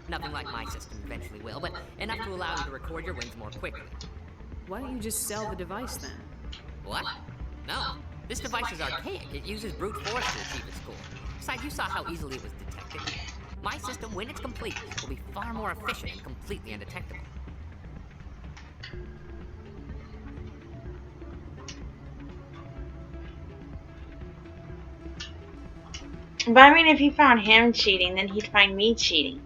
Nothing like my system eventually will, but enough to allow you to record your wins more quickly. Why don't you just sell the device then? What? No. This device is archaic. It uses brute force to achieve its goal. Besides, you saw how easily it was detected. My system, when it's complete, will be far more efficient and completely undetectable. But I mean, if he found him cheating, then he'd find me cheating.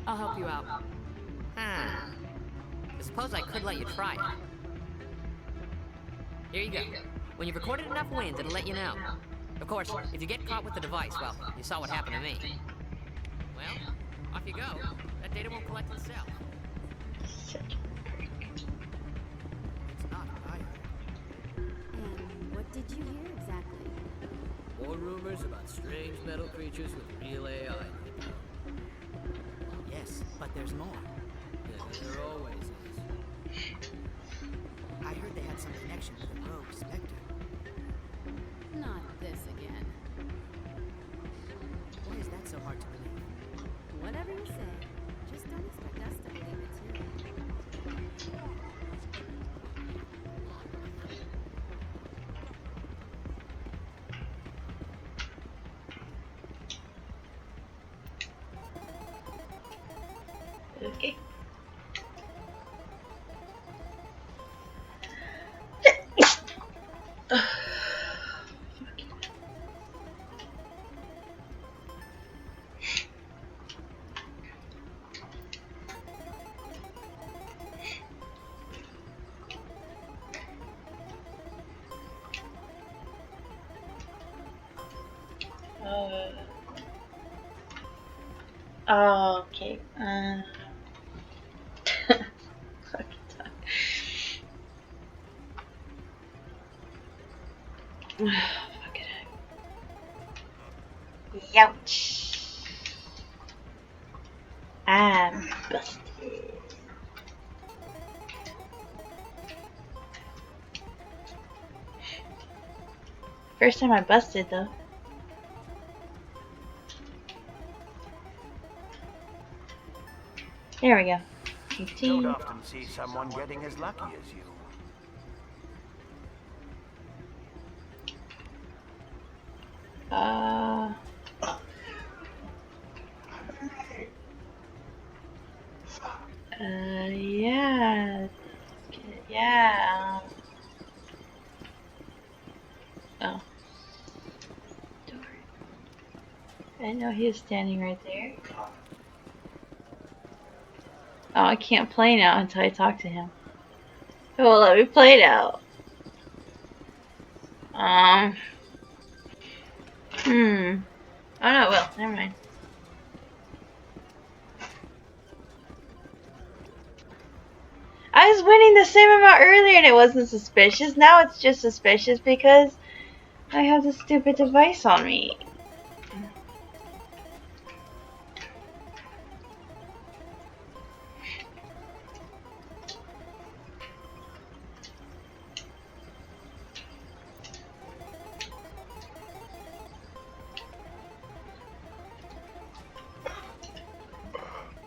I'll help you out. I suppose I could let you try it. Here you go. When you've recorded enough wins, it'll let you know. Of course, if you get caught with the device, well, you saw what happened to me. Well, off you go. That data won't collect itself. It's not what I heard. And what did you hear exactly? More rumors about strange metal creatures with real AI. Yes, but there's more. There always is. had some connection with a rogue Spectre. Not this again. Why is that so hard to believe? Whatever you say. Just don't expect us to believe it too. Okay. Okay. Fuck it. Youch. I'm busted. First time I busted though. There we go. 18. Don't often see someone getting as lucky as you. Yeah. Yeah. Oh. Door. I didn't know he was standing right there. Oh, I can't play now until I talk to him. It won't let me play now. Oh no, it will. Never mind. I was winning the same amount earlier and it wasn't suspicious. Now it's just suspicious because I have this stupid device on me.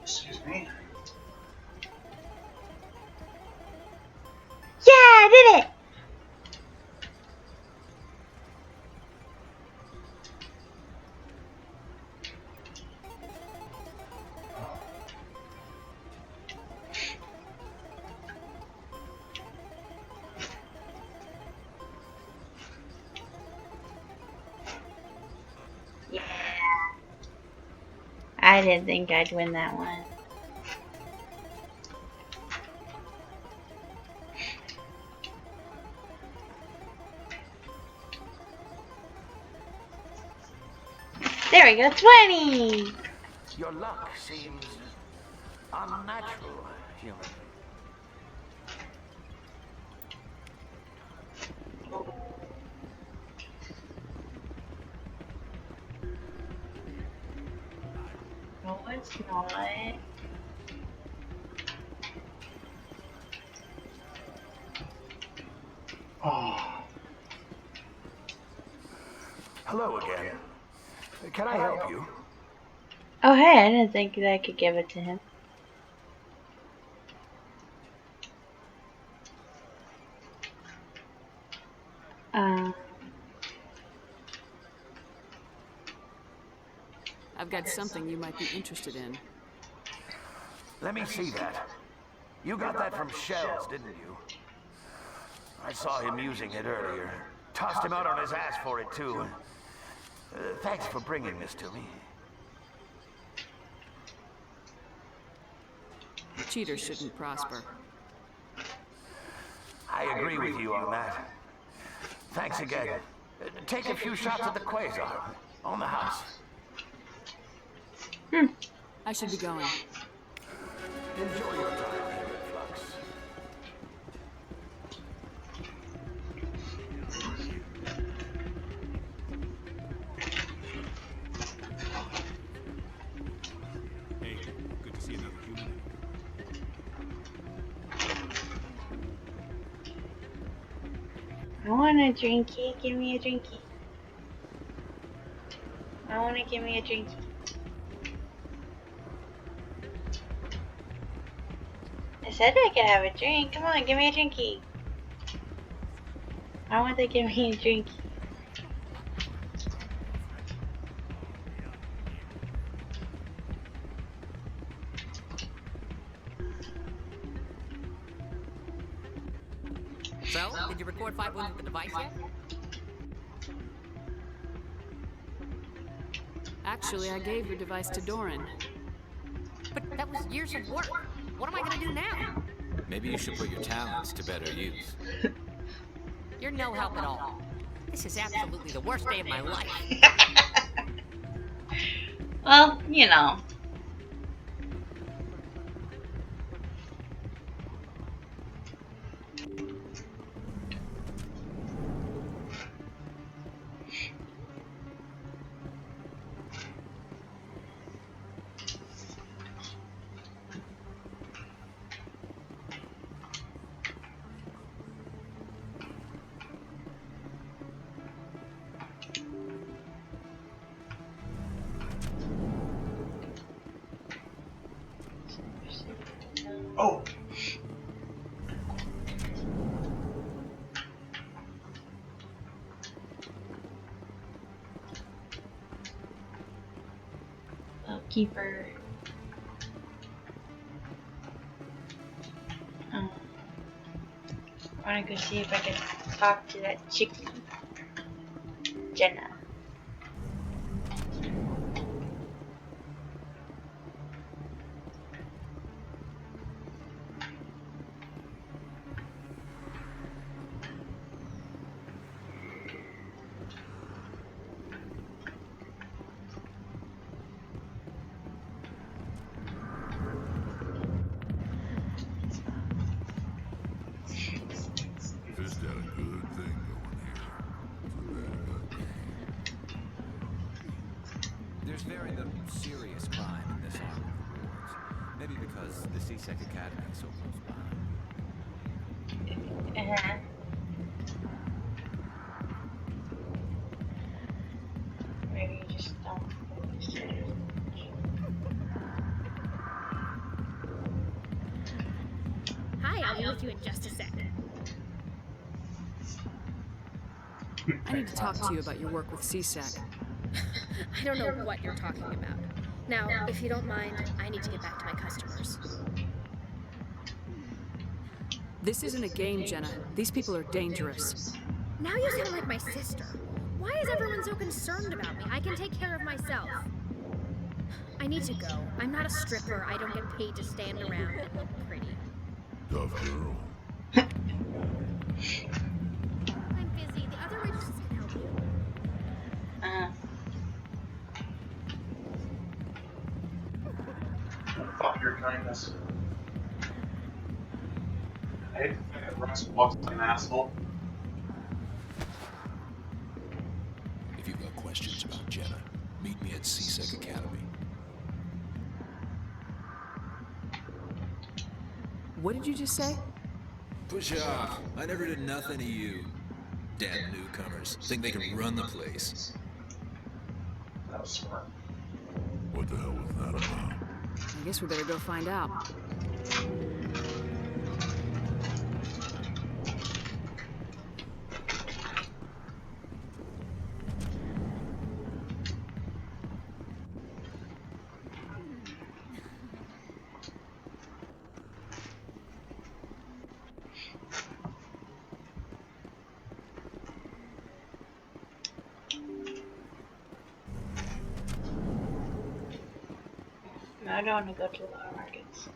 Excuse me. Yeah, I did it! Yeah. I didn't think I'd win that one. There we go, 20! Your luck seems unnatural, human. No, it's not. Oh. Hello again. Can I help you? Oh hey, I didn't think that I could give it to him. I've got something you might be interested in. Let me see that. You got that from Shells, didn't you? I saw him using it earlier. Tossed him out on his ass for it, too. Thanks for bringing this to me. Cheaters shouldn't prosper. I agree with you on that. Thanks again. Take a few shots at the Quasar. On the house. I should be going. Enjoy your time here at Flux. Hey, good to see another human. I want a drinky. Give me a drinky. I want to give me a drinky. I said I could have a drink. Come on, give me a drinky. I want to give me a drinky. So, did you record 5 wounds with the device yet? Actually, I gave your device to Doran. But that was years of work. What am I gonna do now? Maybe you should put your talents to better use. You're no help at all. This is absolutely the worst day of my life. Well, you know. Oh. Keeper. I want to go see if I can talk to that chickie, Jenna. Fist had a good thing going here. There's very little serious crime in this arm of the wards. Maybe because the C-Sec Academy is so close by. Maybe you just don't. Hi, I'll be with you in just a sec. I need to talk to you about your work with C-Sec. I don't know what you're talking about. Now, if you don't mind, I need to get back to my customers. This isn't a game, Jenna. These people are dangerous. Now you sound like my sister. Why is everyone so concerned about me? I can take care of myself. I need to go. I'm not a stripper. I don't get paid to stand around and look pretty. Tough girl. I'm busy. The other waitresses can help you. Fuck your kindness. I hate that Russ walks like an asshole. If you've got questions about Jenna, meet me at C-Sec Academy. What did you just say? Push off. I never did nothing to you. Damn newcomers. Think they can run the place. That was smart. What the hell was that about? I guess we better go find out. I don't want to go to the markets.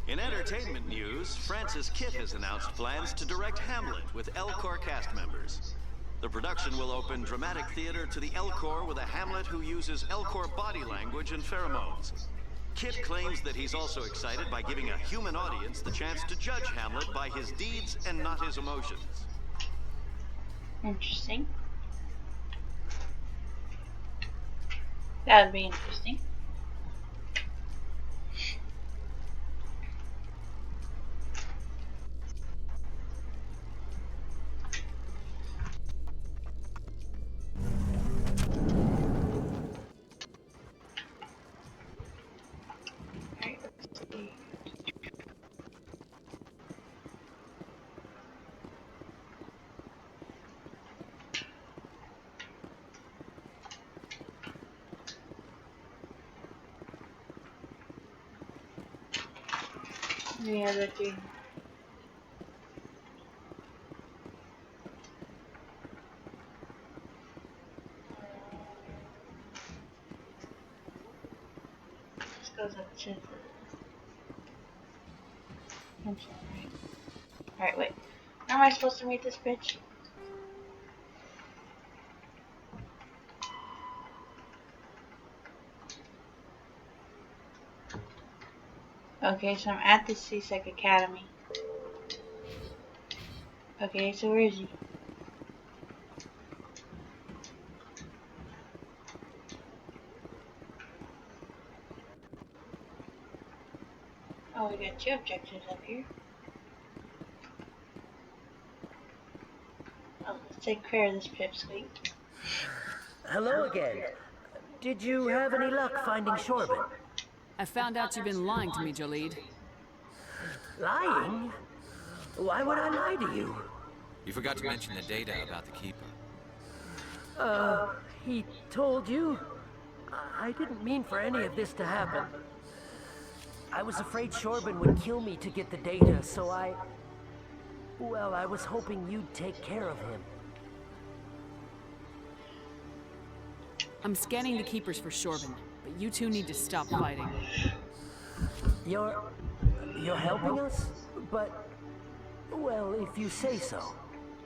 In entertainment news, Francis Kitt has announced plans to direct Hamlet with Elcor cast members. The production will open dramatic theater to the Elcor with a Hamlet who uses Elcor body language and pheromones. Kitt claims that he's also excited by giving a human audience the chance to judge Hamlet by his deeds and not his emotions. Interesting. That would be interesting. Any other thing? This goes up to the... I'm sorry. Alright, wait. How am I supposed to meet this bitch? Okay, so I'm at the CSEC Academy. Okay, so where is he? Oh, we got 2 objectives up here. Oh, let's take care of this pipsqueak. Hello again. Did you have any luck finding Shorben? I found out you've been lying to me, Jalid. Lying? Why would I lie to you? You forgot to mention the data about the Keeper. He told you? I didn't mean for any of this to happen. I was afraid Shorben would kill me to get the data, so well, I was hoping you'd take care of him. I'm scanning the Keepers for Shorben, but you two need to stop fighting. You're helping us? But, well, if you say so.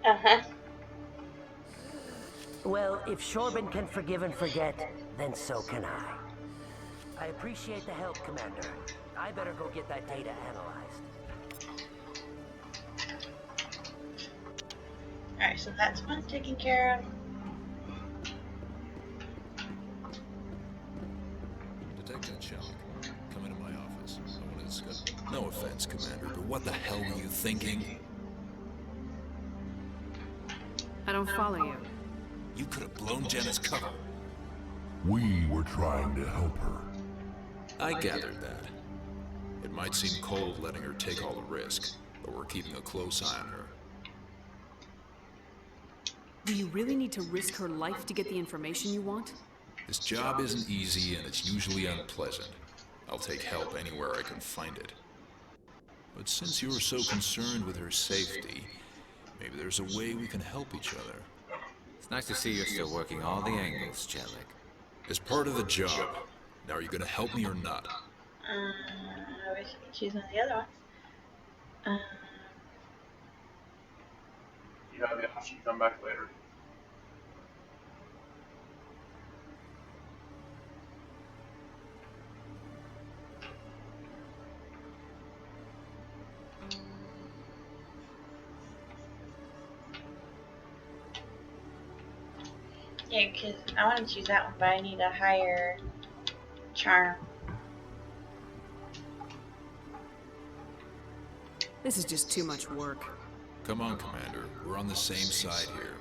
Uh-huh. Well, if Shorben can forgive and forget, then so can I. I appreciate the help, Commander. I better go get that data analyzed. Alright, so that's one taken care of. Detective Shepard, come into my office. I want to discuss... No offense, Commander, but what the hell were you thinking? I don't follow you. You could have blown Jenna's cover. We were trying to help her. I gathered that. It might seem cold letting her take all the risk, but we're keeping a close eye on her. Do you really need to risk her life to get the information you want? This job isn't easy and it's usually unpleasant. I'll take help anywhere I can find it. But since you're so concerned with her safety, maybe there's a way we can help each other. It's nice to see you're still working all the angles, Jellic. As part of the job. Now, are you gonna help me or not? I wish I could choose one of the other ones. You have the option to come back later. Yeah, because I want to choose that one, but I need a higher charm. This is just too much work. Come on, Commander. We're on the same side here.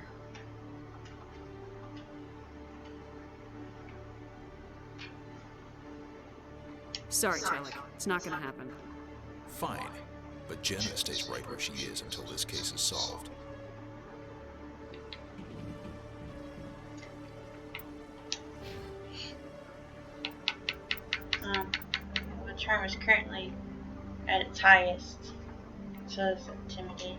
Sorry, Jellic. It's not gonna happen. Fine. But Jenna stays right where she is until this case is solved. The charm is currently at its highest, so it's intimidating.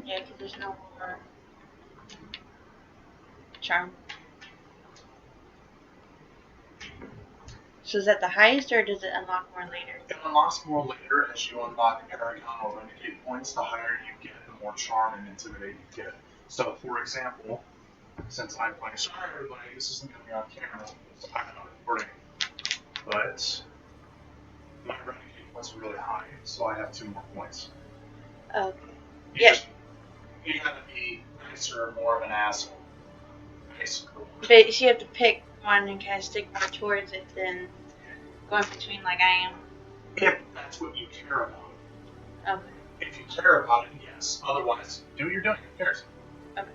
Yeah, because there's no more charm. So is that the highest, or does it unlock more later? It unlocks more later as you unlock paragon or renegade points. The higher you get, the more charm and intimidate you get. So, for example, since I'm playing, sorry everybody, this isn't going to be on camera, so I'm not recording, but my renegade points are really high, so I have 2 more points. Oh. You gotta be nicer, more of an asshole. Basically. But you have to pick one and kind of stick more towards it than going between like I am. If that's what you care about. Okay. If you care about it, yes. Otherwise, do what you're doing. Who cares? Okay.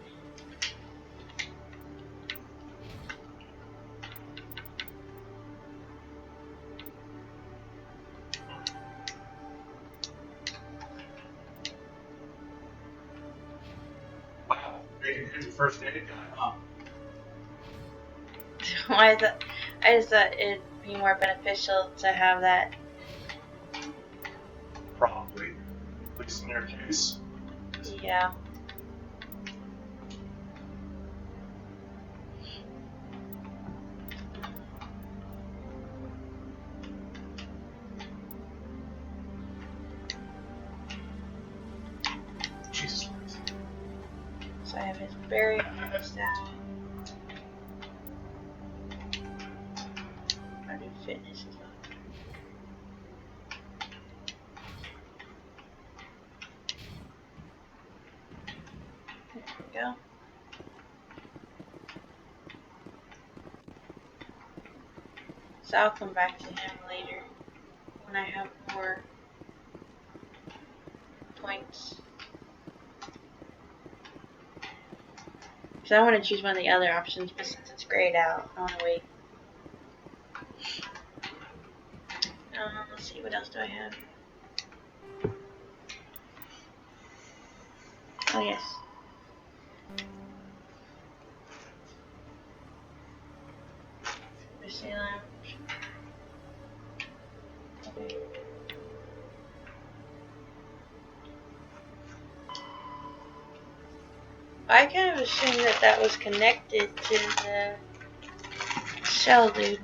Wow, you're the first dated guy, huh? Why is that? I just thought it'd be more beneficial to have that. Probably. At least in your case. Yeah. Jesus Christ. So I have his berry staff. I do fitness as well. There we go. So I'll come back to him later when I have more points. So I want to choose one of the other options, but since it's grayed out, I want to wait. Let's see, what else do I have? Oh, yes. Presidium. Okay. I kind of assumed that that was connected to the shell dude.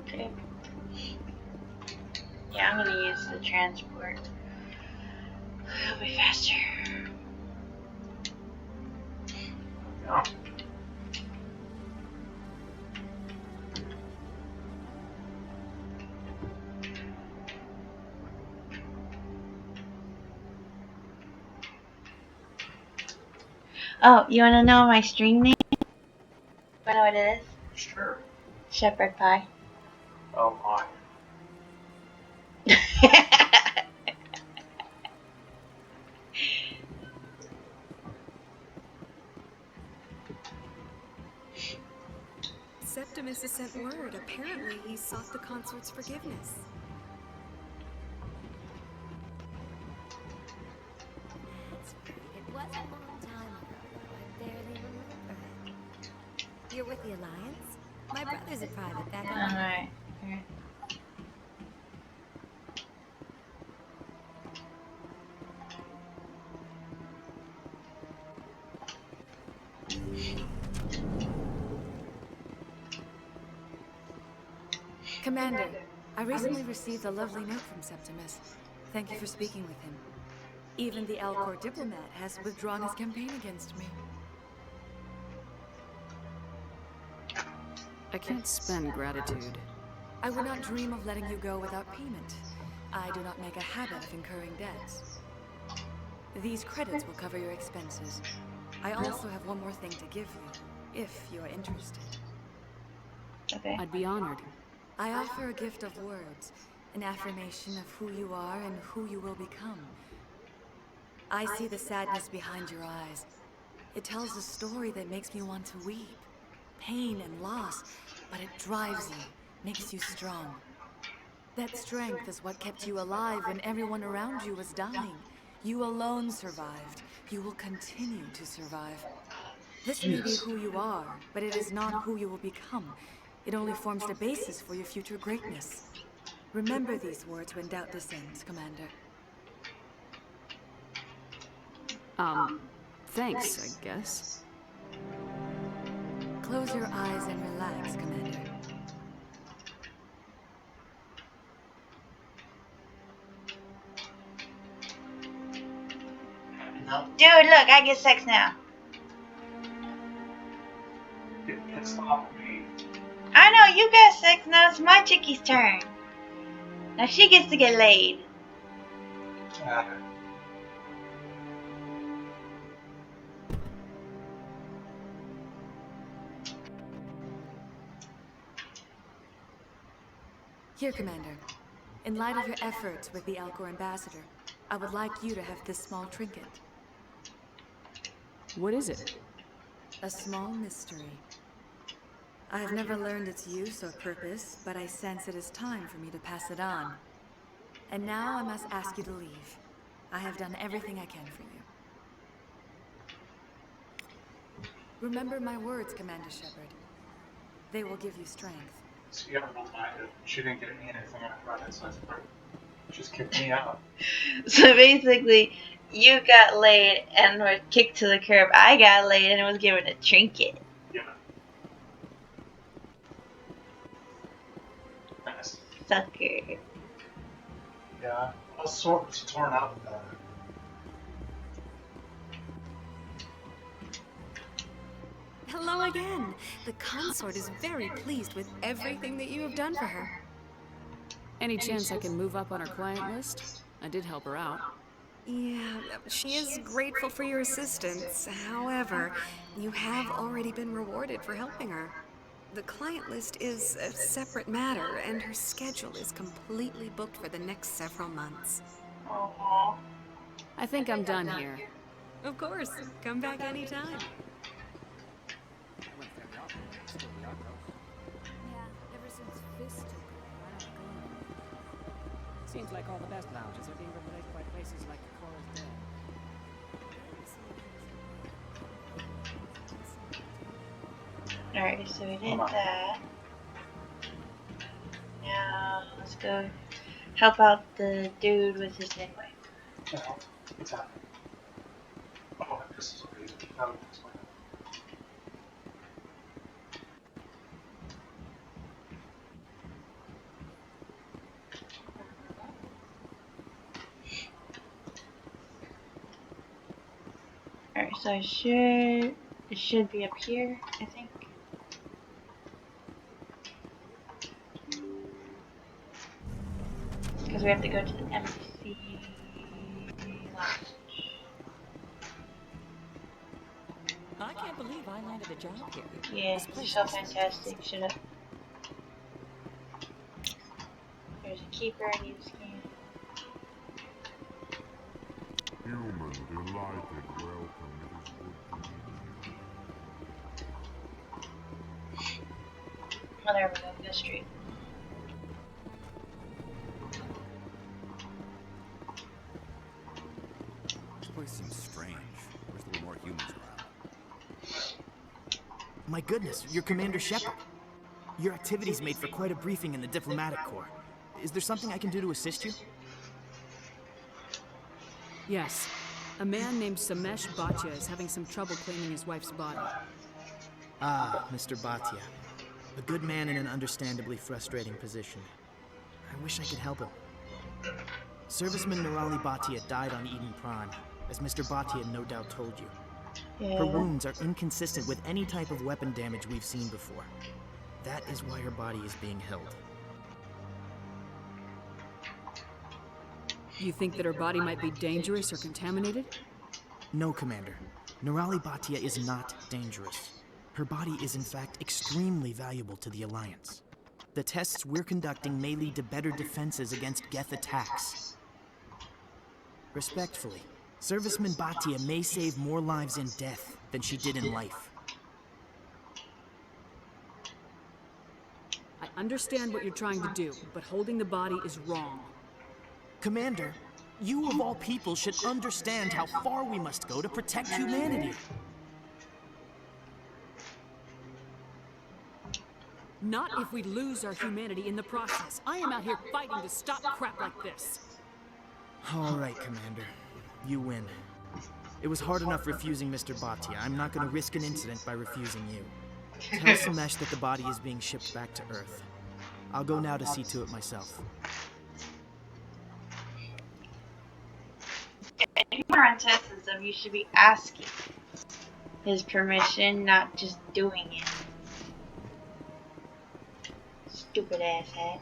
Okay. Yeah, I'm gonna use the transport. It'll be faster. Yeah. Oh, you wanna know my stream name? You know what it is? Sure. Shepard Pie. Oh my. Septimus has sent word. Apparently, he sought the consort's forgiveness. That's right. It was a long time ago, though. I barely remember it. You're with the Alliance? My brother's a private back home. Alright. Okay. Commander, I recently received a lovely note from Septimus. Thank you for speaking with him. Even the Alcor diplomat has withdrawn his campaign against me. I can't spend gratitude. I would not dream of letting you go without payment. I do not make a habit of incurring debts. These credits will cover your expenses. I also have one more thing to give you, if you are interested. Okay. I'd be honored. I offer a gift of words. An affirmation of who you are and who you will become. I see the sadness behind your eyes. It tells a story that makes me want to weep. Pain and loss, but it drives you, makes you strong. That strength is what kept you alive when everyone around you was dying. You alone survived. You will continue to survive. This may be who you are, but it is not who you will become. It only forms the basis for your future greatness. Remember these words when doubt descends, Commander. Thanks, I guess. Close your eyes and relax, Commander. Dude, look, I get sex now. Get pissed off at me. I know, you got sex now. It's my chickie's turn. Now she gets to get laid. Here, Commander. In light of your efforts with the Alcor Ambassador, I would like you to have this small trinket. What is it? A small mystery. I have never learned its use or purpose, but I sense it is time for me to pass it on. And now I must ask you to leave. I have done everything I can for you. Remember my words, Commander Shepard. They will give you strength. So you haven't rolled my head. She didn't get me anything about it, so just kicked me out. So basically, you got laid and were kicked to the curb. I got laid and was given a trinket. Yeah. Nice. Sucker. Yeah, I was sort of torn out with that. Hello again. The consort is very pleased with everything that you have done for her. Any chance I can move up on her client list? I did help her out. Yeah, she is grateful for your assistance. However, you have already been rewarded for helping her. The client list is a separate matter, and her schedule is completely booked for the next several months. I think I'm done here. Of course. Come back anytime. Seems like all the best lounges are being replaced by places like Cora's Den. Alright, so we did that. Now, let's go help out the dude with his dead wife. Yeah, what's happening? Oh, this is crazy. That would explain it. Alright, so it should be up here, I think. Because we have to go to the embassy lounge. I can't believe I landed a job here. Yeah, it's so fantastic. Shut up. There's a keeper I need to scan. Human delighted welcome. It is good to meet you. Oh, there we go. Go straight. This place seems strange. There's a little more humans around. My goodness, you're Commander Shepard. Your activities made for quite a briefing in the Diplomatic Corps. Is there something I can do to assist you? Yes. A man named Samesh Bhatia is having some trouble claiming his wife's body. Ah, Mr. Bhatia. A good man in an understandably frustrating position. I wish I could help him. Serviceman Nirali Bhatia died on Eden Prime, as Mr. Bhatia no doubt told you. Her wounds are inconsistent with any type of weapon damage we've seen before. That is why her body is being held. You think that her body might be dangerous or contaminated? No, Commander. Nirali Bhatia is not dangerous. Her body is in fact extremely valuable to the Alliance. The tests we're conducting may lead to better defenses against Geth attacks. Respectfully, Serviceman Batia may save more lives in death than she did in life. I understand what you're trying to do, but holding the body is wrong. Commander, you of all people should understand how far we must go to protect humanity. Not if we lose our humanity in the process. I am out here fighting to stop crap like this. All right, Commander. You win. It was hard enough refusing Mr. Batia. I'm not going to risk an incident by refusing you. Tell Slamesh that the body is being shipped back to Earth. I'll go now to see to it myself. If you are on Tesla, you should be asking his permission, not just doing it. Stupid ass head.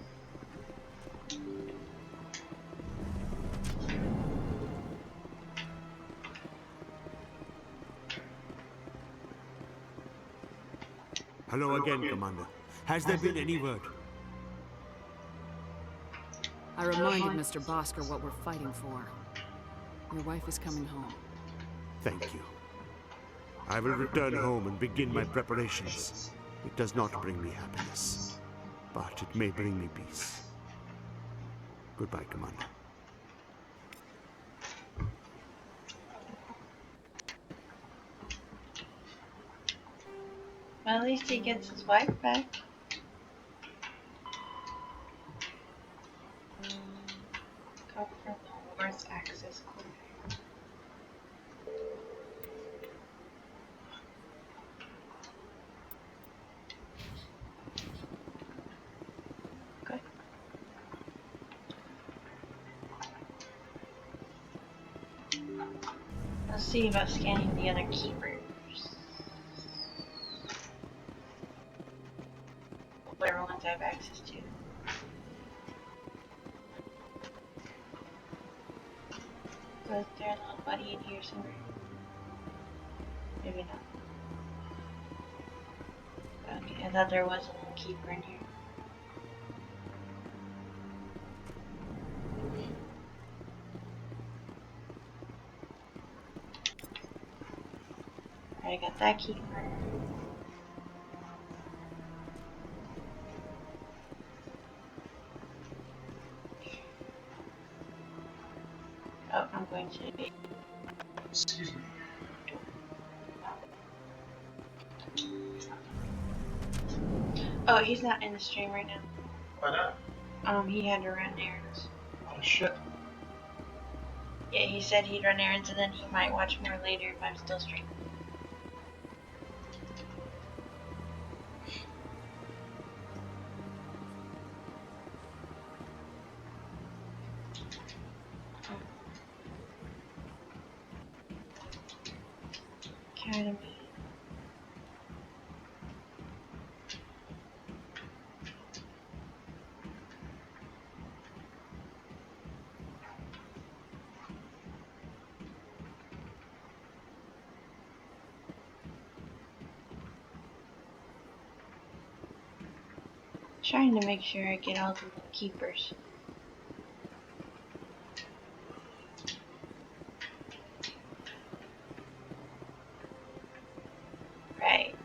Hello again, Commander. Has there been any word? I reminded Mr. Bosker what we're fighting for. Your wife is coming home. Thank you. I will return home and begin my preparations. It does not bring me happiness, but it may bring me peace. Goodbye, Commander. Well, at least he gets his wife back. Go for the worst access code. Good. Let's see about scanning the other keepers. Whatever ones I have access to. Was there a little buddy in here somewhere? Maybe not. Okay, I thought there was a little keeper in here. Alright, I got that keeper. Oh, I'm going to be. Excuse me. Oh, he's not in the stream right now. Why not? He had to run errands. Oh shit. Yeah, he said he'd run errands and then he might watch more later if I'm still streaming. Academy. Trying to make sure I get all the keepers. Right.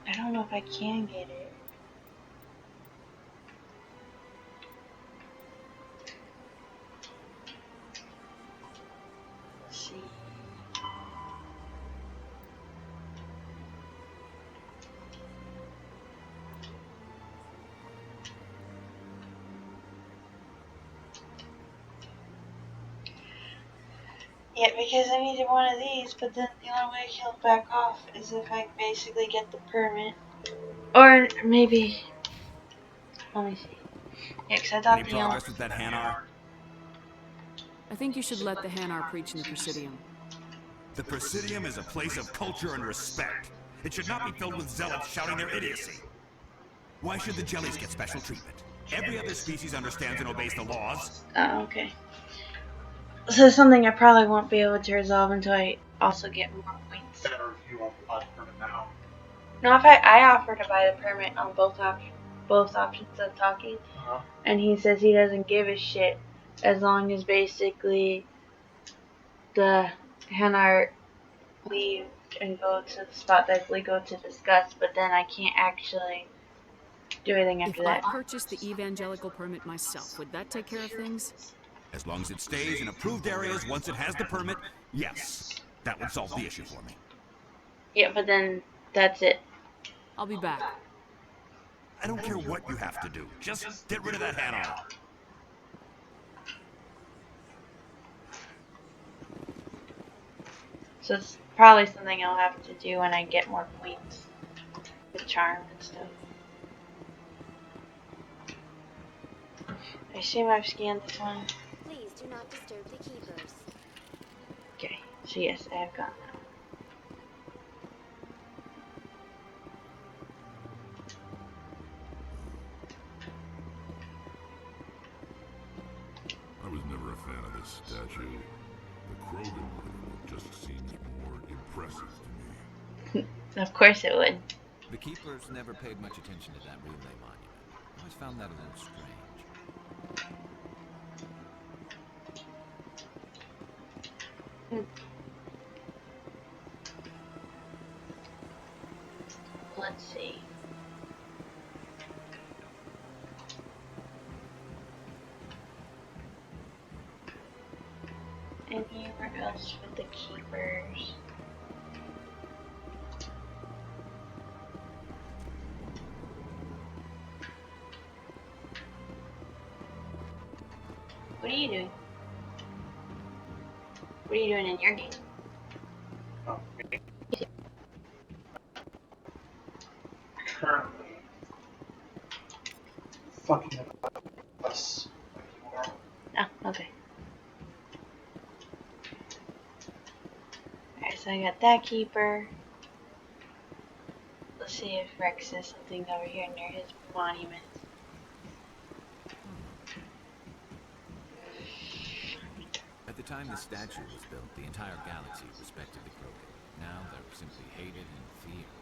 I don't know if I can get it. Let's see. Yeah, because I needed one of these, but then the only way he'll back off is if I basically get the permit. Or maybe... Let me see. Yeah, because I thought Any progress with that Hanar? I think you should let the Hanar preach in the Presidium. The Presidium is a place of culture and respect. It should not be filled with zealots shouting their idiocy. Why should the jellies get special treatment? Every other species understands and obeys the laws. Oh, okay. So it's something I probably won't be able to resolve until I also get more points. Better if you want to buy the permit now. No, if I offer to buy the permit on both options of talking, and he says he doesn't give a shit as long as basically the Hanar leave and go to the spot that we go to discuss, but then I can't actually do anything after If I that. purchased the evangelical permit myself, would that take care of things? As long as it stays in approved areas once it has the permit, yes. That would solve the issue for me. Yeah, but then that's it. I'll be back. I don't care what you have to do. Just get rid of that Hanar. So it's probably something I'll have to do when I get more points with charm and stuff. I assume I've scanned this one. Please do not disturb the keepers. Okay, so yes, I have gotten that. I was never a fan of this statue. The Krogan one just seems more impressive to me. Of course it would. The keepers never paid much attention to that relay monument. I always found that a little strange. Let's see. Anywhere else with the keepers? What are you doing? What are you doing in your game? Oh, me. Currently, fucking us like you are. Oh, okay. Alright, so I got that keeper. Let's see if Rex says something over here near his monument. At the time the statue was built, the entire galaxy respected the Krogan. Now they're simply hated and feared.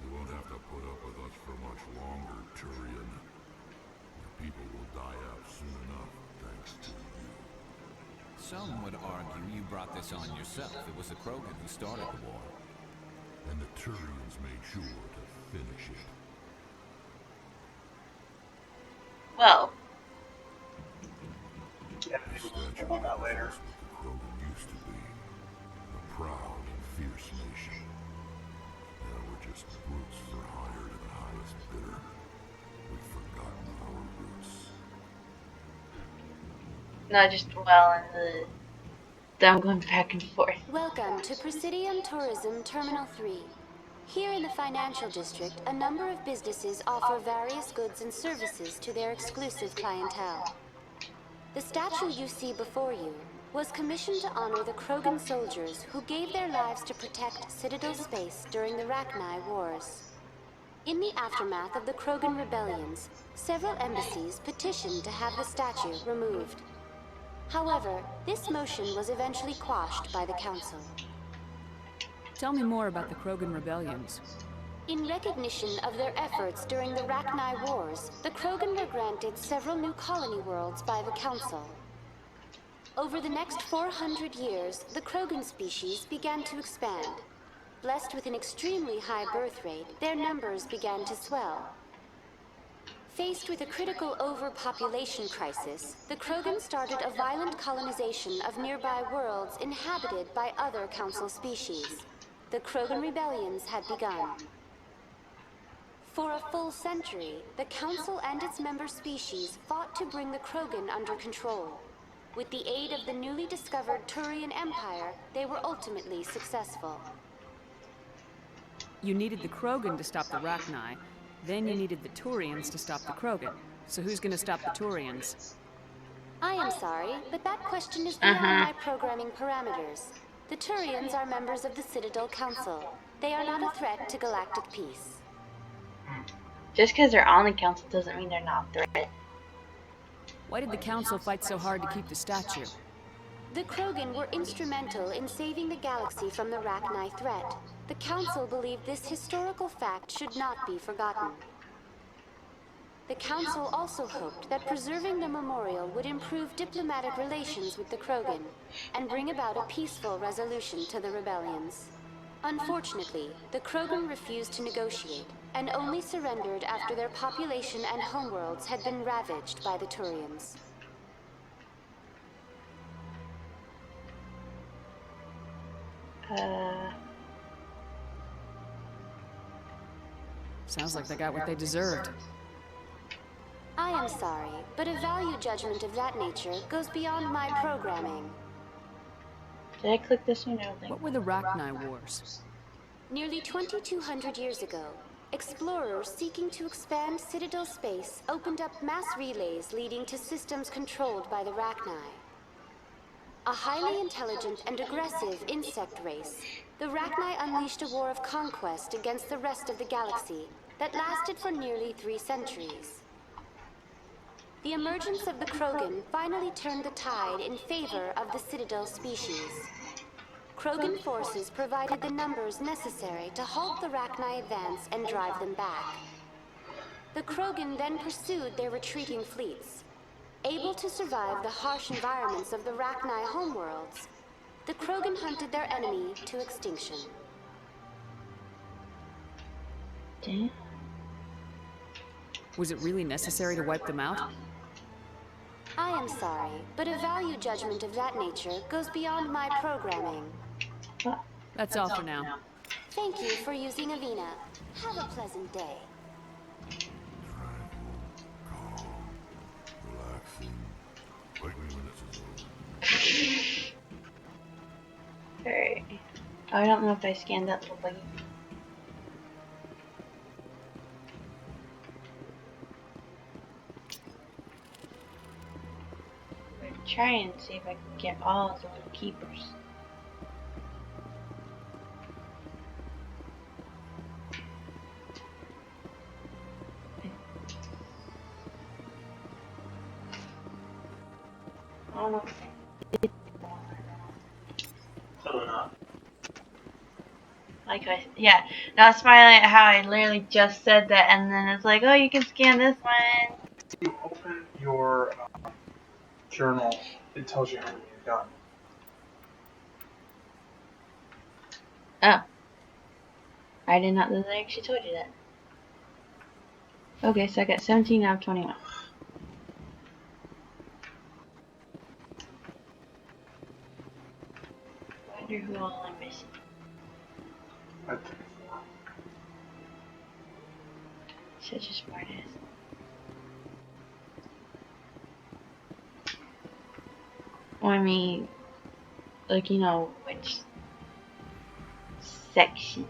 You won't have to put up with us for much longer, Turian. Your people will die out soon enough, thanks to you. Some would argue you brought this on yourself. It was the Krogan who started the war. And the Turians made sure to finish it. Well. Yeah, The statue about that later. is what the Krogan used to be. A proud and fierce nation. Now we're just brutes for hire to the highest bidder. We've forgotten our roots. Not just well in the I'm going back and forth. Welcome to Presidium Tourism Terminal 3. Here in the financial district, a number of businesses offer various goods and services to their exclusive clientele. The statue you see before you was commissioned to honor the Krogan soldiers who gave their lives to protect Citadel space during the Rachni Wars. In the aftermath of the Krogan Rebellions, several embassies petitioned to have the statue removed. However, this motion was eventually quashed by the Council. Tell me more about the Krogan Rebellions. In recognition of their efforts during the Rachni Wars, the Krogan were granted several new colony worlds by the Council. Over the next 400 years, the Krogan species began to expand. Blessed with an extremely high birth rate, their numbers began to swell. Faced with a critical overpopulation crisis, the Krogan started a violent colonization of nearby worlds inhabited by other Council species. The Krogan Rebellions had begun. For a full century, the Council and its member species fought to bring the Krogan under control. With the aid of the newly discovered Turian Empire, they were ultimately successful. You needed the Krogan to stop the Rachni, then you needed the Turians to stop the Krogan. So who's gonna stop the Turians? I am sorry, but that question is beyond my programming parameters. The Turians are members of the Citadel Council. They are not a threat to galactic peace. Just because they're on the council doesn't mean they're not a threat. Why did the Council fight so hard to keep the statue? The Krogan were instrumental in saving the galaxy from the Rachni threat. The Council believed this historical fact should not be forgotten. The Council also hoped that preserving the memorial would improve diplomatic relations with the Krogan and bring about a peaceful resolution to the rebellions. Unfortunately, the Krogan refused to negotiate and only surrendered after their population and homeworlds had been ravaged by the Turians. Sounds like they got what they deserved. I am sorry, but a value judgment of that nature goes beyond my programming. Did I click this one? I don't think. What were the Rachni Wars? Nearly 2,200 years ago, explorers seeking to expand Citadel space opened up mass relays leading to systems controlled by the Rachni. A highly intelligent and aggressive insect race, the Rachni unleashed a war of conquest against the rest of the galaxy that lasted for nearly 3 centuries. The emergence of the Krogan finally turned the tide in favor of the Citadel species. Krogan forces provided the numbers necessary to halt the Rachni advance and drive them back. The Krogan then pursued their retreating fleets. Able to survive the harsh environments of the Rachni homeworlds, the Krogan hunted their enemy to extinction. Damn. Was it really necessary to wipe them out? I am sorry, but a value judgment of that nature goes beyond my programming. That's all for now. Thank you for using Avina. Have a pleasant day. Relaxing. Wake me when this is over. Alright. I don't know if I scanned that little buggy. Try and see if I can get all of the little keepers. I don't know. Like yeah. Now I'm smiling at how I literally just said that, and then it's like, oh, you can scan this one. You open your journal, it tells you how many you've done. Oh. I did not know that I actually told you that. Okay, so I got 17 out of 21. I wonder who all I'm missing. I think 4. Such a smart ass. Well, I mean, like, you know, which section.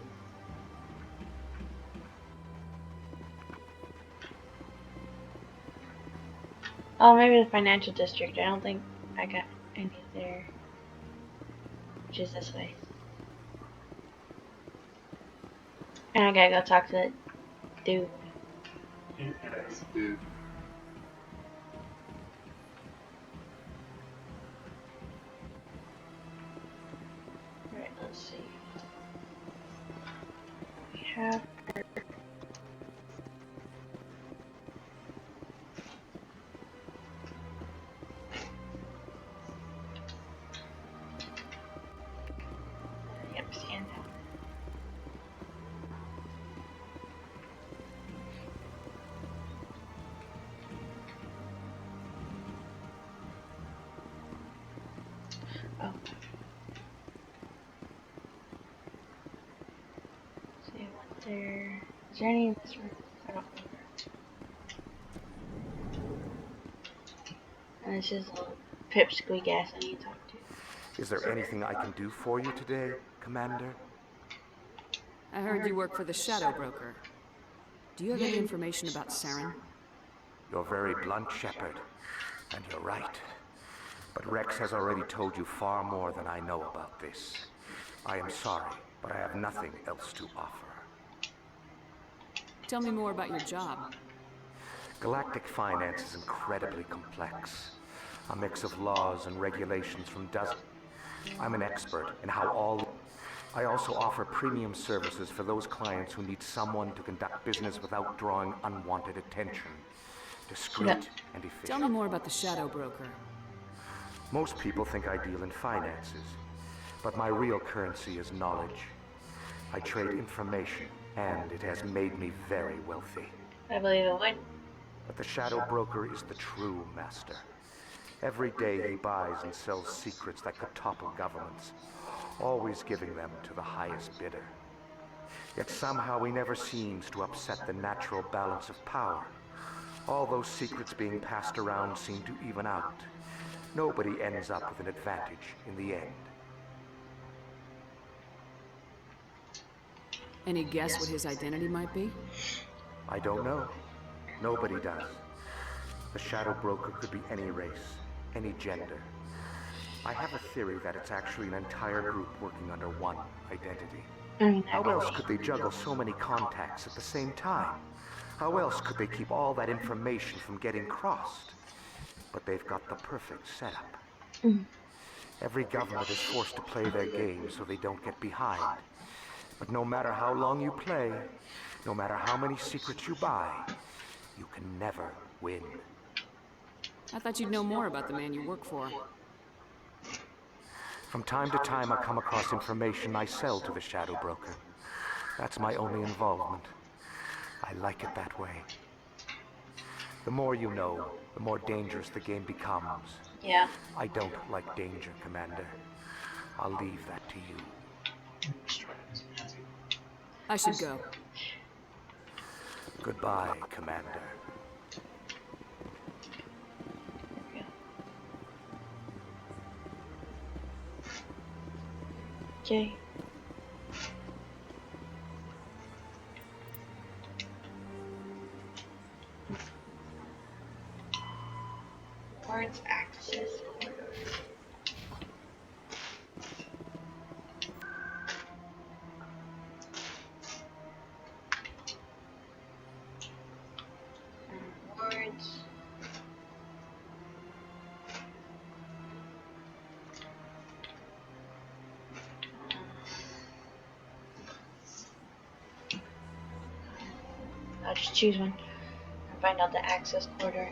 Oh, maybe the financial district. I don't think I got any there. Which is this way. And I gotta go talk to that dude. Yes, dude. Right, let's see. We have her. Yep, stand down. Oh. See what there. Is there any in this room? I don't remember. And this is a little pipsqueak ass I need to talk to. Is there anything I can do for you today, Commander? I heard you work for the Shadow Broker. Do you have any information about Saren? You're very blunt, Shepard. And you're right. But Rex has already told you far more than I know about this. I am sorry, but I have nothing else to offer. Tell me more about your job. Galactic finance is incredibly complex. A mix of laws and regulations from dozens. I'm an expert in how all... I also offer premium services for those clients who need someone to conduct business without drawing unwanted attention. Discreet and efficient. Tell me more about the Shadow Broker. Most people think I deal in finances, but my real currency is knowledge. I trade information, and it has made me very wealthy. I believe it would. But the Shadow Broker is the true master. Every day he buys and sells secrets that could topple governments, always giving them to the highest bidder. Yet somehow he never seems to upset the natural balance of power. All those secrets being passed around seem to even out. Nobody ends up with an advantage in the end. Any guess what his identity might be? I don't know. Nobody does. The Shadow Broker could be any race, any gender. I have a theory that it's actually an entire group working under one identity. How else could they juggle so many contacts at the same time? How else could they keep all that information from getting crossed? But they've got the perfect setup. Every government is forced to play their game so they don't get behind. But no matter how long you play, no matter how many secrets you buy, you can never win. I thought you'd know more about the man you work for. From time to time, I come across information I sell to the Shadow Broker. That's my only involvement. I like it that way. The more you know, the more dangerous the game becomes. Yeah. I don't like danger, Commander. I'll leave that to you. I should go. Goodbye, Commander. Okay. Wards access. Wards. I'll just choose one and find out the access order.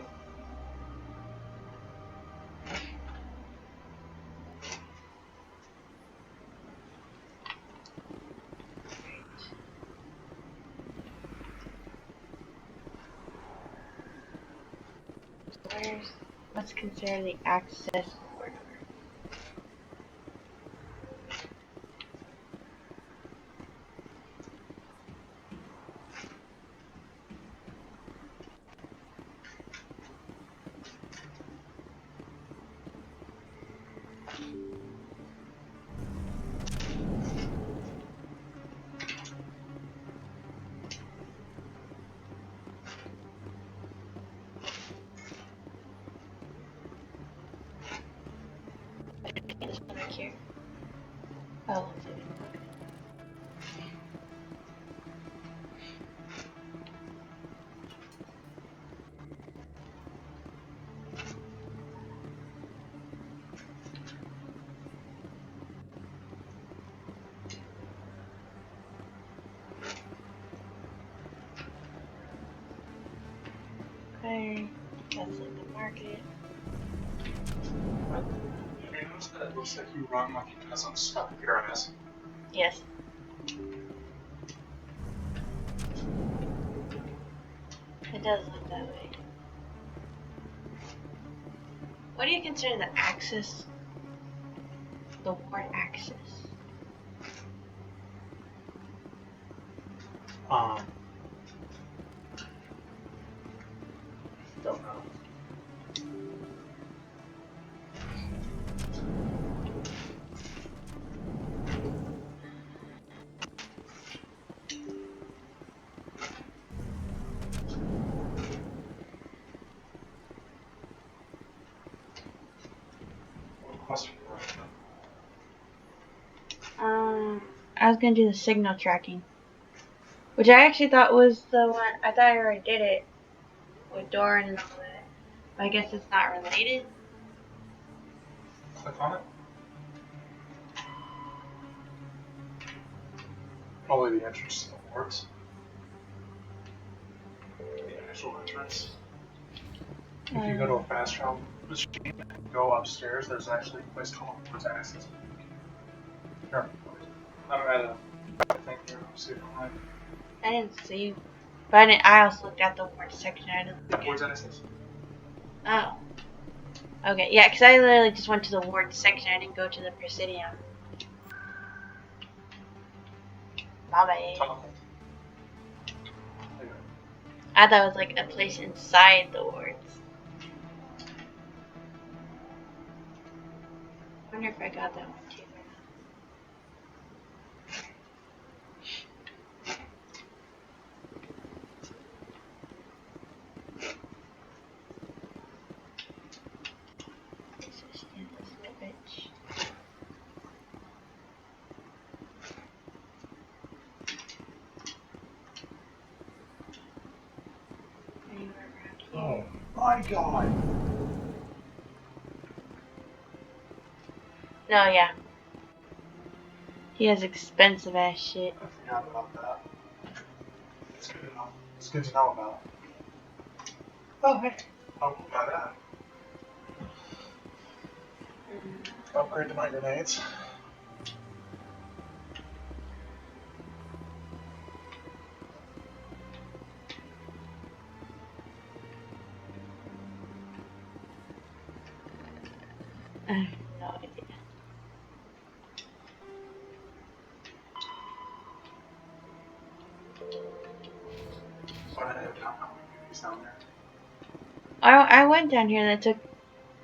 Let's consider the access order. This one right here. Oh, let's see. Okay, that's in the market. It looks like you run like it has on Spectre, has. Yes. It does look that way. What do you consider the axis? The ward axis? Don't know. I was gonna do the signal tracking, which I actually thought was the one. I thought I already did it with Doran and all that, but I guess it's not related. Click on it. Probably the entrance to the wards. The actual entrance. If you go to a fast travel machine and go upstairs, there's actually a place called wards access. Here, I'm at a thing here. See if I'm right. I didn't see, but I also looked at the ward section. I didn't look Wards at. access. Oh. Okay, yeah, because I literally just went to the ward section. I didn't go to the Presidium. My bad. I thought it was like a place inside the wards. I wonder if I got that one too. Oh my god. No, yeah. He has expensive ass shit. I forgot about that. It's good to know. It's good to know about. Oh, hey. I'll buy that. Upgrade to my grenades. I have no idea. I went down here and it took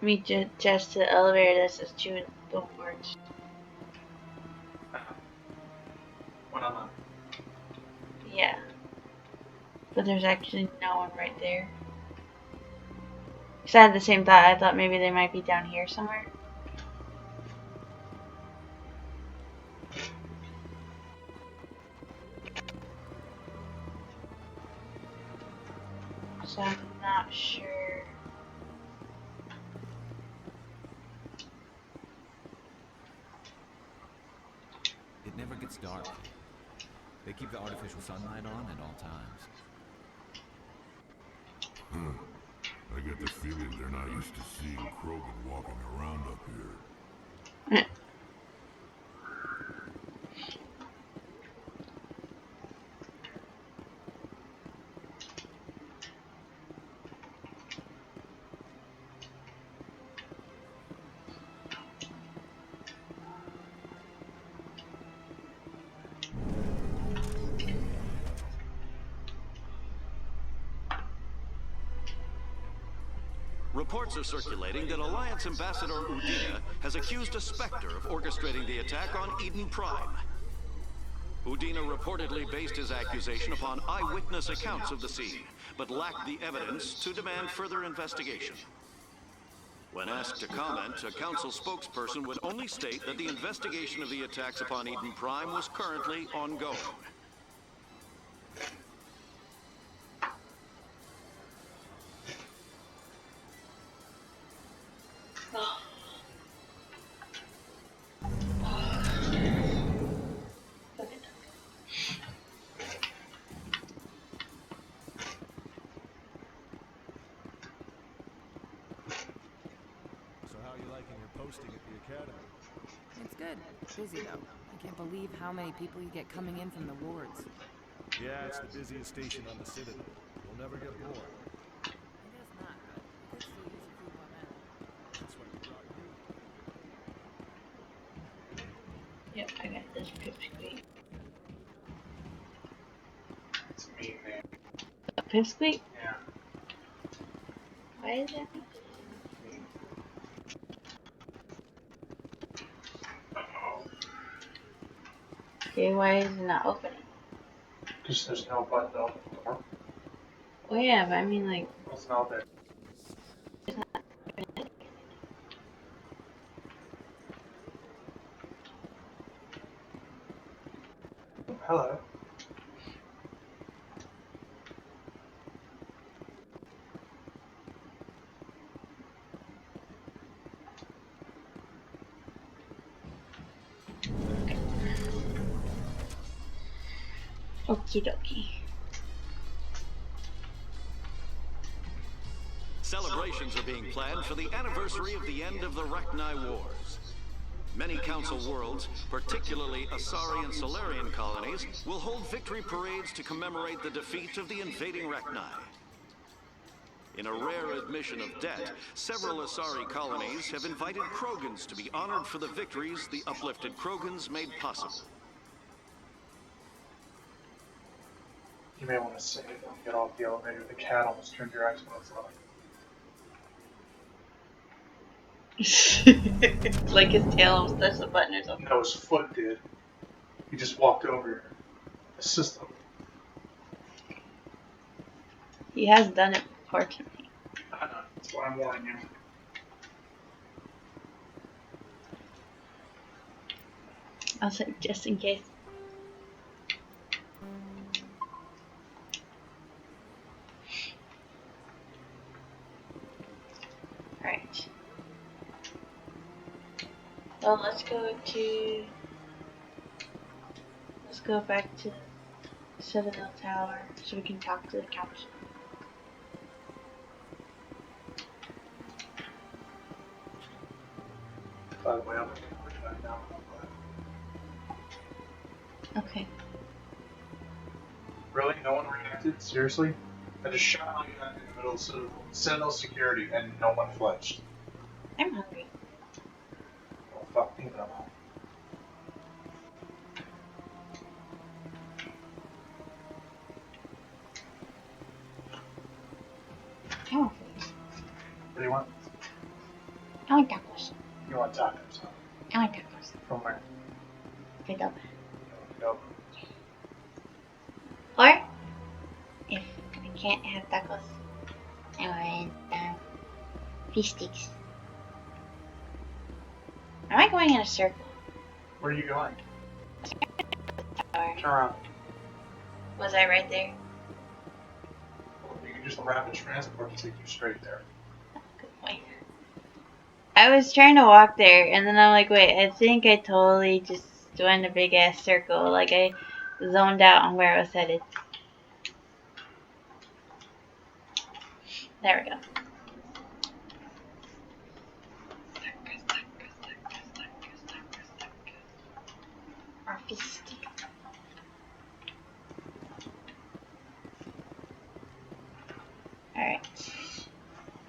me just to the elevator that says to the wards. What on that? Yeah. But there's actually no one right there. Because I had the same thought. I thought maybe they might be down here somewhere. So I'm not sure. It never gets dark. They keep the artificial sunlight on at all times. I get the feeling they're not used to seeing Krogan walking around up here. Reports are circulating that Alliance Ambassador Udina has accused a Spectre of orchestrating the attack on Eden Prime. Udina reportedly based his accusation upon eyewitness accounts of the scene, but lacked the evidence to demand further investigation. When asked to comment, a council spokesperson would only state that the investigation of the attacks upon Eden Prime was currently ongoing. Posting at the academy. It's good. Busy though. I can't believe how many people you get coming in from the wards. Yeah, it's the busiest station on the Citadel. You'll never get bored. I guess not, but we could still use a few more men. That's why we brought you. Yep, I got this pipsqueak. It's a mean name. A pipsqueak? Yeah. Why is that? Okay, why is it not opening? Because there's no button to open the door. Well, yeah, but I mean, like. It's not there. It's not. Hello. Okie dokie. Celebrations are being planned for the anniversary of the end of the Rachni Wars. Many Council worlds, particularly Asari and Solarian colonies, will hold victory parades to commemorate the defeat of the invading Rachni. In a rare admission of debt, several Asari colonies have invited Krogans to be honored for the victories the uplifted Krogans made possible. You may want to say it when you get off the elevator. The cat almost turned your Xbox off. Like his tail almost touched the button or something. No, his foot did. He just walked over the system. He has done it before to me. I know. That's why I'm warning you. I'll say just in case. Alright. Well, let's go back to the Citadel Tower so we can talk to the council. By the way, I'm going to put that down. Okay. Really? No one reacted? Seriously? I just shot my gun in the middle of Citadel security and no one fledged. I'm hungry. Oh, fuck me, but I'm hungry. I want food. What do you want? I want tacos. You want tacos? Huh? I want tacos. From where? Citadel. Nope. Or, if I can't have tacos, I want fish sticks. Am I going in a circle? Where are you going? Or Turn around. was I right there? You can just rapid transport to take you straight there. Good point. I was trying to walk there, and then I'm like, wait, I think I totally just went a big ass circle. Like I zoned out on where I was headed. There we go. Our fish stick. Alright.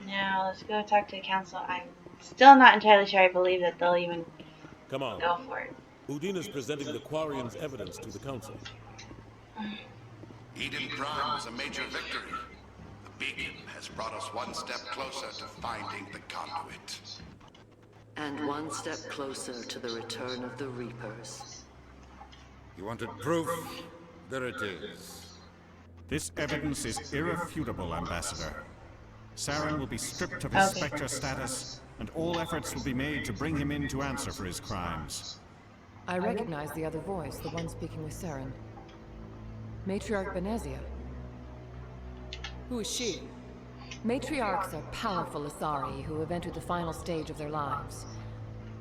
Now let's go talk to the council. I'm still not entirely sure I believe that they'll even Come on. go for it. Udine is presenting the Quarians' evidence to the council. Eden Prime was a major victory. The beacon has brought us one step closer to finding the conduit. And one step closer to the return of the Reapers. You wanted proof? There it is. This evidence is irrefutable, Ambassador. Saren will be stripped of his Spectre status, and all efforts will be made to bring him in to answer for his crimes. I recognize the other voice, the one speaking with Saren. Matriarch Benezia. Who is she? Matriarchs are powerful Asari who have entered the final stage of their lives.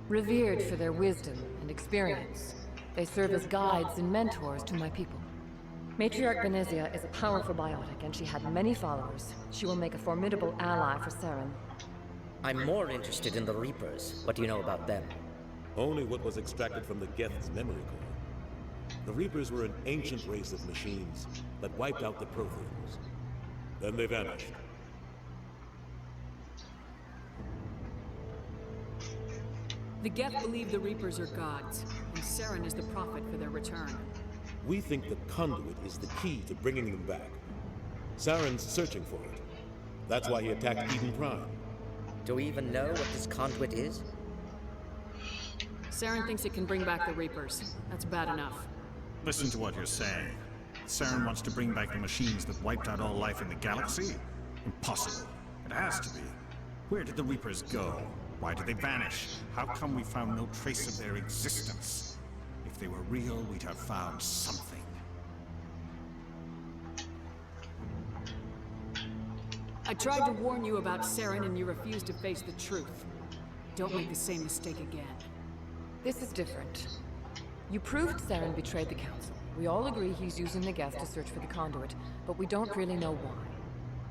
Revered for their wisdom and experience, they serve as guides and mentors to my people. Matriarch Benezia is a powerful biotic, and she had many followers. She will make a formidable ally for Saren. I'm more interested in the Reapers. What do you know about them? Only what was extracted from the Geth's memory core. The Reapers were an ancient race of machines that wiped out the Protheans. Then they vanished. The Geth believe the Reapers are gods, and Saren is the prophet for their return. We think the conduit is the key to bringing them back. Saren's searching for it. That's why he attacked Eden Prime. Do we even know what this conduit is? Saren thinks it can bring back the Reapers. That's bad enough. Listen to what you're saying. Saren wants to bring back the machines that wiped out all life in the galaxy? Impossible. It has to be. Where did the Reapers go? Why did they vanish? How come we found no trace of their existence? If they were real, we'd have found something. I tried to warn you about Saren, and you refused to face the truth. Don't make the same mistake again. This is different. You proved Saren betrayed the Council. We all agree he's using the Geth to search for the conduit, but we don't really know why.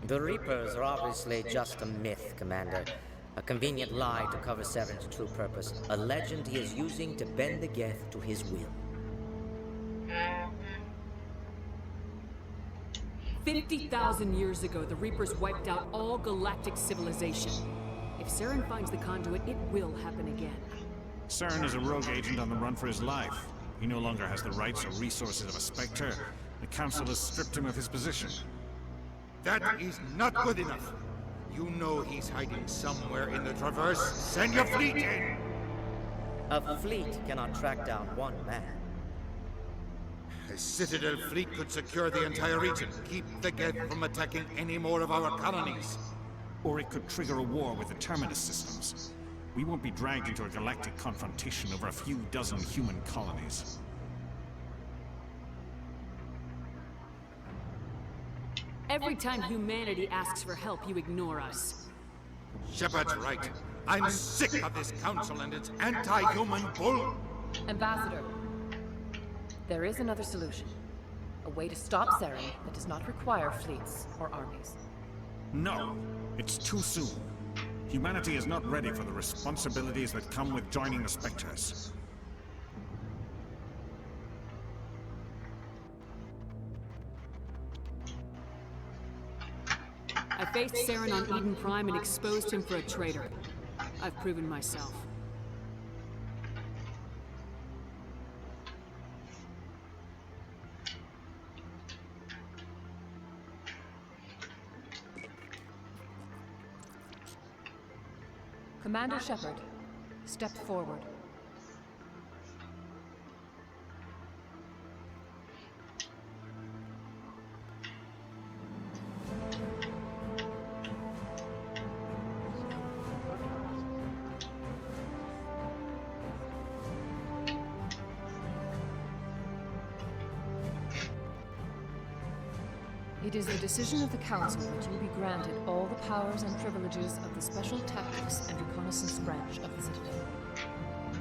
The Reapers are obviously just a myth, Commander. A convenient lie to cover Saren's true purpose. A legend he is using to bend the Geth to his will. 50,000 years ago, the Reapers wiped out all galactic civilization. If Saren finds the conduit, it will happen again. Saren is a rogue agent on the run for his life. He no longer has the rights or resources of a Spectre. The Council has stripped him of his position. That is not good enough. You know he's hiding somewhere in the Traverse. Send your fleet in! A fleet cannot track down one man. A Citadel fleet could secure the entire region, keep the Geth from attacking any more of our colonies. Or it could trigger a war with the Terminus systems. We won't be dragged into a galactic confrontation over a few dozen human colonies. Every time humanity asks for help, you ignore us. Shepard's right. I'm sick of this council and its anti-human bull. Ambassador, there is another solution. A way to stop Saren that does not require fleets or armies. No, it's too soon. Humanity is not ready for the responsibilities that come with joining the Spectres. I faced Saren on Eden Prime and exposed him for a traitor. I've proven myself. Commander Shepard, step forward. It is the decision of the Council that you be granted all the powers and privileges of the Special Tactics and Reconnaissance branch of the Citadel.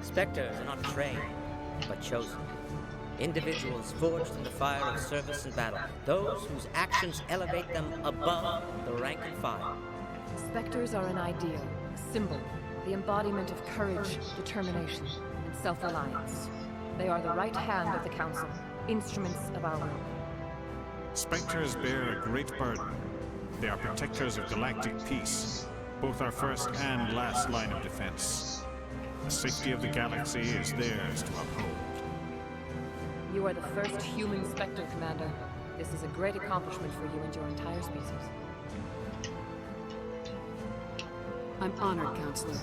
Spectres are not trained, but chosen. Individuals forged in the fire of service and battle. Those whose actions elevate them above the rank and file. Spectres are an ideal, a symbol, the embodiment of courage, determination, and self-reliance. They are the right hand of the Council, instruments of our will. Spectres bear a great burden. They are protectors of galactic peace, both our first and last line of defense. The safety of the galaxy is theirs to uphold. You are the first human Spectre, Commander. This is a great accomplishment for you and your entire species. I'm honored, Counselor.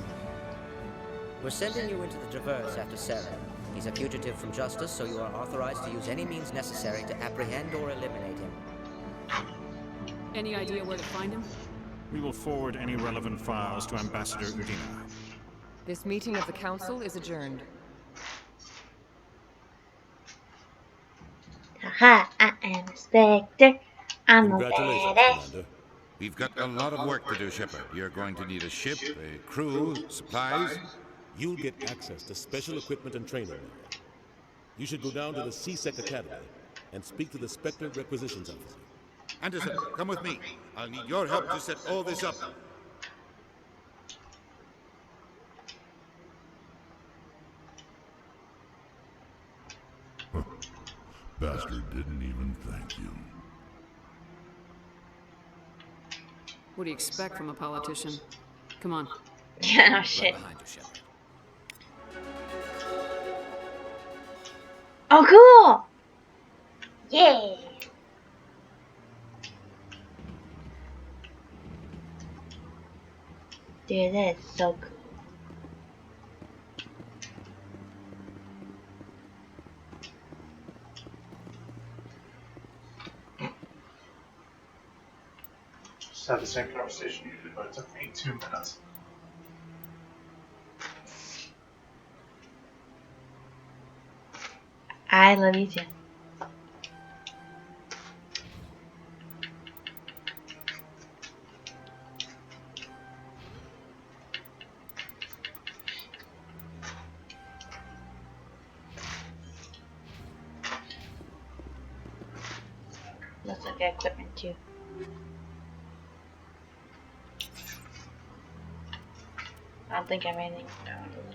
We're sending you into the Traverse after Saren. He's a fugitive from justice, so you are authorized to use any means necessary to apprehend or eliminate him. Any idea where to find him? We will forward any relevant files to Ambassador Udina. This meeting of the Council is adjourned. Haha, I am a Spectre. I'm a Congratulations, badass. Commander. We've got a lot of work to do, Shepard. You're going to need a ship, a crew, supplies. You'll get access to special equipment and training there. You should go down to the CSEC Academy and speak to the Spectre Requisitions Officer. Anderson, come with me. I'll need your help to set all this up. Bastard didn't even thank you. What do you expect from a politician? Come on. Yeah, no shit. Behind you, Shepard. Oh, cool! Yeah! Dude, that is so cool. Just had the same conversation you did, but it took me 2 minutes. I love you too. Let's look at equipment too. I don't think I have anything I want to look.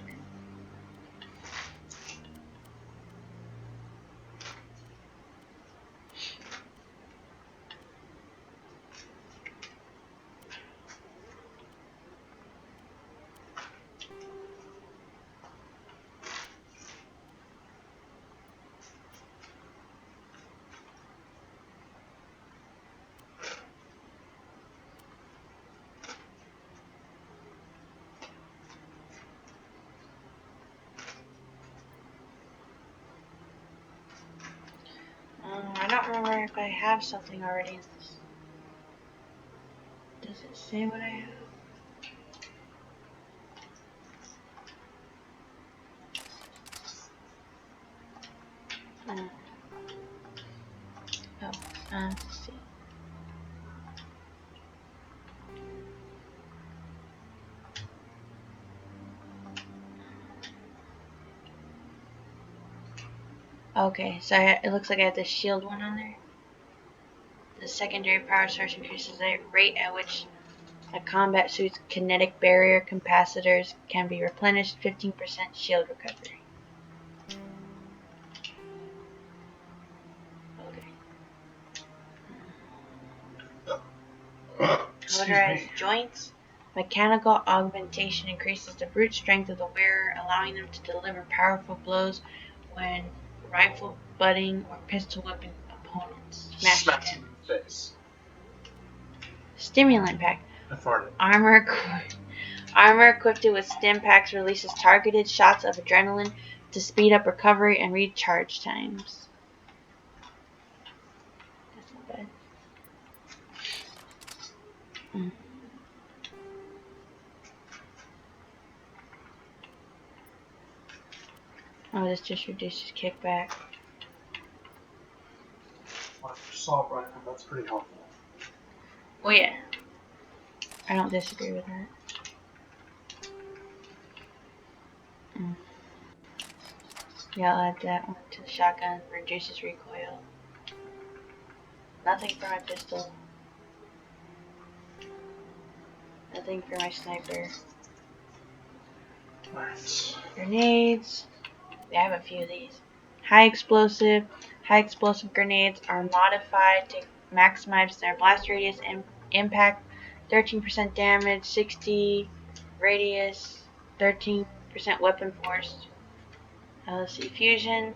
I don't remember if I have something already in this. Does it say what I have? Let's see. Okay, so it looks like I have the shield one on there. The secondary power source increases the rate at which a combat suit's kinetic barrier capacitors can be replenished, 15% shield recovery. Okay. Motorized joints. Mechanical augmentation increases the brute strength of the wearer, allowing them to deliver powerful blows when rifle butting or pistol whipping opponents. Smash him in the face. Stimulant pack. I farted. Armor equipped with stim packs releases targeted shots of adrenaline to speed up recovery and recharge times. That's not bad. Oh, this just reduces kickback. Assault rifle, that's pretty helpful. Oh yeah. I don't disagree with that. Yeah, I'll add that one to the shotgun. Reduces recoil. Nothing for my pistol. Nothing for my sniper. Nice. Grenades. I have a few of these. High explosive grenades are modified to maximize their blast radius and impact. 13% damage, 60 radius, 13% weapon force. Let's see. Fusion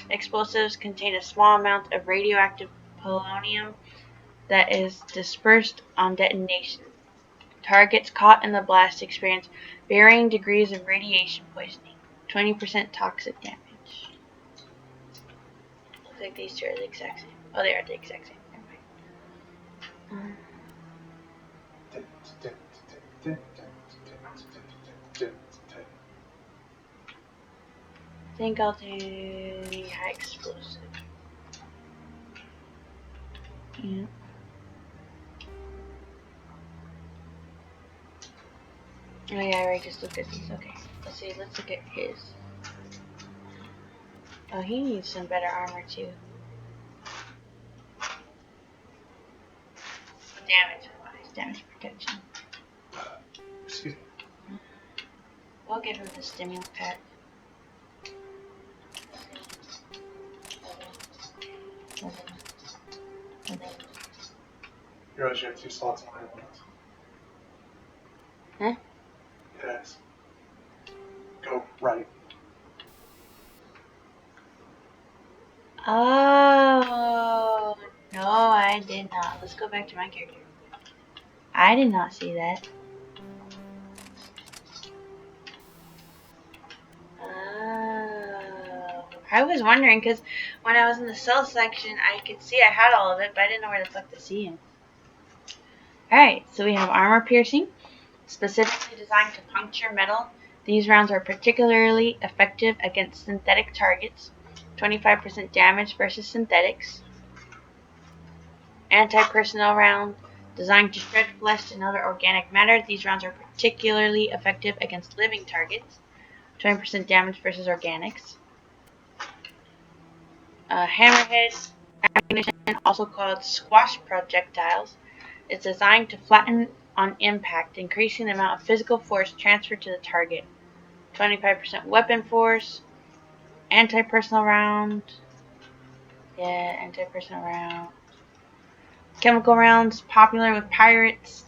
explosives contain a small amount of radioactive polonium that is dispersed on detonation. Targets caught in the blast experience varying degrees of radiation poisoning. 20% toxic damage. Looks like these two are the exact same. Oh, they are the exact same. I think I'll do the high explosive. Yeah. Oh yeah, I already just looked at these. Okay. Let's see, let's look at his. Oh, he needs some better armor too. Damage wise, damage protection. Excuse me. We'll give him the stimulant pack. You realize you have 2 slots in my left. Huh? Yes. Go right. Oh, no, I did not. Let's go back to my character. I did not see that. Oh, I was wondering because when I was in the cell section, I could see I had all of it, but I didn't know where the fuck to see him. Alright, so we have armor piercing, specifically designed to puncture metal. These rounds are particularly effective against synthetic targets. 25% damage versus synthetics. Anti-personnel round, designed to shred flesh and other organic matter. These rounds are particularly effective against living targets. 20% damage versus organics. Hammerhead, ammunition, also called squash projectiles, is designed to flatten on impact, increasing the amount of physical force transferred to the target. 25% weapon force, anti-personnel round. Yeah, anti-personnel round. Chemical rounds, popular with pirates,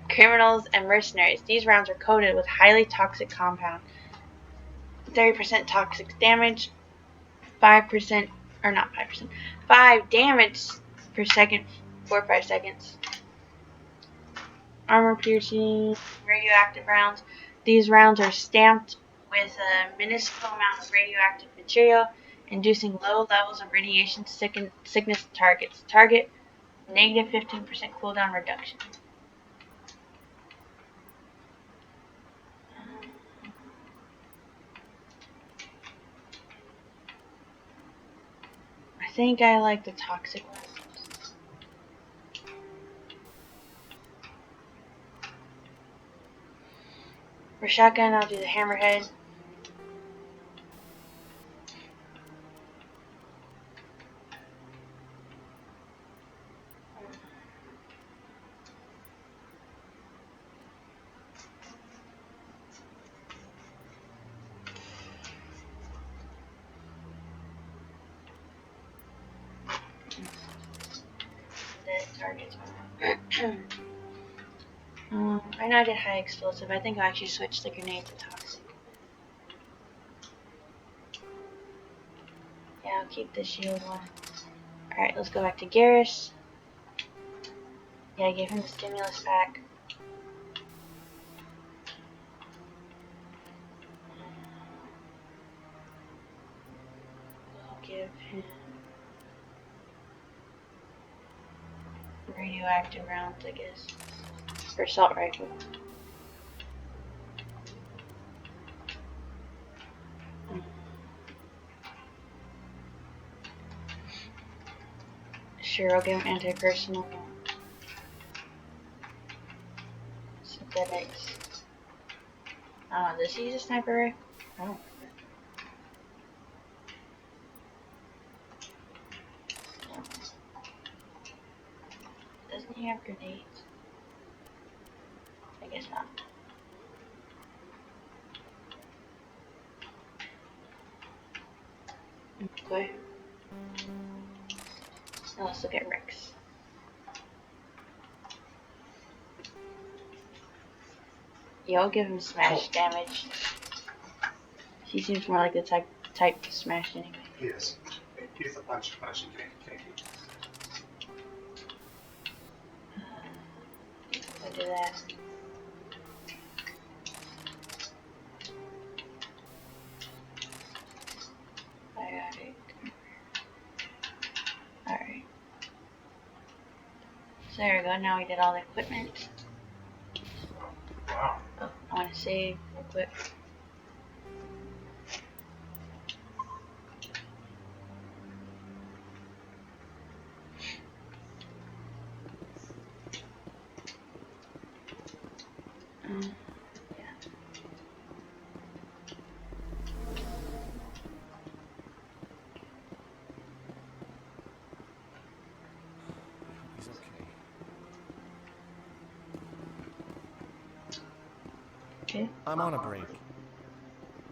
criminals, and mercenaries. These rounds are coated with highly toxic compound. 30% toxic damage, 5%, or not 5%, 5 damage per second for 5 seconds. Armor piercing, radioactive rounds. These rounds are stamped with a minuscule amount of radioactive material, inducing low levels of radiation sickness to targets. Target negative 15% cooldown reduction. I think I like the toxic ones. For shotgun, I'll do the hammerhead. Targets. I know I did high explosive. I think I'll actually switch the grenade to toxic. Yeah, I'll keep the shield one. Alright, let's go back to Garrus. Yeah, I gave him the stimulus pack. I'll give him radioactive rounds, I guess. For assault rifle. Sure, I'll give him anti-personnel. Synthetics. Oh, does he use a sniper rifle? Oh. Doesn't he have grenades? I guess not. Okay. Now let's look at Rex. Yeah, I'll give him smash damage. He seems more like the type to smash anyway. He is. He's a punch. You can't keep. I'll do that. I got it. Alright. So there we go. Now we did all the equipment. Wow. Oh, I want to save real quick. I'm on a break.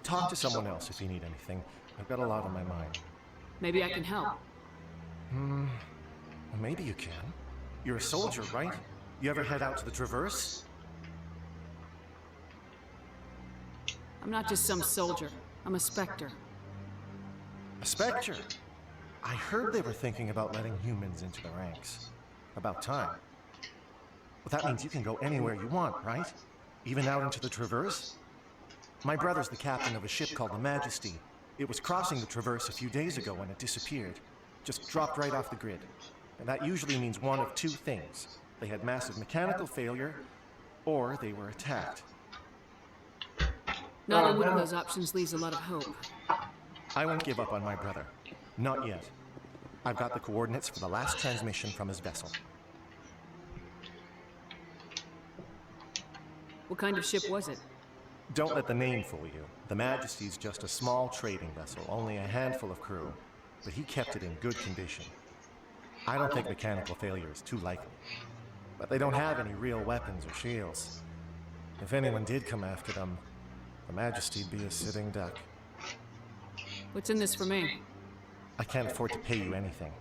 Talk to someone else if you need anything. I've got a lot on my mind. Maybe I can help. Maybe you can. You're a soldier, right? You ever head out to the Traverse? I'm not just some soldier. I'm a Spectre. A Spectre? I heard they were thinking about letting humans into the ranks. About time. Well, that means you can go anywhere you want, right? Even out into the Traverse? My brother's the captain of a ship called the Majesty. It was crossing the Traverse a few days ago when it disappeared. Just dropped right off the grid. And that usually means one of two things. They had massive mechanical failure, or they were attacked. Neither one of those options leaves a lot of hope. I won't give up on my brother. Not yet. I've got the coordinates for the last transmission from his vessel. What kind of ship was it? Don't let the name fool you. The Majesty's just a small trading vessel, only a handful of crew. But he kept it in good condition. I don't think mechanical failure is too likely. But they don't have any real weapons or shields. If anyone did come after them, Her Majesty'd be a sitting duck. What's in this for me? I can't afford to pay you anything.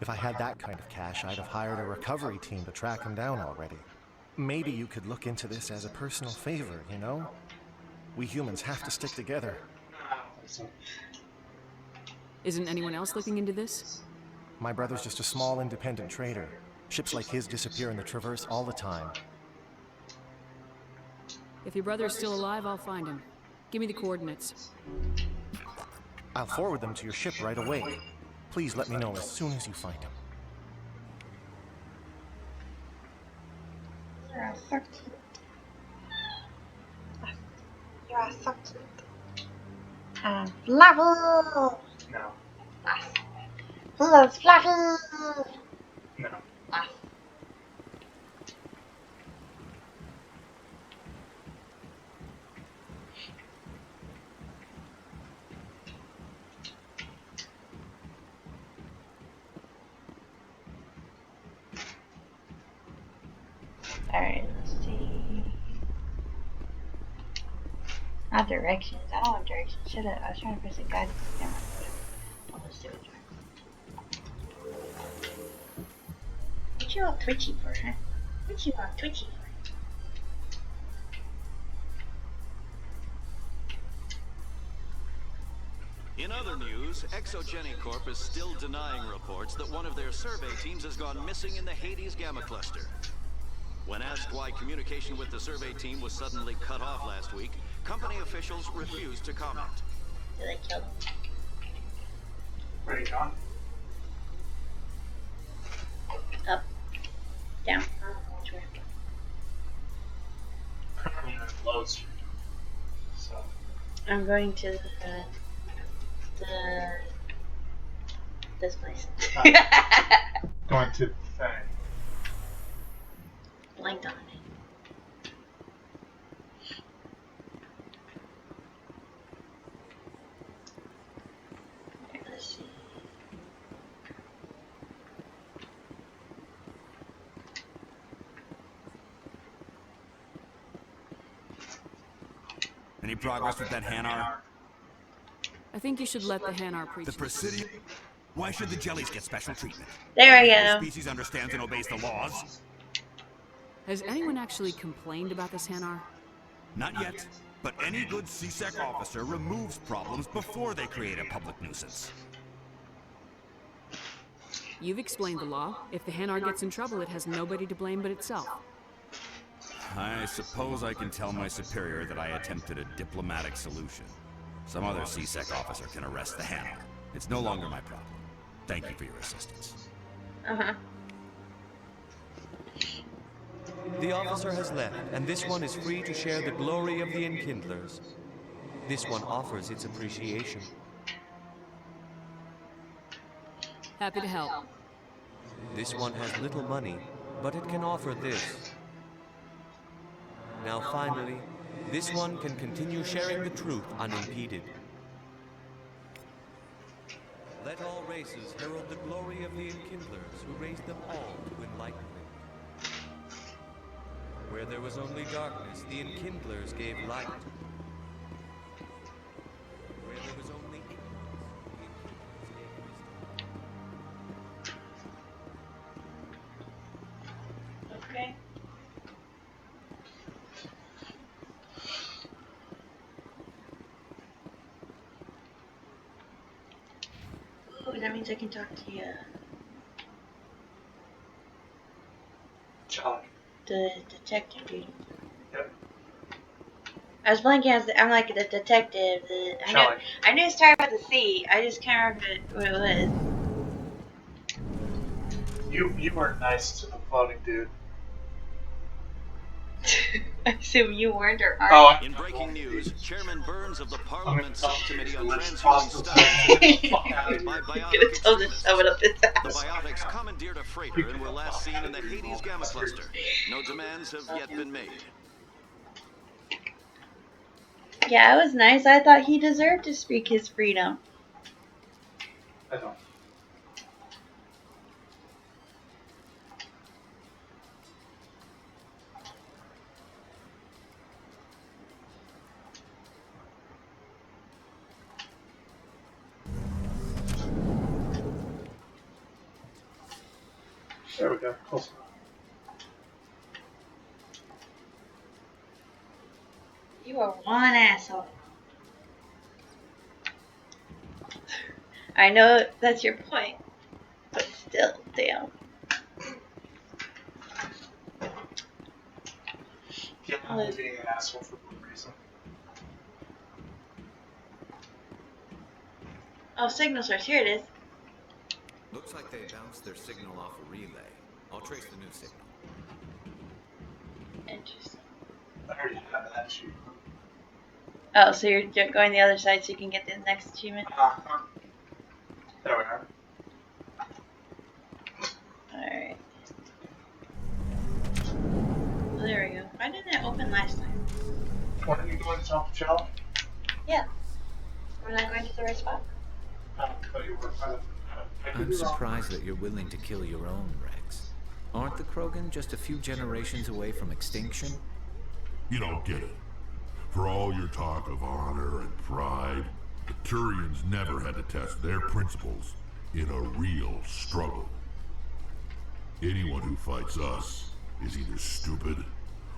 If I had that kind of cash, I'd have hired a recovery team to track him down already. Maybe you could look into this as a personal favor, you know? We humans have to stick together. Isn't anyone else looking into this? My brother's just a small independent trader. Ships like his disappear in the Traverse all the time. If your brother's still alive, I'll find him. Give me the coordinates. I'll forward them to your ship right away. Please let me know as soon as you find him. You're a sucky. You're a sucky. Fluffy! No. Who's Fluffy? No. Alright, let's see. Not directions. I don't want directions. Shut up. I was trying to press a guidance. I'll just do it. What you all twitchy for, huh? What you all twitchy for? In other news, Exogeny Corp is still denying reports that one of their survey teams has gone missing in the Hades Gamma Cluster. When asked why communication with the survey team was suddenly cut off last week, company officials refused to comment. Did I kill them? Where are you going? Up. Down. Which way? I'm in load stream. So. I'm going to this place. Going to the thing. Blanked on me. Let's see. Any progress with that Hanar? I think you should let the Hanar preach. The Presidium? Why should the jellies get special treatment? There I The go. species understands and obeys the laws? Has anyone actually complained about this Hanar? Not yet, but any good CSEC officer removes problems before they create a public nuisance. You've explained the law. If the Hanar gets in trouble, it has nobody to blame but itself. I suppose I can tell my superior that I attempted a diplomatic solution. Some other CSEC officer can arrest the Hanar. It's no longer my problem. Thank you for your assistance. Uh-huh. The officer has left, and this one is free to share the glory of the Enkindlers. This one offers its appreciation. Happy to help. This one has little money, but it can offer this. Now finally, this one can continue sharing the truth unimpeded. Let all races herald the glory of the Enkindlers who raised them all to enlightenment. Where there was only darkness, the Enkindlers gave light. Where there was only ignorance, the Enkindlers gave wisdom. Okay. Ooh, that means I can talk to you. Charlie. The detective dude. Yep. I was blanking as I'm like the detective. I knew it started with a C. I just can't remember what it was. You weren't nice to the floating dude. I assume you weren't or aren't. In breaking news, Chairman Burns of the Parliament Subcommittee on Transhuman Studies by biotic the biotics commandeered a freighter and were last seen in the Hades Gamma Cluster. No demands have yet been made. Yeah, it was nice. I thought he deserved to speak his freedom. I don't. There we go. Close enough. You are one asshole. I know that's your point, but still, damn. Yeah, I'm only being an asshole for one reason. Oh, signal source. Here it is. Looks like they bounced their signal off a relay. I'll trace the new signal. Interesting. I already have that achievement. Oh, so you're going the other side so you can get the next achievement? There we are. Alright. Well, there we go. Why didn't it open last time? Why didn't you go and talk to Shell? Yeah. We're not going to the right spot. But you were I'm surprised that you're willing to kill your own, Rex. Aren't the Krogan just a few generations away from extinction? You don't get it. For all your talk of honor and pride, the Turians never had to test their principles in a real struggle. Anyone who fights us is either stupid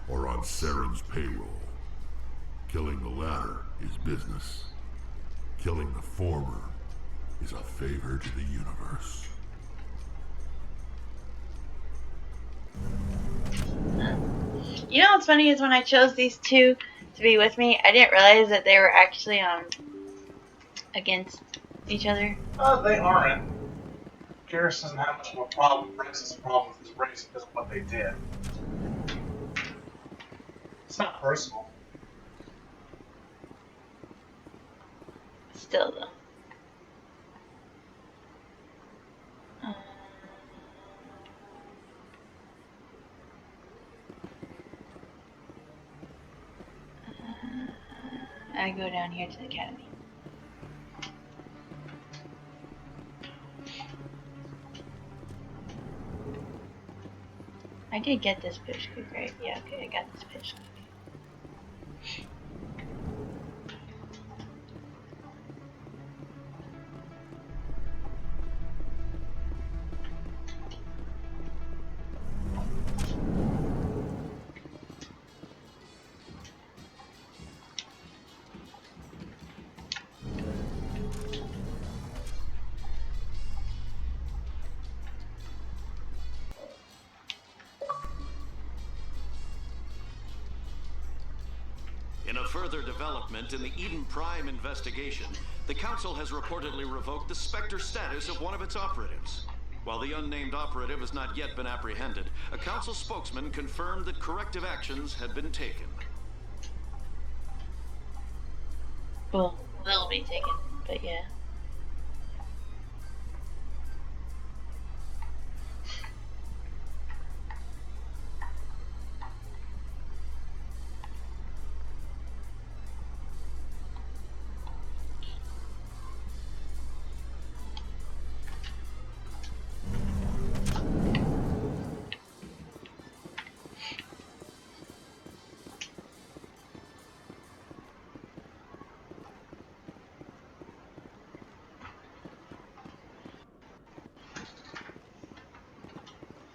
or on Saren's payroll. Killing the latter is business. Killing the former is a favor to the universe. You know what's funny is when I chose these two to be with me, I didn't realize that they were actually against each other. They aren't. Garrus doesn't have much of a problem. Rex has a problem with his race because of what they did. It's not personal. Still, though. I go down here to the academy. I did get this push cook, right? Yeah, okay, I got this push cook. In a further development in the Eden Prime investigation, the Council has reportedly revoked the Spectre status of one of its operatives. While the unnamed operative has not yet been apprehended, a Council spokesman confirmed that corrective actions had been taken. Well, they'll be taken, but yeah.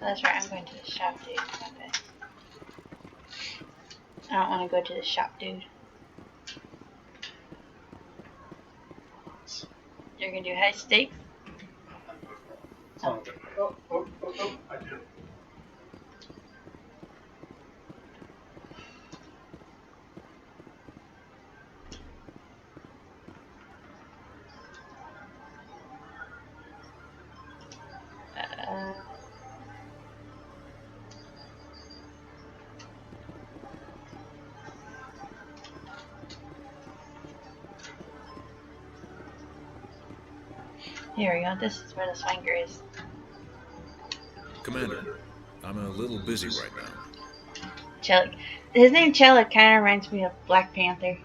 That's right, I'm going to the shop, dude. Okay. I don't want to go to the shop, dude. You're gonna do high stakes? Oh, I do. Here we go, this is where the swanker is. Commander, I'm a little busy right now. Chelik. His name Chelik kind of reminds me of Black Panther.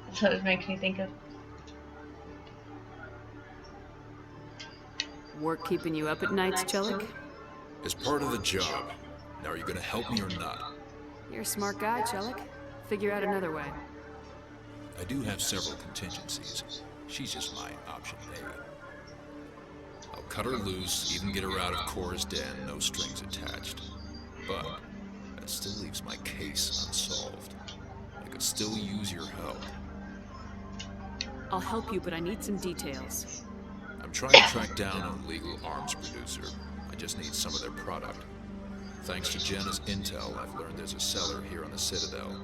That's what it makes me think of. Work keeping you up at nights, Chelik? As part of the job. Now, are you gonna help me or not? You're a smart guy, Chelik. Figure out another way. I do have several contingencies. She's just my option A. I'll cut her loose, even get her out of Cora's den, no strings attached. But that still leaves my case unsolved. I could still use your help. I'll help you, but I need some details. I'm trying to track down an illegal arms producer. I just need some of their product. Thanks to Jenna's intel, I've learned there's a seller here on the Citadel.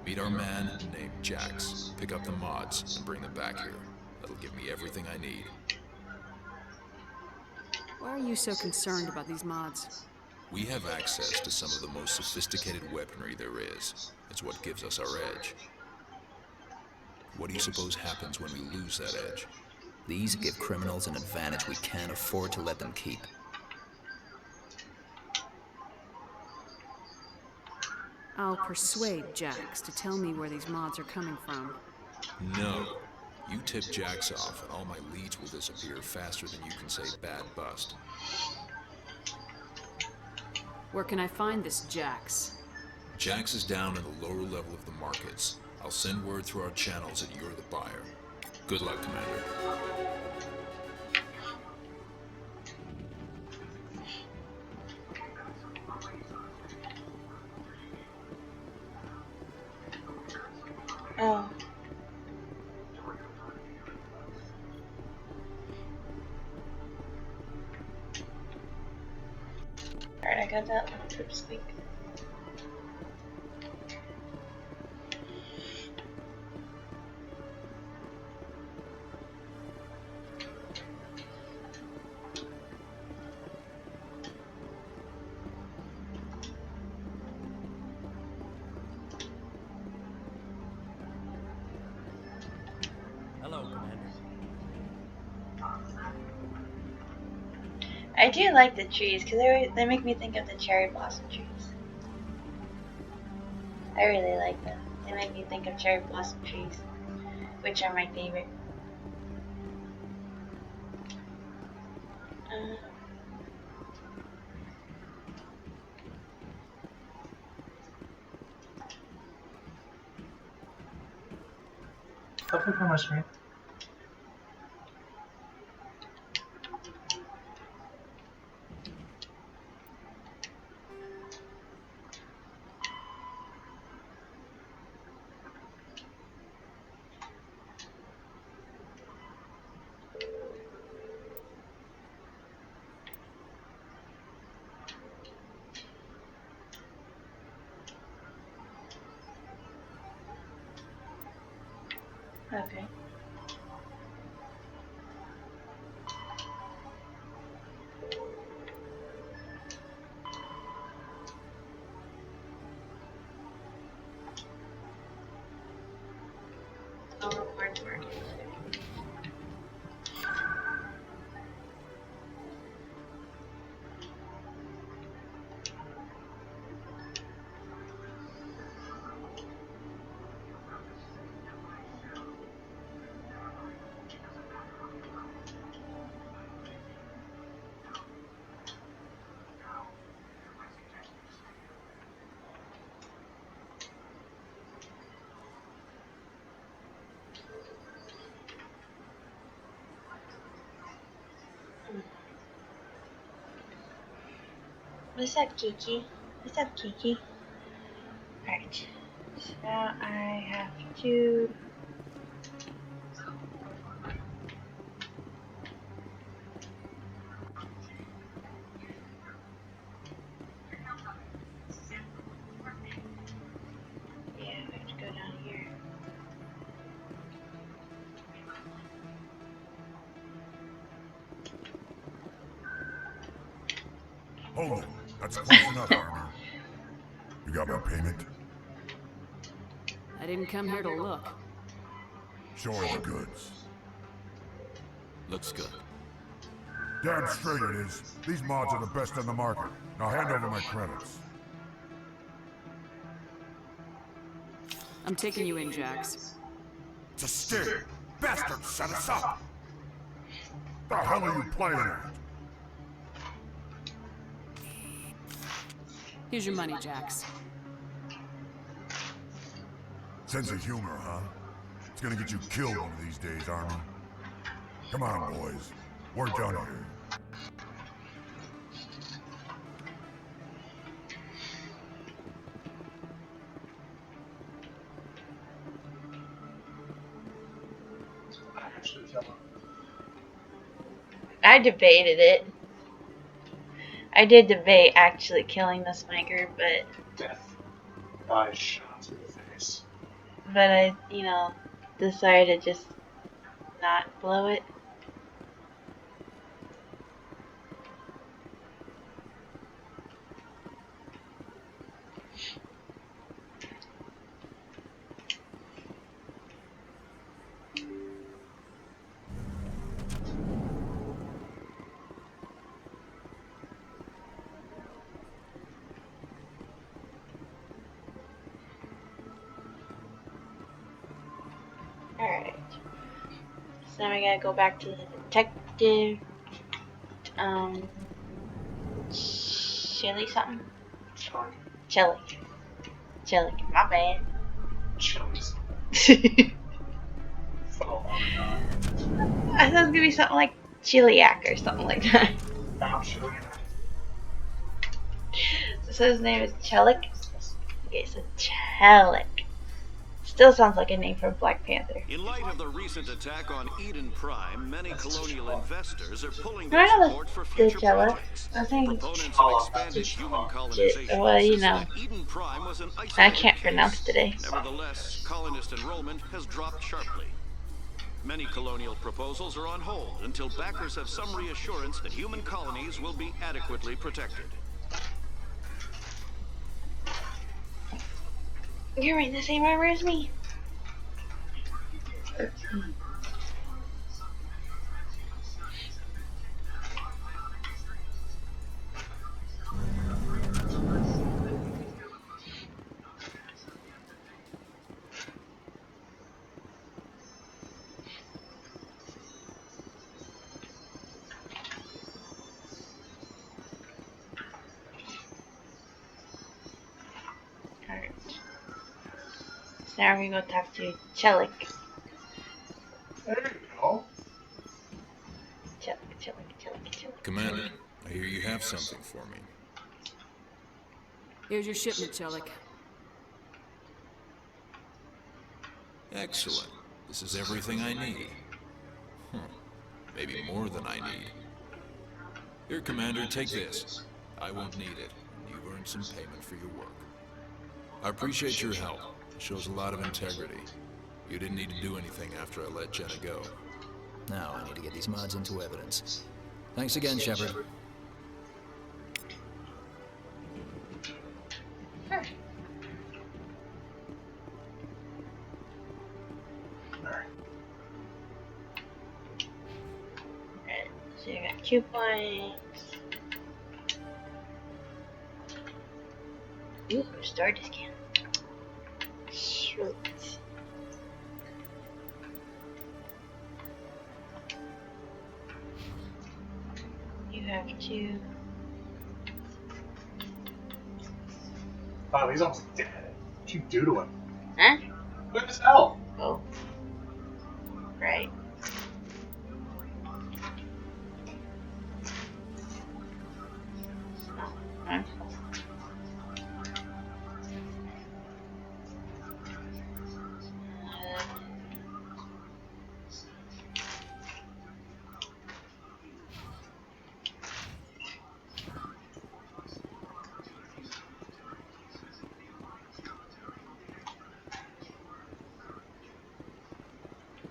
Meet our man named Jax. Pick up the mods and bring them back here. That'll give me everything I need. Why are you so concerned about these mods? We have access to some of the most sophisticated weaponry there is. It's what gives us our edge. What do you suppose happens when we lose that edge? These give criminals an advantage we can't afford to let them keep. I'll persuade Jax to tell me where these mods are coming from. No. You tip Jax off, and all my leads will disappear faster than you can say bad bust. Where can I find this Jax? Jax is down in the lower level of the markets. I'll send word through our channels that you're the buyer. Good luck, Commander. Oh. Alright, I got that little trip squeak. Hello, Commander. I do like the trees because they make me think of the cherry blossom trees. I really like them. They make me think of cherry blossom trees, which are my favorite. Don't click on my screen. Okay. I'll record to work. What's up, Kiki? What's up, Kiki? Alright. So now I have to... Yeah, I have to go down here. Hold it. That's close enough, Armor. You got my payment? I didn't come here to look. Show her the goods. Looks good. Damn straight it is. These mods are the best on the market. Now hand over my credits. I'm taking you in, Jax. It's a sting! Bastard set us up! The hell are you playing at? Here's your money, Jax. Sense of humor, huh? It's gonna get you killed one of these days, Army. Come on, boys. We're done here. I debated it. I did debate actually killing the spanker, but Death by shot to the face. but I, decided to just not blow it. Alright. So now we gotta go back to the detective. Chili something? Chili. My bad. Chilies. Oh my god. I thought it was gonna be something like Chiliac or something like that. Not chili. So his name is Chelik? Okay, so Chelik. Still sounds like a name for Black Panther. In light of the recent attack on Eden Prime, many colonial investors are pulling I their know support for the future Chelik. projects. I think Proponents of expanded human colonization well, insist that Eden Prime was an I isolated can't case. pronounce today. Nevertheless, colonist enrollment has dropped sharply. Many colonial proposals are on hold until backers have some reassurance that human colonies will be adequately protected. You're in the same armor as me. Alright. So now we're gonna go talk to Chelik. There you go. Chelik. Commander, I hear you have something for me. Here's your shipment, Chelik. Excellent. This is everything I need. Maybe more than I need. Here, Commander, take this. I won't need it, and you've earned some payment for your work. I appreciate your help. It shows a lot of integrity. You didn't need to do anything after I let Jenna go. Now I need to get these mods into evidence. Thanks again, Shepard. So you got 2 points. Ooh, restore discount. Shoot. You have 2. Wow, he's almost dead. What'd you do to him? Huh? What the hell? Oh. Right. Huh?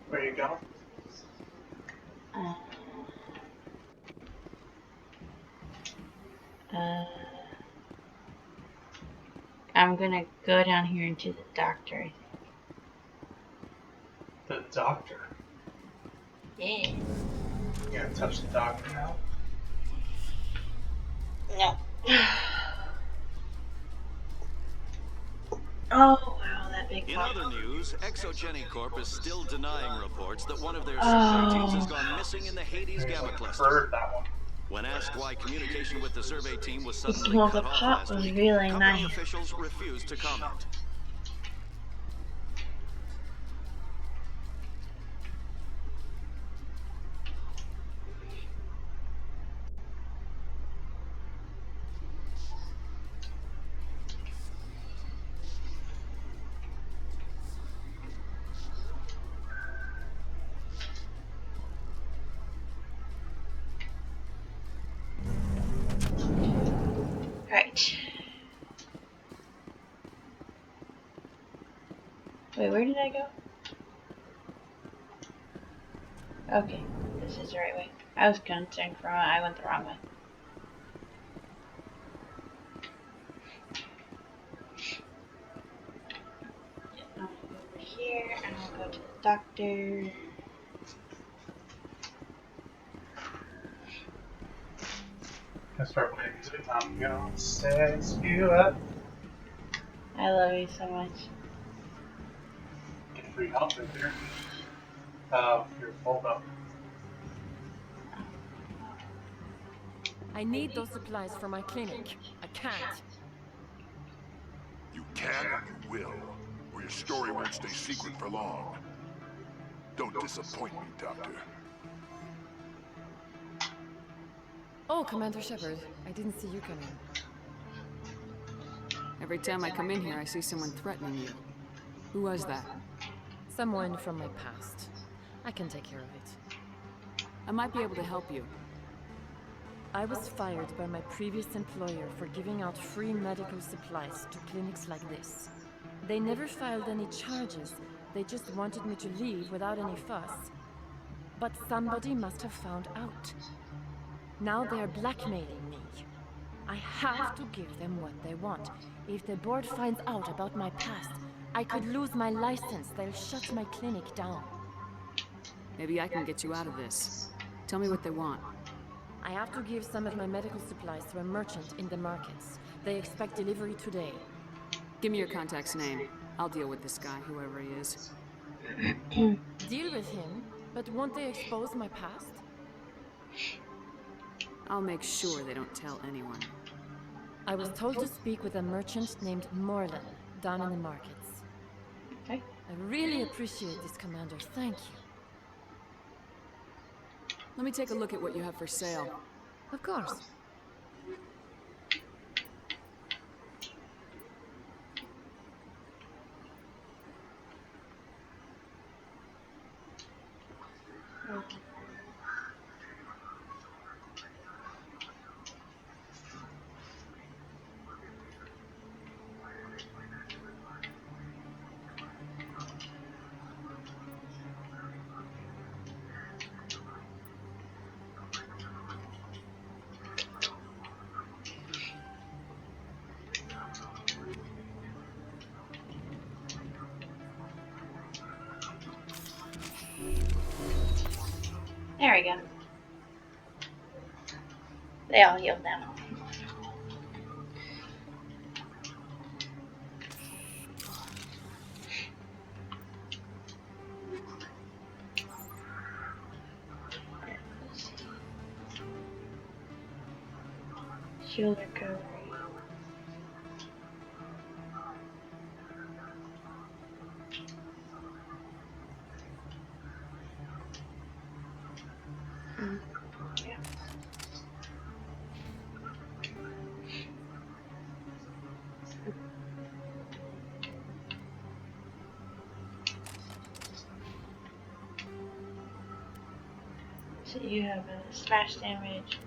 Where you go? I'm gonna go down here into the doctor, I think. The doctor? Yeah. You gonna touch the doctor now? No. Oh, wow, that big In pop. other news, Exogeny Corp is still denying reports that one of their survey teams has gone missing in the Hades Gamma Cluster. Heard that one. When asked why communication with the survey team was suddenly Well, cut the off pop last was week, really company nice. officials refused to comment. Wait, where did I go? Okay, this is the right way. I was concerned for a moment. I went the wrong way. I'll go over here and I'll go to the doctor. I start playing music. I'm gonna sex you up. I love you so much. Get free help right there. Here, hold up. I need those supplies for my clinic. I can't. You can and you will, or your story won't stay secret for long. Don't disappoint me, Doctor. Oh, Commander Shepard. I didn't see you come in. Every time I come in here, I see someone threatening you. Who was that? Someone from my past. I can take care of it. I might be able to help you. I was fired by my previous employer for giving out free medical supplies to clinics like this. They never filed any charges. They just wanted me to leave without any fuss. But somebody must have found out. Now they are blackmailing me. I have to give them what they want. If the board finds out about my past, I could lose my license. They'll shut my clinic down. Maybe I can get you out of this. Tell me what they want. I have to give some of my medical supplies to a merchant in the markets. They expect delivery today. Give me your contact's name. I'll deal with this guy, whoever he is. Deal with him? But won't they expose my past? I'll make sure they don't tell anyone. I was told to speak with a merchant named Morlan, down in the markets. Okay. I really appreciate this, Commander. Thank you. Let me take a look at what you have for sale. Of course. Okay. There we go. They all healed now. Shield recovery. Yeah. So you have a splash damage.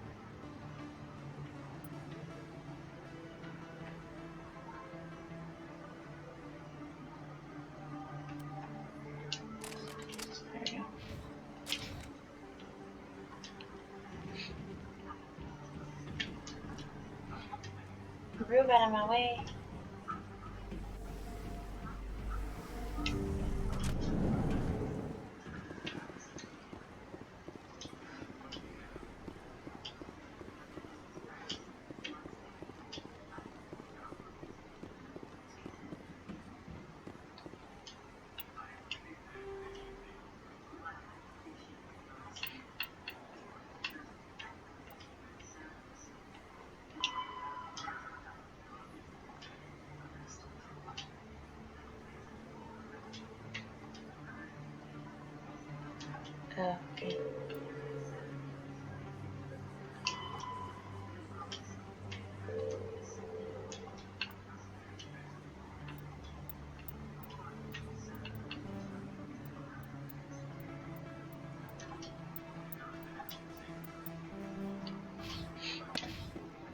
There we go. Rube out of my way. Okay.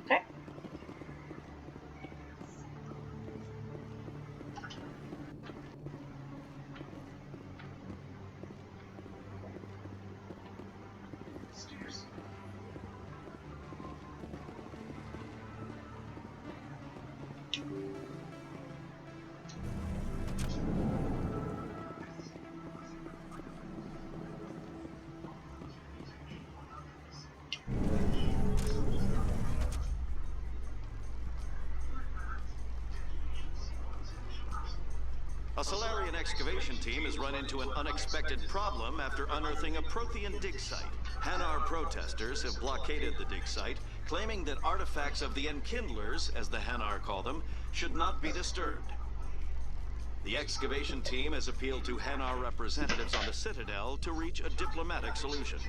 Okay. A Solarian excavation team has run into an unexpected problem after unearthing a Prothean dig site. Hanar protesters have blockaded the dig site, claiming that artifacts of the Enkindlers, as the Hanar call them, should not be disturbed. The excavation team has appealed to Hanar representatives on the Citadel to reach a diplomatic solution.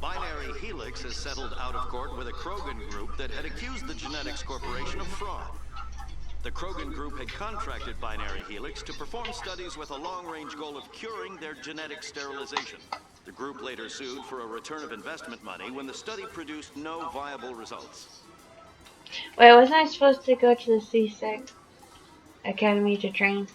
Binary Helix has settled out of court with a Krogan group that had accused the Genetics Corporation of fraud. The Krogan group had contracted Binary Helix to perform studies with a long-range goal of curing their genetic sterilization. The group later sued for a return of investment money when the study produced no viable results. Wait, wasn't I supposed to go to the CSEC Academy to train?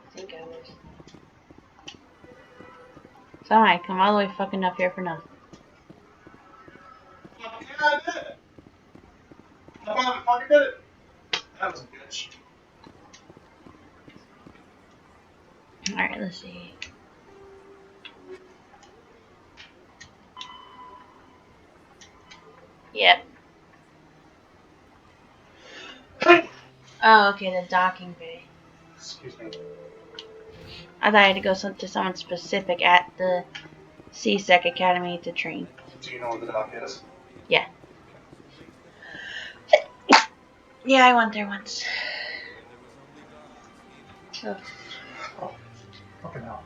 I think I was. So I come all the way fucking up here for nothing. Yeah, I did it. I motherfucker did it. That was a bitch. Alright, let's see. Yep. Oh, okay, the docking bay. Excuse me. I thought I had to go to someone specific at the CSEC Academy to train. Do you know where the dock is? Yeah. Yeah, I went there once. Oh. Oh, fucking hell.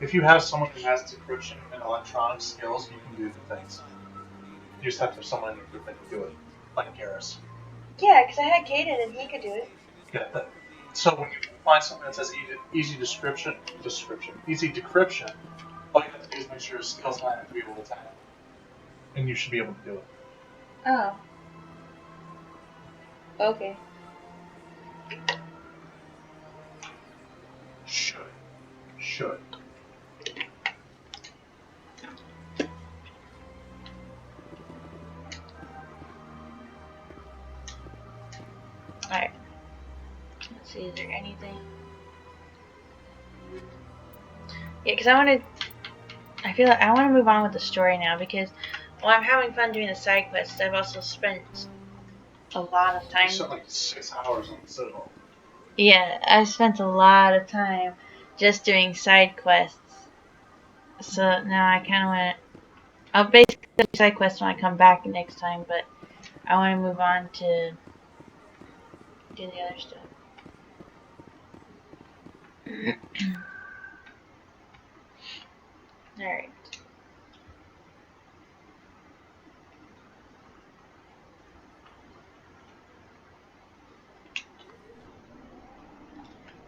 If you have someone who has decryption and electronic skills, you can do the things. You just have to have someone in your group that can do it. Like Garrus. Yeah, because I had Kaden and he could do it. Yeah, so when you find something that says easy decryption, all you have to do is make sure your skills line up to be able to attack it. And you should be able to do it. Oh. Okay. Should. Alright. Let's see, is there anything? Yeah, because I feel like I want to move on with the story now because while I'm having fun doing the side quests, I've also spent a lot of time. You spent like 6 hours on the Citadel. Yeah, I spent a lot of time just doing side quests. So now I kind of want to. I'll basically do side quests when I come back next time, but I want to move on to do the other stuff. Alright.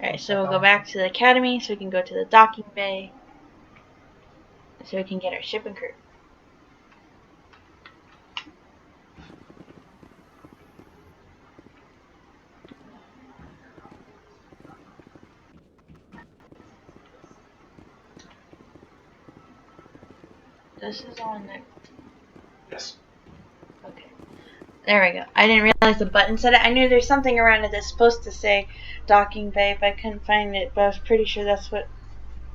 Alright, so we'll go back to the academy so we can go to the docking bay so we can get our ship and crew. This is on there. Yes. Okay. There we go. I didn't realize the button said it. I knew there's something around it that's supposed to say docking bay, but I couldn't find it. But I was pretty sure that's what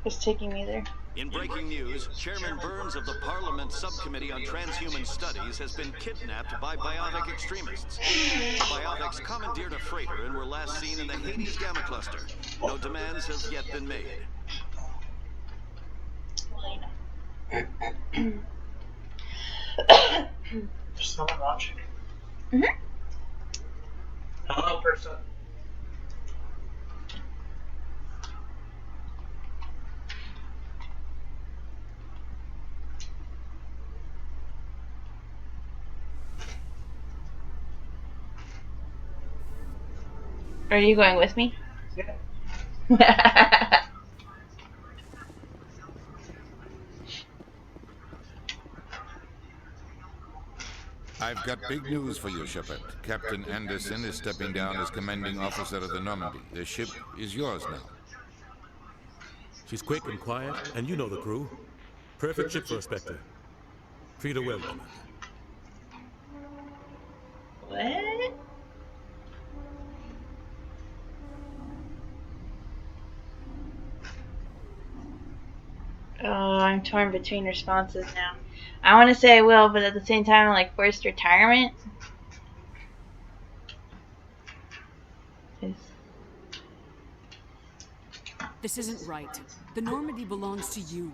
was taking me there. In breaking news, Chairman Burns of the Parliament Subcommittee on Transhuman Studies has been kidnapped by biotic extremists. The biotics commandeered a freighter and were last seen in the Hades Gamma Cluster. No demands have yet been made. Just someone watching. Mm-hmm. Hello, person. Are you going with me? Yeah. I've got big news for you, Shepard. Captain Anderson is stepping down as commanding officer of the Normandy. The ship is yours now. She's quick and quiet, and you know the crew. Perfect ship for a Spectre. Treat her well, Commander. What? Oh, I'm torn between responses now. I want to say I will, but at the same time, I'm like forced retirement. This isn't right. The Normandy belongs to you.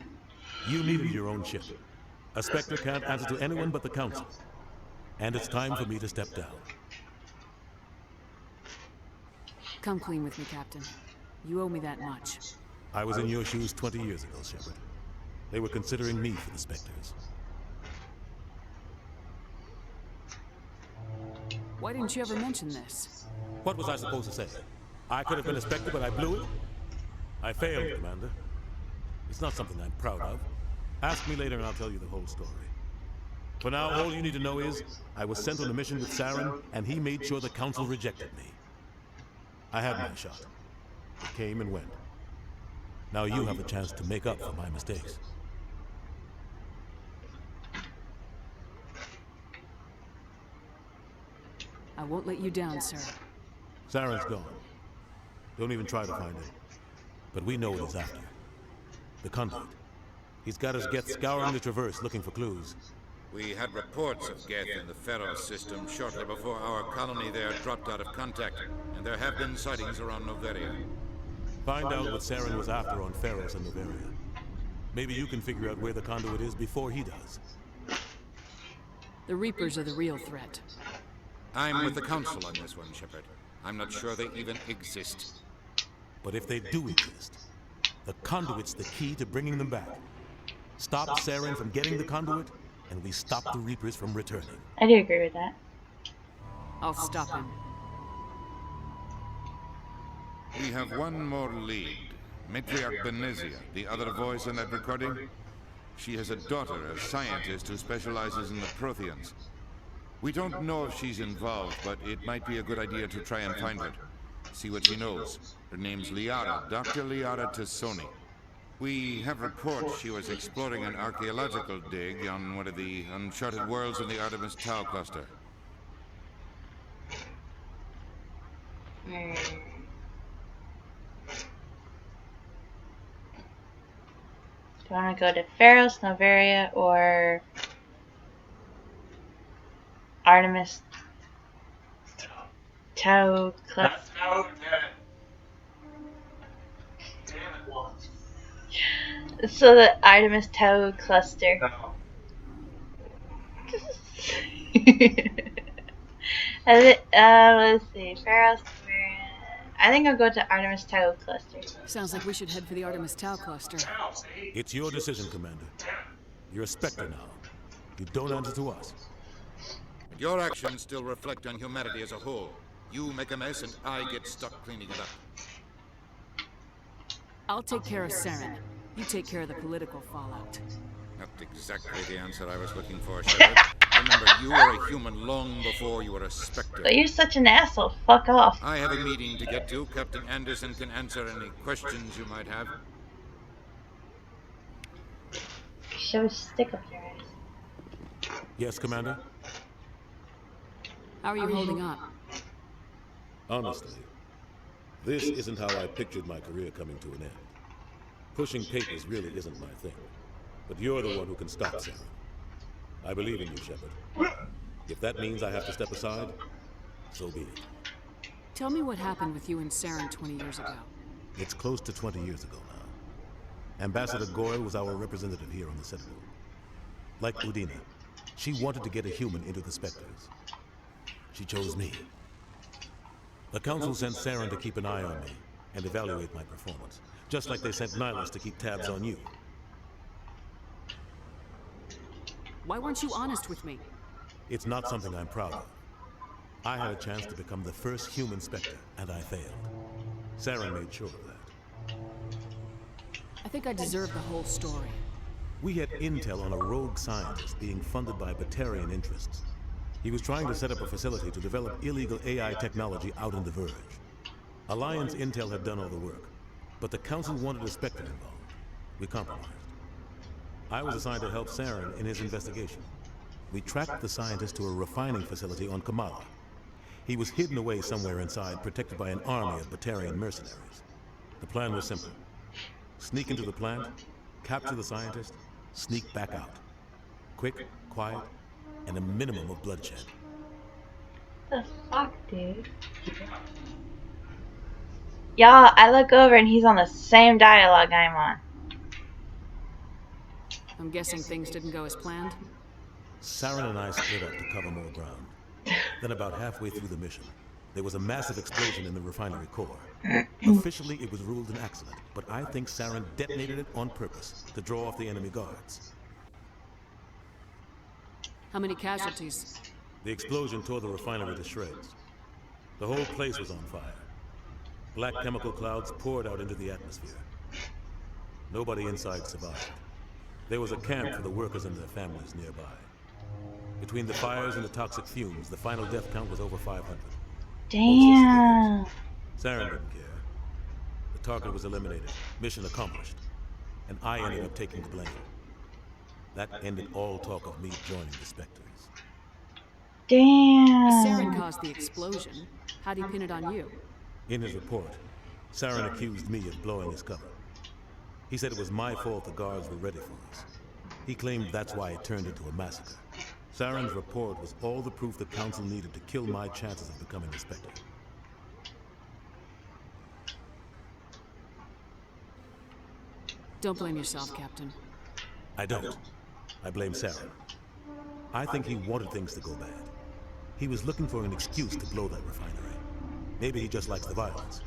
You needed your own ship. A Spectre can't answer to anyone but the Council. And it's time for me to step down. Come clean with me, Captain. You owe me that much. I was in your shoes 20 years ago, Shepard. They were considering me for the Spectres. Why didn't you ever mention this? What was I supposed to say? I could have been a Spectre, but I blew it? I failed, Commander. It's not something I'm proud of. Ask me later and I'll tell you the whole story. For now, all you need to know is, I was sent on a mission with Saren, and he made sure the Council rejected me. I had my shot. It came and went. Now you have a chance to make up for my mistakes. I won't let you down, sir. Saren's gone. Don't even try to find him. But we know what he's after. The conduit. He's got his Geth scouring the Traverse looking for clues. We had reports of Geth in the Pharos system shortly before our colony there dropped out of contact, and there have been sightings around Noveria. Find out what Saren was after on Pharos and Noveria. Maybe you can figure out where the conduit is before he does. The Reapers are the real threat. I'm with the Council on this one, Shepard. I'm not sure they even exist. But if they do exist, the conduit's the key to bringing them back. Stop Saren from getting the conduit, and we stop the Reapers from returning. I do agree with that. I'll stop him. We have one more lead. Matriarch Benezia, the other voice in that recording. She has a daughter, a scientist who specializes in the Protheans. We don't know if she's involved, but it might be a good idea to try and find her. See what she knows. Her name's Liara, Dr. Liara Tassoni. We have reports she was exploring an archaeological dig on one of the uncharted worlds in the Artemis Tau cluster. Do you want to go to Pharos, Noveria, or Artemis Tau cluster? So the Artemis Tau cluster. Let's see, Pharos. I think I'll go to Artemis Tau cluster. Sounds like we should head for the Artemis Tau cluster. It's your decision, Commander. You're a Spectre now. You don't answer to us. Your actions still reflect on humanity as a whole. You make a mess and I get stuck cleaning it up. I'll take care of Saren. You take care of the political fallout. Not exactly the answer I was looking for, Shepard. Remember, you were a human long before you were a Spectre. But you're such an asshole. Fuck off. I have a meeting to get to. Captain Anderson can answer any questions you might have. Shove a stick up your ass. Yes, Commander? How are you holding up? Honestly, this isn't how I pictured my career coming to an end. Pushing papers really isn't my thing. But you're the one who can stop Saren. I believe in you, Shepard. If that means I have to step aside, so be it. Tell me what happened with you and Saren 20 years ago. It's close to 20 years ago now. Ambassador Goyle was our representative here on the Citadel. Like Udina, she wanted to get a human into the Spectres. She chose me. The Council sent Saren to keep an eye on me and evaluate my performance, just like they sent Nihilus to keep tabs on you. Why weren't you honest with me? It's not something I'm proud of. I had a chance to become the first human Spectre, and I failed. Saren made sure of that. I think I deserve the whole story. We had intel on a rogue scientist being funded by Batarian interests. He was trying to set up a facility to develop illegal AI technology out in the Verge. Alliance intel had done all the work, but the Council wanted a Spectre involved. We compromised. I was assigned to help Saren in his investigation. We tracked the scientist to a refining facility on Kamala. He was hidden away somewhere inside, protected by an army of Batarian mercenaries. The plan was simple. Sneak into the plant, capture the scientist, sneak back out. Quick, quiet, and a minimum of bloodshed. What the fuck, dude? Y'all, I look over and he's on the same dialogue I'm on. I'm guessing things didn't go as planned? Saren and I split up to cover more ground. Then about halfway through the mission, there was a massive explosion in the refinery core. Officially, it was ruled an accident, but I think Saren detonated it on purpose to draw off the enemy guards. How many casualties? The explosion tore the refinery to shreds. The whole place was on fire. Black chemical clouds poured out into the atmosphere. Nobody inside survived. There was a camp for the workers and their families nearby. Between the fires and the toxic fumes, the final death count was over 500. Damn. Saren didn't care. The target was eliminated, mission accomplished, and I ended up taking the blame. That ended all talk of me joining the Spectres. Damn. If Saren caused the explosion, how'd he pin it on you? In his report, Saren accused me of blowing his cover. He said it was my fault the guards were ready for us. He claimed that's why it turned into a massacre. Saren's report was all the proof the Council needed to kill my chances of becoming a Spectre. Don't blame yourself, Captain. I don't. I blame Saren. I think he wanted things to go bad. He was looking for an excuse to blow that refinery. Maybe he just likes the violence.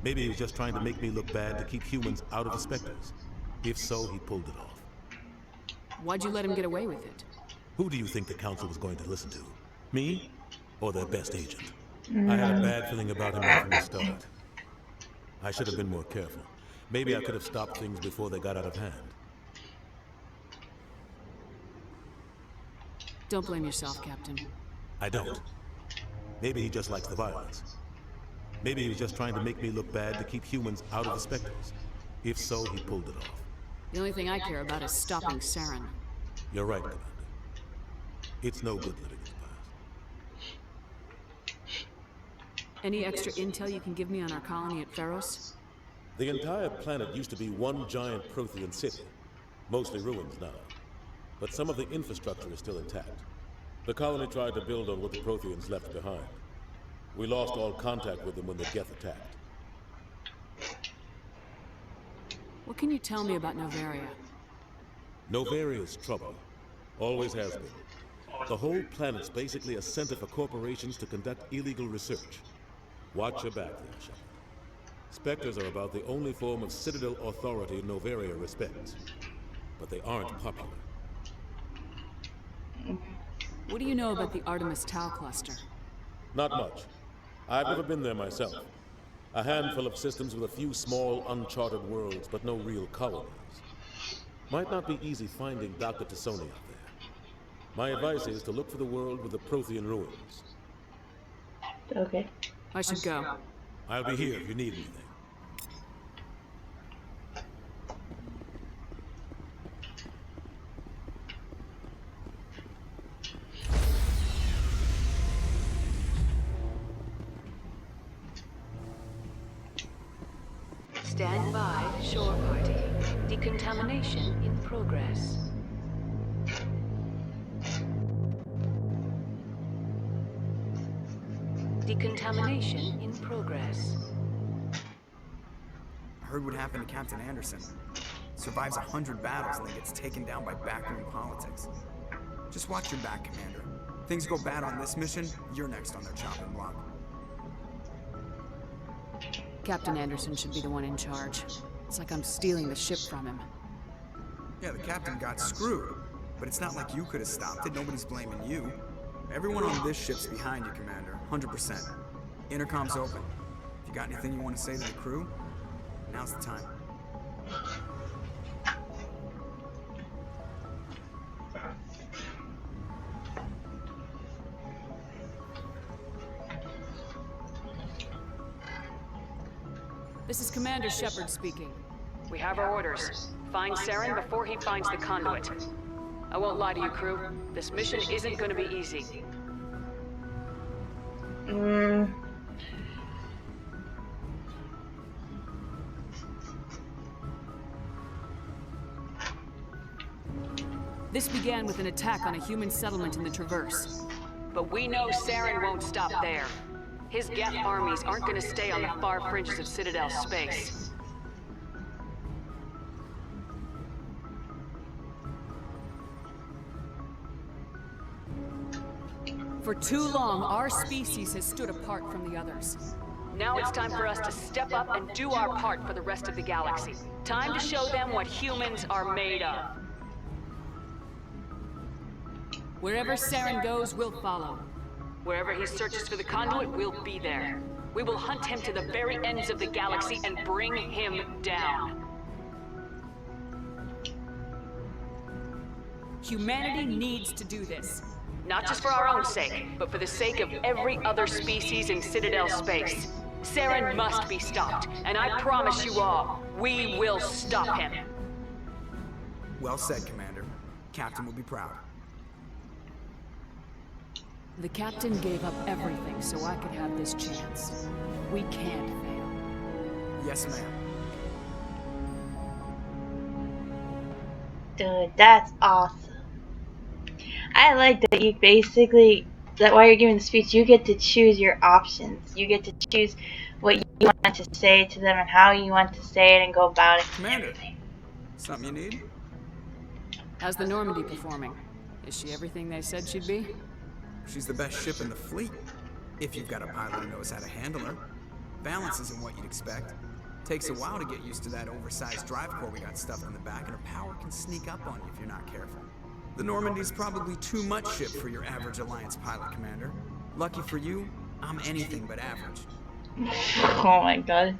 Maybe he was just trying to make me look bad to keep humans out of the Spectres. If so, he pulled it off. Why'd you let him get away with it? Who do you think the Council was going to listen to? Me? Or their best agent? I had a bad feeling about him right from the start. I should have been more careful. Maybe I could have stopped things before they got out of hand. Don't blame yourself, Captain. I don't. Maybe he just likes the violence. Maybe he was just trying to make me look bad to keep humans out of the Spectres. If so, he pulled it off. The only thing I care about is stopping Saren. You're right, Commander. It's no good living in the past. Any extra intel you can give me on our colony at Pharos? The entire planet used to be one giant Prothean city. Mostly ruins now. But some of the infrastructure is still intact. The colony tried to build on what the Protheans left behind. We lost all contact with them when the Geth attacked. What can you tell me about Novaria? Novaria's trouble. Always has been. The whole planet's basically a center for corporations to conduct illegal research. Watch your back there, Shepard. Spectres are about the only form of Citadel authority Novaria respects. But they aren't popular. What do you know about the Artemis Tau cluster? Not much. I've never been there myself. A handful of systems with a few small, uncharted worlds, but no real colonies. Might not be easy finding Dr. Tassoni out there. My advice is to look for the world with the Prothean ruins. Okay. I should go. I'll be here if you need anything. Stand by, shore party. Decontamination in progress. Decontamination in progress. I heard what happened to Captain Anderson. Survives 100 battles and then gets taken down by backroom politics. Just watch your back, Commander. Things go bad on this mission, you're next on their chopping block. Captain Anderson should be the one in charge. It's like I'm stealing the ship from him. Yeah, the captain got screwed. But it's not like you could have stopped it. Nobody's blaming you. Everyone on this ship's behind you, Commander. 100%. Intercom's open. If you got anything you want to say to the crew, now's the time. This is Commander Shepard speaking. We have our orders. Find Saren before he finds the conduit. I won't lie to you, crew. This mission isn't going to be easy. This began with an attack on a human settlement in the Traverse. But we know Saren won't stop there. His Geth armies aren't going to stay on the far fringes of Citadel space. For too long, our species has stood apart from the others. Now it's time for us to step up and do our part for the rest of the galaxy. Time to show them what humans are made of. Wherever Saren goes, we'll follow. Wherever he searches for the conduit, we'll be there. We will hunt him to the very ends of the galaxy and bring him down. Humanity needs to do this. Not just for our own sake, but for the sake of every other species in Citadel space. Saren must be stopped, and I promise you all, we will stop him. Well said, Commander. Captain will be proud. The captain gave up everything so I could have this chance. We can't fail. Yes, ma'am. Dude, that's awesome. I like that you basically, that while you're giving the speech, you get to choose your options. You get to choose what you want to say to them and how you want to say it and go about it. Commander, something you need? How's the Normandy performing? Is she everything they said she'd be? She's the best ship in the fleet, if you've got a pilot who knows how to handle her. Balance isn't what you'd expect. Takes a while to get used to that oversized drive core we got stuffed in the back, and her power can sneak up on you if you're not careful. The Normandy's probably too much ship for your average Alliance pilot, Commander. Lucky for you, I'm anything but average. Oh my god.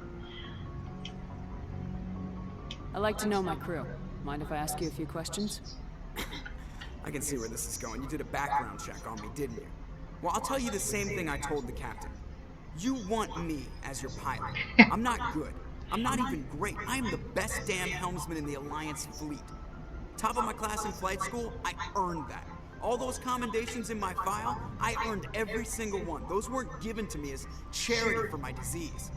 I'd like to know my crew. Mind if I ask you a few questions? I can see where this is going. You did a background check on me, didn't you? Well, I'll tell you the same thing I told the captain. You want me as your pilot. I'm not good. I'm not even great. I am the best damn helmsman in the Alliance fleet. Top of my class in flight school, I earned that. All those commendations in my file, I earned every single one. Those weren't given to me as charity for my disease.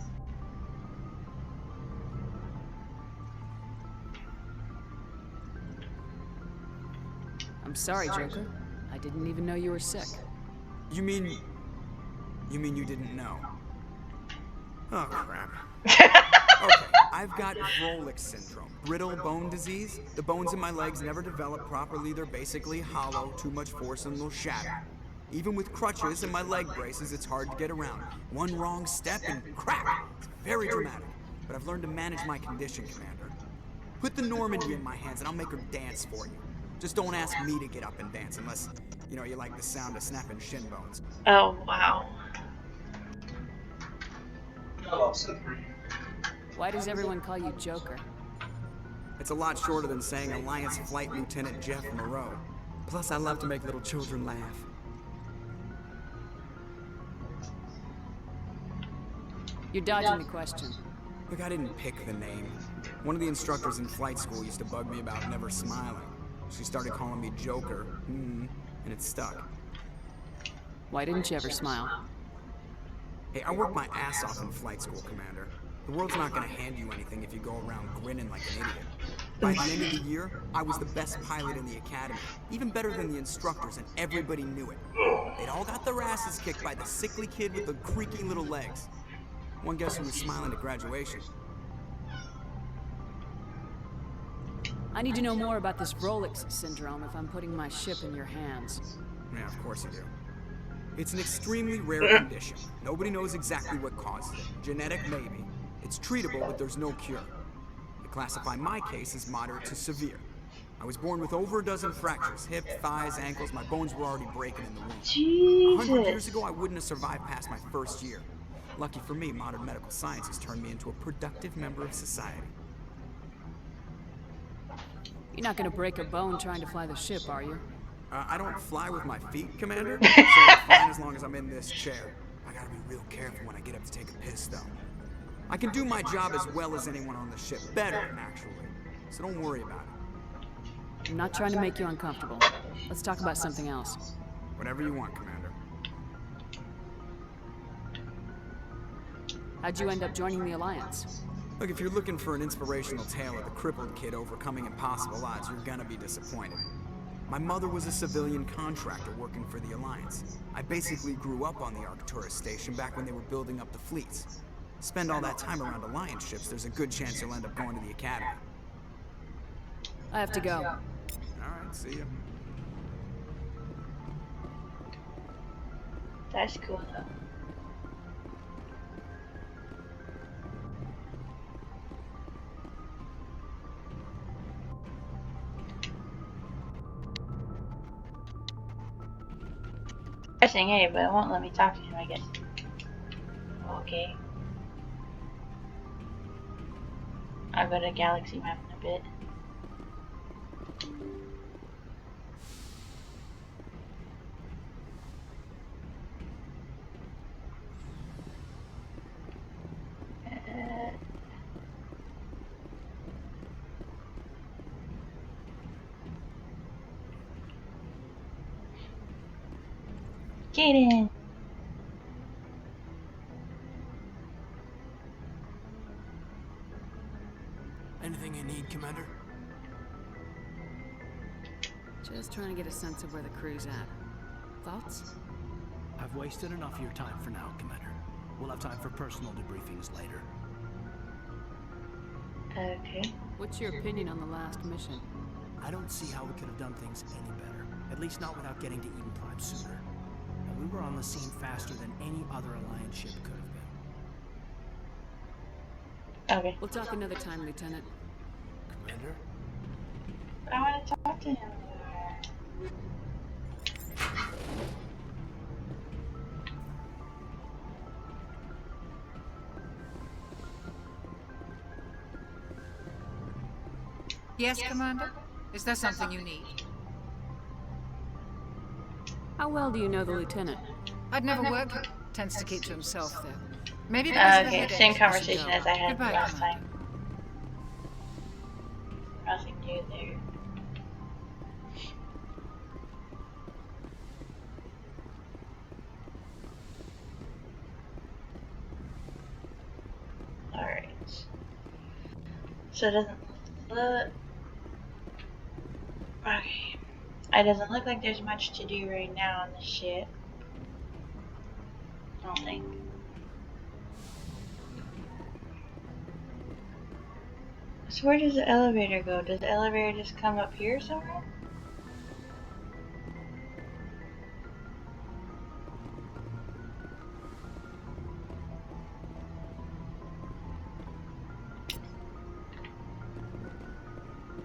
I'm sorry, Joker. I didn't even know you were sick. You mean you didn't know? Oh, crap. Okay, I've got Vrolik syndrome, brittle bone disease. The bones in my legs never develop properly. They're basically hollow, too much force and they'll shatter. Even with crutches and my leg braces, it's hard to get around. One wrong step and crack. It's very dramatic, but I've learned to manage my condition, Commander. Put the Normandy in my hands and I'll make her dance for you. Just don't ask me to get up and dance unless, you know, you like the sound of snapping shin bones. Oh, wow. Why does everyone call you Joker? It's a lot shorter than saying Alliance Flight Lieutenant Jeff Moreau. Plus, I love to make little children laugh. You're dodging the question. Look, I didn't pick the name. One of the instructors in flight school used to bug me about never smiling. She started calling me Joker, and it stuck. Why didn't you ever smile? Hey, I worked my ass off in flight school, Commander. The world's not gonna hand you anything if you go around grinning like an idiot. By the end of the year, I was the best pilot in the academy, even better than the instructors, and everybody knew it. They'd all got their asses kicked by the sickly kid with the creaky little legs. One guess who was smiling at graduation? I need to know more about this Vrolik syndrome if I'm putting my ship in your hands. Yeah, of course you do. It's an extremely rare condition. Nobody knows exactly what causes it. Genetic, maybe. It's treatable, but there's no cure. They classify my case as moderate to severe. I was born with over a dozen fractures. Hip, thighs, ankles. My bones were already breaking in the womb. Jesus. 100 years ago, I wouldn't have survived past my first year. Lucky for me, modern medical science has turned me into a productive member of society. You're not gonna break a bone trying to fly the ship, are you? I don't fly with my feet, Commander, so I'm fine as long as I'm in this chair. I gotta be real careful when I get up to take a piss, though. I can do my job as well as anyone on the ship. Better, actually. So don't worry about it. I'm not trying to make you uncomfortable. Let's talk about something else. Whatever you want, Commander. How'd you end up joining the Alliance? Look, if you're looking for an inspirational tale of the crippled kid overcoming impossible odds, you're gonna be disappointed. My mother was a civilian contractor working for the Alliance. I basically grew up on the Arcturus station back when they were building up the fleets. Spend all that time around Alliance ships, there's a good chance you'll end up going to the Academy. I have to go. Alright, see ya. That's cool though. Pressing A, but it won't let me talk to him, I guess. Okay. I'll go to Galaxy Map in a bit. Get in. Anything you need, Commander? Just trying to get a sense of where the crew's at. Thoughts? I've wasted enough of your time for now, Commander. We'll have time for personal debriefings later. Okay. What's your opinion on the last mission? I don't see how we could have done things any better. At least not without getting to Eden Prime sooner. And we were on the scene faster than any other Alliance ship could have been. Okay. We'll talk another time, Lieutenant. Commander? I want to talk to him. Yes, Commander? Is there something you need? How well do you know the Lieutenant? I'd never worked with him. Tends to keep to himself, though. Maybe because of the Okay, headache. same conversation as I had Goodbye, last Commander. time. Nothing new there. Alright. So it doesn't look... Okay. It doesn't look like there's much to do right now on the ship. I don't think. So where does the elevator go? Does the elevator just come up here somewhere?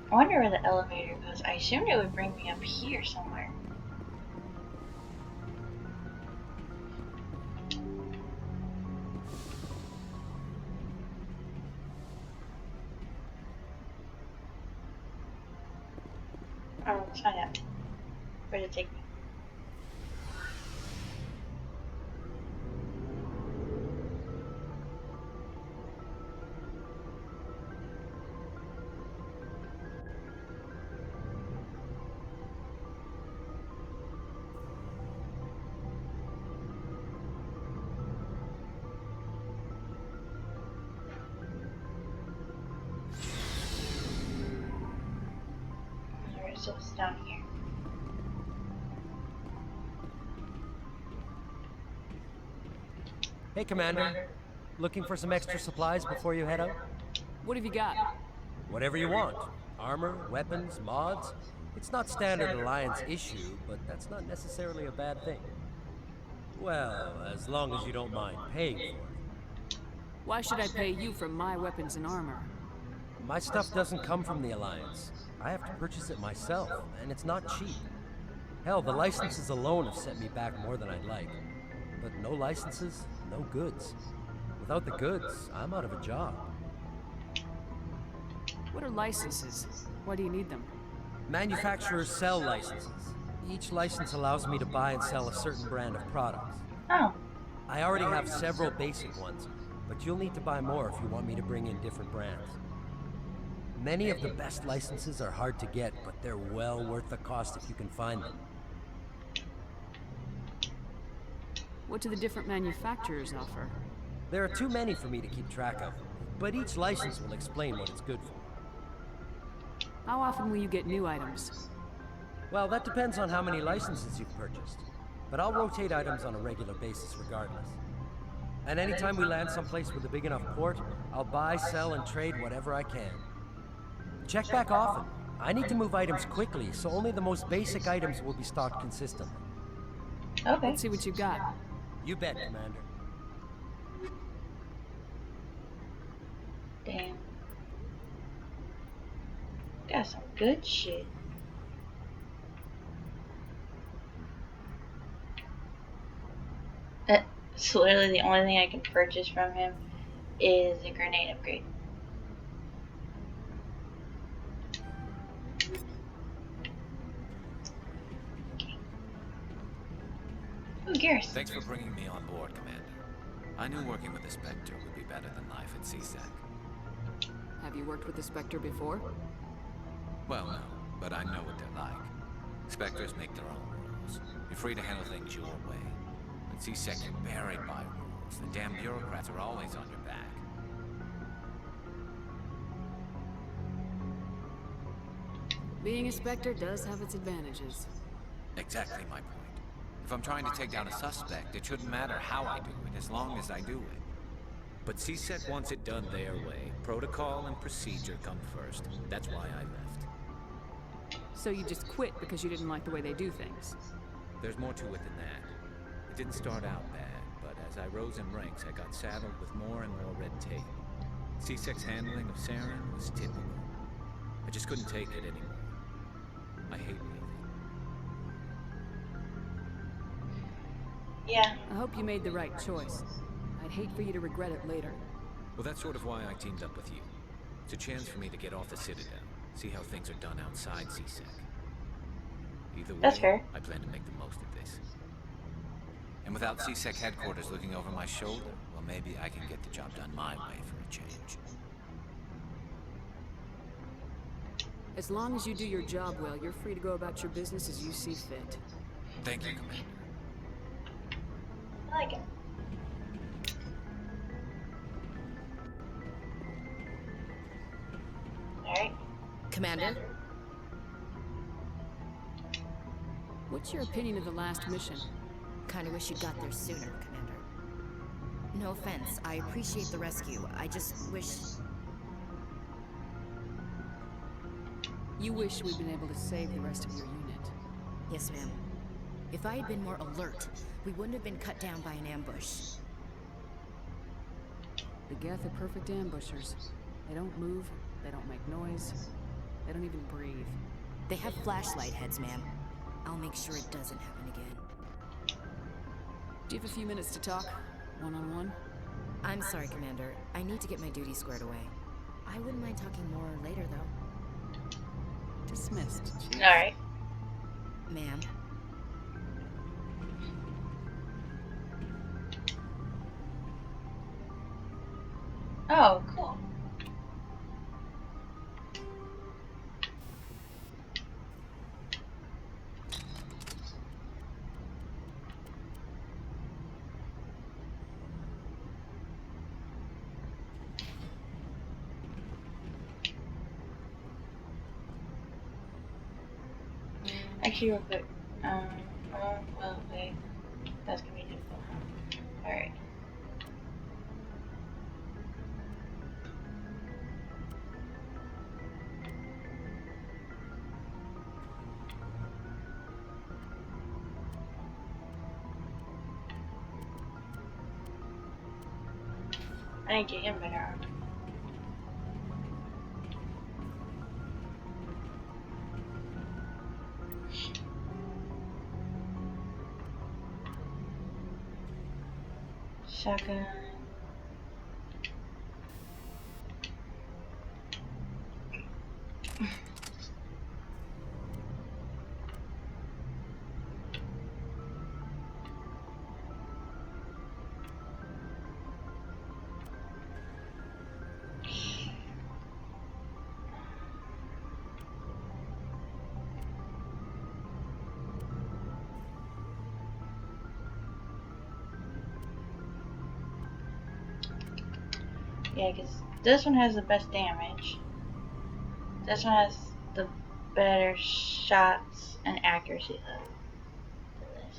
I wonder where the elevator goes. I assumed it would bring me up here somewhere. Oh, let's find out. Where did it take me? So it's down here. Hey, Commander. Looking for some extra supplies before you head out? What have you got? Whatever you want. Armor, weapons, mods. It's not standard Alliance issue, but that's not necessarily a bad thing. Well, as long as you don't mind paying for it. Why should I pay you for my weapons and armor? My stuff doesn't come from the Alliance. I have to purchase it myself, and it's not cheap. Hell, the licenses alone have set me back more than I'd like. But no licenses, no goods. Without the goods, I'm out of a job. What are licenses? Why do you need them? Manufacturers sell licenses. Each license allows me to buy and sell a certain brand of products. Oh. I already have several basic ones, but you'll need to buy more if you want me to bring in different brands. Many of the best licenses are hard to get, but they're well worth the cost if you can find them. What do the different manufacturers offer? There are too many for me to keep track of, but each license will explain what it's good for. How often will you get new items? Well, that depends on how many licenses you've purchased, but I'll rotate items on a regular basis regardless. And anytime we land someplace with a big enough port, I'll buy, sell, and trade whatever I can. Check back often. I need to move items quickly, so only the most basic items will be stocked consistently. Okay. Let's see what you got. You bet, Commander. Damn. Got some good shit. It's literally the only thing I can purchase from him is a grenade upgrade. Ooh, Gears. Thanks for bringing me on board, Commander. I knew working with the Spectre would be better than life at CSEC. Have you worked with the Spectre before? Well, no, but I know what they're like. Spectres make their own rules. You're free to handle things your way. At CSEC, you're buried by rules. The damn bureaucrats are always on your back. Being a Spectre does have its advantages. Exactly my point. If I'm trying to take down a suspect, it shouldn't matter how I do it, as long as I do it. But CSEC wants it done their way. Protocol and procedure come first. That's why I left. So you just quit because you didn't like the way they do things? There's more to it than that. It didn't start out bad, but as I rose in ranks, I got saddled with more and more red tape. CSEC's handling of Saren was typical. I just couldn't take it anymore. I hate leaving. Yeah. I hope you made the right choice. I'd hate for you to regret it later. Well, that's sort of why I teamed up with you. It's a chance for me to get off the Citadel, see how things are done outside CSEC. Either way, That's fair. I plan to make the most of this. And without CSEC headquarters looking over my shoulder, well, maybe I can get the job done my way for a change. As long as you do your job well, you're free to go about your business as you see fit. Thank you, Commander. I like it. Alright. Commander? What's your opinion of the last mission? Kinda wish you got there sooner, Commander. No offense, I appreciate the rescue. I just wish... You wish we'd been able to save the rest of your unit. Yes, ma'am. If I had been more alert, we wouldn't have been cut down by an ambush. The Geth are perfect ambushers. They don't move, they don't make noise, they don't even breathe. They have flashlight heads, ma'am. I'll make sure it doesn't happen again. Do you have a few minutes to talk? One-on-one? I'm sorry, Commander. I need to get my duties squared away. I wouldn't mind talking more later, though. Dismissed. Alright. Ma'am. Oh, cool. Actually, real quick. Well, wait. That's gonna be difficult. Alright. I need to get him better armor. shotgun. Yeah, because this one has the best damage. This one has the better shots and accuracy level than this.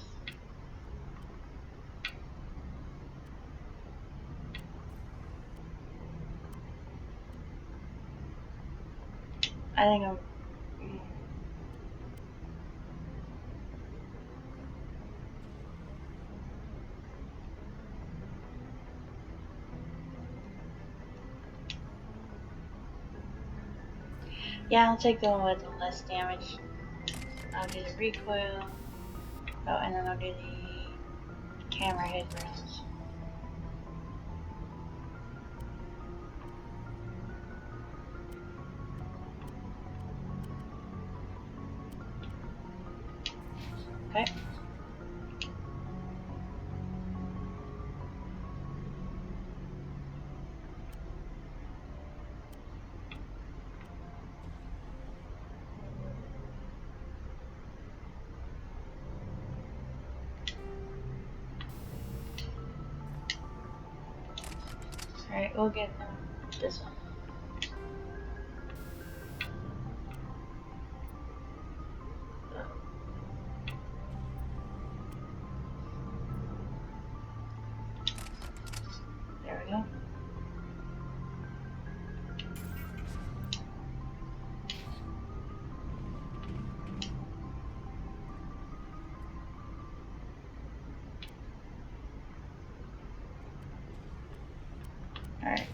I think I'm... Yeah, I'll take the one with the less damage. I'll do the recoil. Oh, and then I'll do the camera head rounds. Okay. Alright, we'll get this one. There we go. Alright.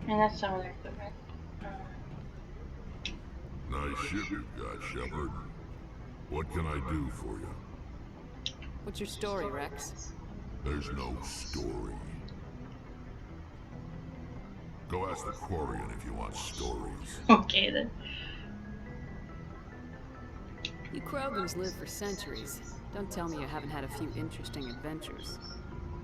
And that's some of their equipment. Nice ship you've got, Shepard. What can I do for you? What's your story, Rex? There's no story. Go ask the Quarian if you want stories. Okay then. You Krogans live for centuries. Don't tell me you haven't had a few interesting adventures.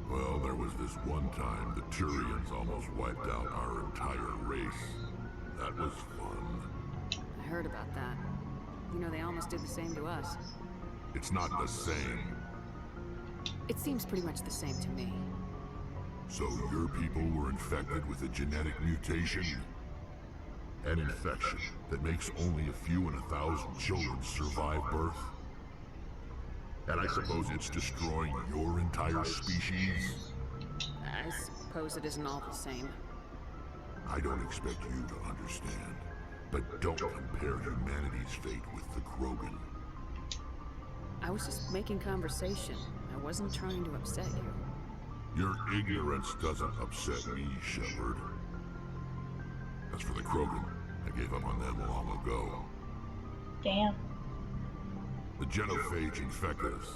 Well, there was this one time the Turians almost wiped out our entire race. That was fun. I heard about that. You know, they almost did the same to us. It's not the same. It seems pretty much the same to me. So your people were infected with a genetic mutation? An infection that makes only a few in 1,000 children survive birth? And I suppose it's destroying your entire species? I suppose it isn't all the same. I don't expect you to understand, but don't compare humanity's fate with the Krogan. I was just making conversation. I wasn't trying to upset you. Your ignorance doesn't upset me, Shepard. As for the Krogan, I gave up on them long ago. Damn. The genophage infected us,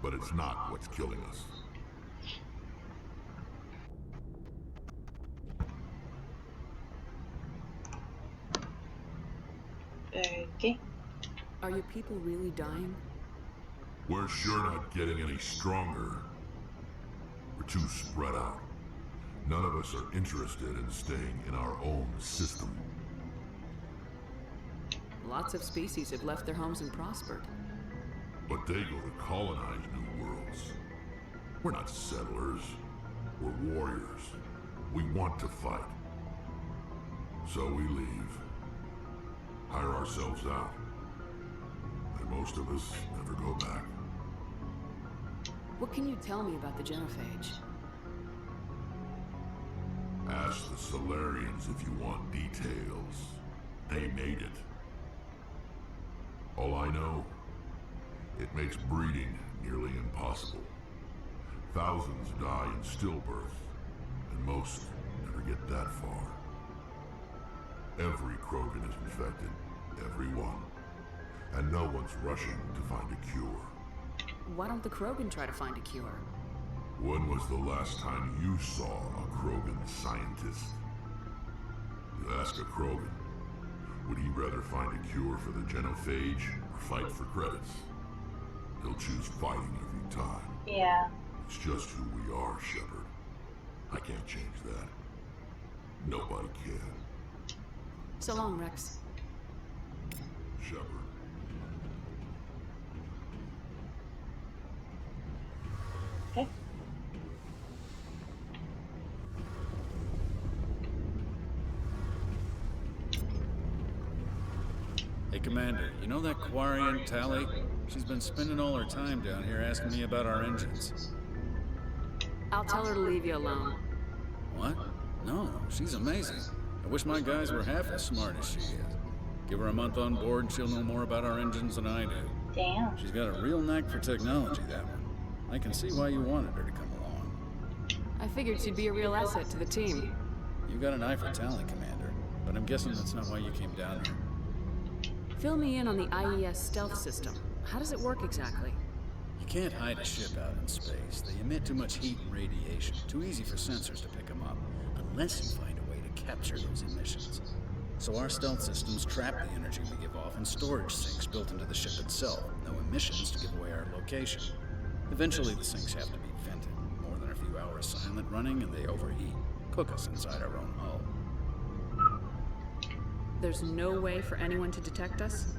but it's not what's killing us. Okay. Are your people really dying? We're sure not getting any stronger. We're too spread out. None of us are interested in staying in our own system. Lots of species have left their homes and prospered. But they go to colonize new worlds. We're not settlers. We're warriors. We want to fight. So we leave. Hire ourselves out. And most of us never go back. What can you tell me about the genophage? Ask the Solarians if you want details. They made it. All I know, it makes breeding nearly impossible. Thousands die in stillbirth, and most never get that far. Every Krogan is infected, every one. And no one's rushing to find a cure. Why don't the Krogan try to find a cure? When was the last time you saw a Krogan scientist? You ask a Krogan, would he rather find a cure for the genophage or fight for credits? He'll choose fighting every time. Yeah. It's just who we are, Shepard. I can't change that. Nobody can. So long, Rex. Shepard. Okay. Hey, Commander, you know that Quarian, Tally? She's been spending all her time down here asking me about our engines. I'll tell her to leave you alone. What? No, she's amazing. I wish my guys were half as smart as she is. Give her a month on board and she'll know more about our engines than I do. Damn. She's got a real knack for technology, that one. I can see why you wanted her to come along. I figured she'd be a real asset to the team. You got an eye for talent, Commander, but I'm guessing that's not why you came down here. Fill me in on the IES stealth system. How does it work exactly? You can't hide a ship out in space. They emit too much heat and radiation. Too easy for sensors to pick them up, unless you find a way to capture those emissions. So our stealth systems trap the energy we give off in storage sinks built into the ship itself. No emissions to give away our location. Eventually the sinks have to be vented. More than a few hours silent running and they overheat. Cook us inside our own hull. There's no way for anyone to detect us?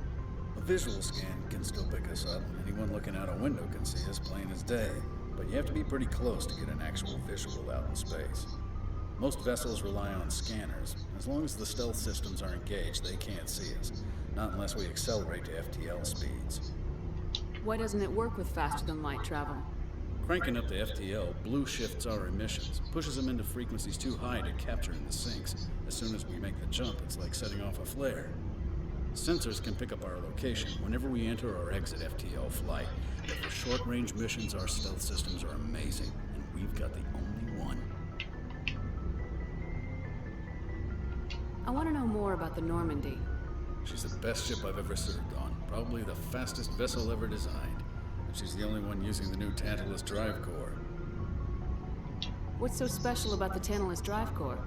A visual scan can still pick us up. Anyone looking out a window can see us plain as day. But you have to be pretty close to get an actual visual out in space. Most vessels rely on scanners. As long as the stealth systems are engaged, they can't see us. Not unless we accelerate to FTL speeds. Why doesn't it work with faster-than-light travel? Cranking up the FTL blue shifts our emissions, pushes them into frequencies too high to capture in the sinks. As soon as we make the jump, it's like setting off a flare. Sensors can pick up our location whenever we enter or exit FTL flight. But for short-range missions, our stealth systems are amazing, and we've got the only one. I want to know more about the Normandy. She's the best ship I've ever served on. Probably the fastest vessel ever designed. And she's the only one using the new Tantalus drive core. What's so special about the Tantalus drive core?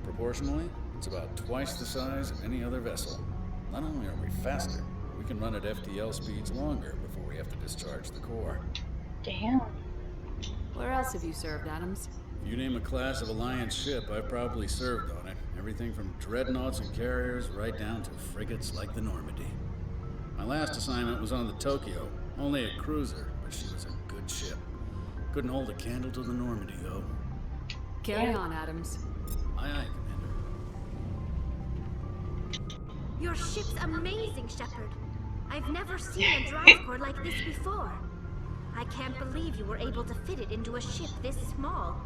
Proportionally, it's about twice the size of any other vessel. Not only are we faster, we can run at FTL speeds longer before we have to discharge the core. Damn. Where else have you served, Adams? If you name a class of Alliance ship, I've probably served on it. Everything from dreadnoughts and carriers right down to frigates like the Normandy. My last assignment was on the Tokyo, only a cruiser, but she was a good ship. Couldn't hold a candle to the Normandy, though. Carry on, Adams. Aye, aye, Commander. Your ship's amazing, Shepard. I've never seen a drive core like this before. I can't believe you were able to fit it into a ship this small.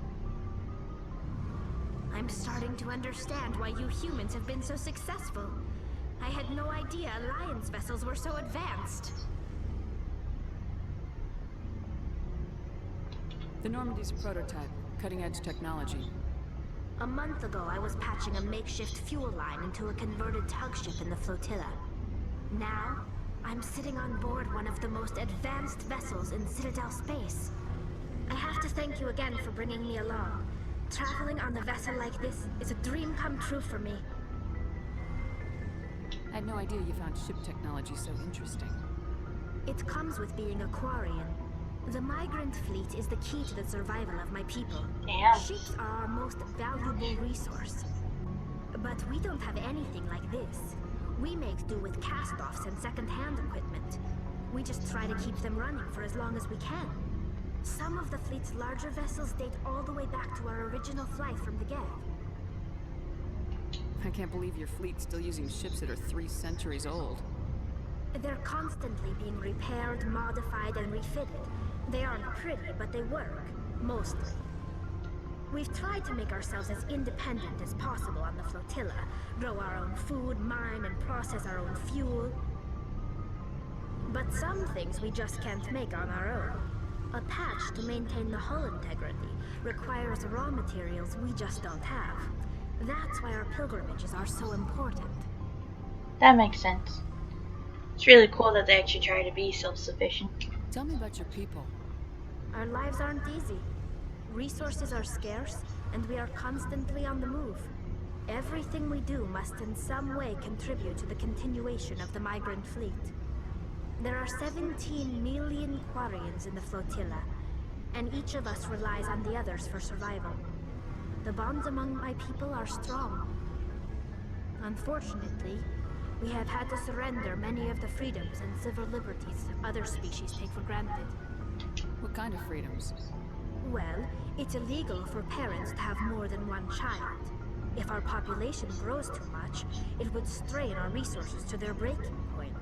I'm starting to understand why you humans have been so successful. I had no idea Alliance vessels were so advanced. The Normandy's a prototype, cutting-edge technology. A month ago, I was patching a makeshift fuel line into a converted tug ship in the flotilla. Now, I'm sitting on board one of the most advanced vessels in Citadel space. I have to thank you again for bringing me along. Traveling on a vessel like this is a dream come true for me. I had no idea you found ship technology so interesting. It comes with being a Quarian. The migrant fleet is the key to the survival of my people. Yeah. Ships are our most valuable resource. But we don't have anything like this. We make do with cast-offs and second-hand equipment. We just try to keep them running for as long as we can. Some of the fleet's larger vessels date all the way back to our original flight from the get. I can't believe your fleet's still using ships that are 3 centuries old. They're constantly being repaired, modified, and refitted. They aren't pretty, but they work. Mostly. We've tried to make ourselves as independent as possible on the flotilla. Grow our own food, mine, and process our own fuel. But some things we just can't make on our own. A patch to maintain the hull integrity requires raw materials we just don't have. That's why our pilgrimages are so important. That makes sense. It's really cool that they actually try to be self-sufficient. Tell me about your people. Our lives aren't easy. Resources are scarce, and we are constantly on the move. Everything we do must in some way contribute to the continuation of the migrant fleet. There are 17 million Quarians in the flotilla, and each of us relies on the others for survival. The bonds among my people are strong. Unfortunately, we have had to surrender many of the freedoms and civil liberties other species take for granted. What kind of freedoms? Well, it's illegal for parents to have more than one child. If our population grows too much, it would strain our resources to their breaking point.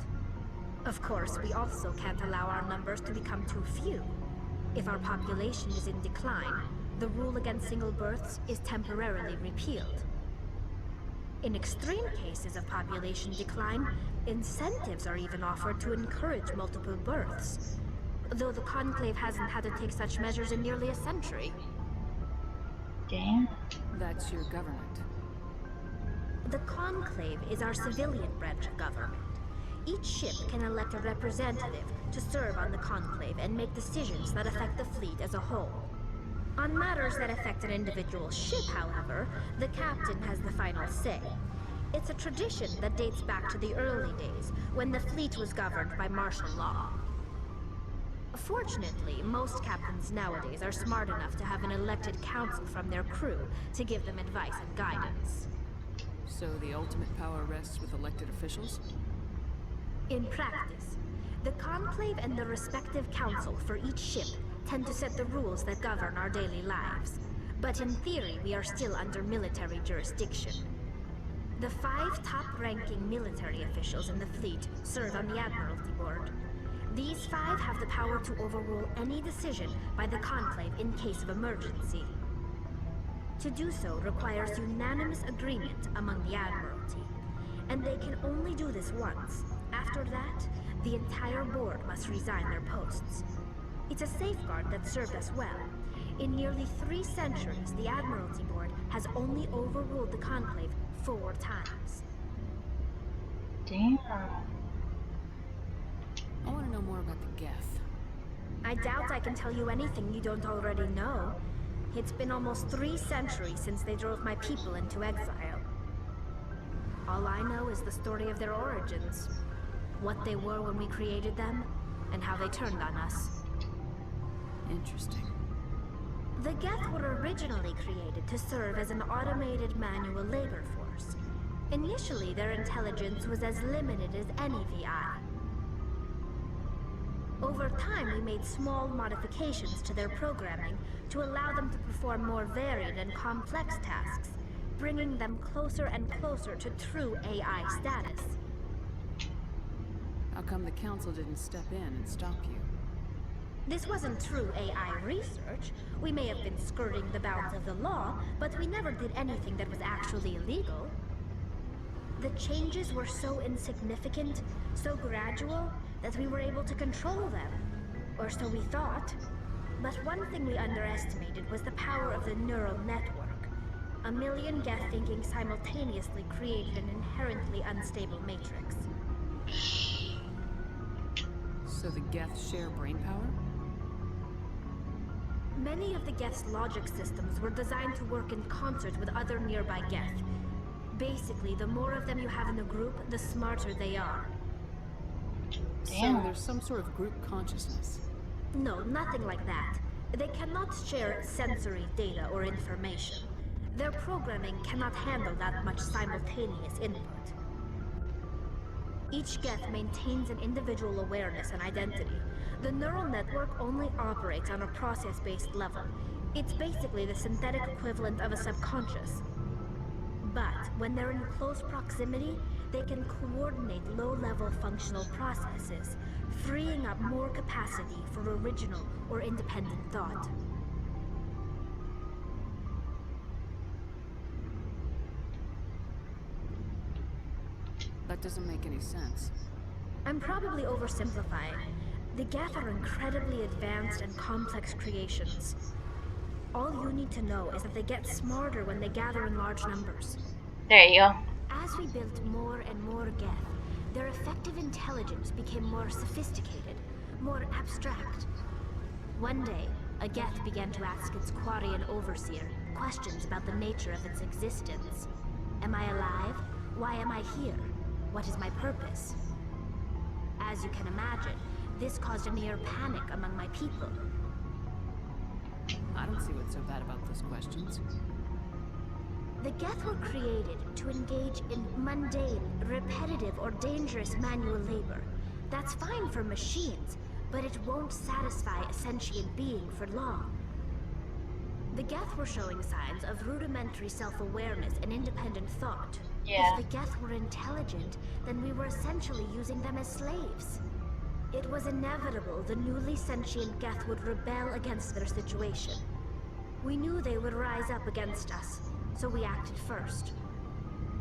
Of course, we also can't allow our numbers to become too few. If our population is in decline, the rule against single births is temporarily repealed. In extreme cases of population decline, incentives are even offered to encourage multiple births, though the Conclave hasn't had to take such measures in nearly a century. Damn. That's your government. The Conclave is our civilian branch of government. Each ship can elect a representative to serve on the Conclave and make decisions that affect the fleet as a whole. On matters that affect an individual ship, however, the captain has the final say. It's a tradition that dates back to the early days, when the fleet was governed by martial law. Fortunately, most captains nowadays are smart enough to have an elected council from their crew to give them advice and guidance. So the ultimate power rests with elected officials? In practice, the Conclave and the respective council for each ship tend to set the rules that govern our daily lives. But in theory, we are still under military jurisdiction. The 5 top-ranking military officials in the fleet serve on the Admiralty Board. These 5 have the power to overrule any decision by the Conclave in case of emergency. To do so requires unanimous agreement among the Admiralty, and they can only do this once. After that, the entire board must resign their posts. It's a safeguard that served us well. In nearly 3 centuries, the Admiralty Board has only overruled the Conclave 4 times. Damn. I want to know more about the Geth. I doubt I can tell you anything you don't already know. It's been almost 3 centuries since they drove my people into exile. All I know is the story of their origins, what they were when we created them, and how they turned on us. Interesting. The Geth were originally created to serve as an automated manual labor force. Initially, their intelligence was as limited as any VI. Over time, we made small modifications to their programming to allow them to perform more varied and complex tasks, bringing them closer and closer to true AI status. How come the Council didn't step in and stop you? This wasn't true AI research. We may have been skirting the bounds of the law, but we never did anything that was actually illegal. The changes were so insignificant, so gradual, that we were able to control them. Or so we thought. But one thing we underestimated was the power of the neural network. A million Geth thinking simultaneously created an inherently unstable matrix. So the Geth share brain power? Many of the Geth's logic systems were designed to work in concert with other nearby Geth. Basically, the more of them you have in a group, the smarter they are. So there's some sort of group consciousness? No, nothing like that. They cannot share sensory data or information. Their programming cannot handle that much simultaneous input. Each Geth maintains an individual awareness and identity. The neural network only operates on a process-based level. It's basically the synthetic equivalent of a subconscious. But when they're in close proximity, they can coordinate low-level functional processes, freeing up more capacity for original or independent thought. That doesn't make any sense. I'm probably oversimplifying. The Geth are incredibly advanced and complex creations. All you need to know is that they get smarter when they gather in large numbers. There you go. As we built more and more Geth, their effective intelligence became more sophisticated, more abstract. One day, a Geth began to ask its Quarian overseer questions about the nature of its existence. Am I alive? Why am I here? What is my purpose? As you can imagine, this caused a near panic among my people. I don't see what's so bad about those questions. The Geth were created to engage in mundane, repetitive, or dangerous manual labor. That's fine for machines, but it won't satisfy a sentient being for long. The Geth were showing signs of rudimentary self-awareness and independent thought. Yeah. If the Geth were intelligent, then we were essentially using them as slaves. It was inevitable the newly sentient Geth would rebel against their situation. We knew they would rise up against us, so we acted first.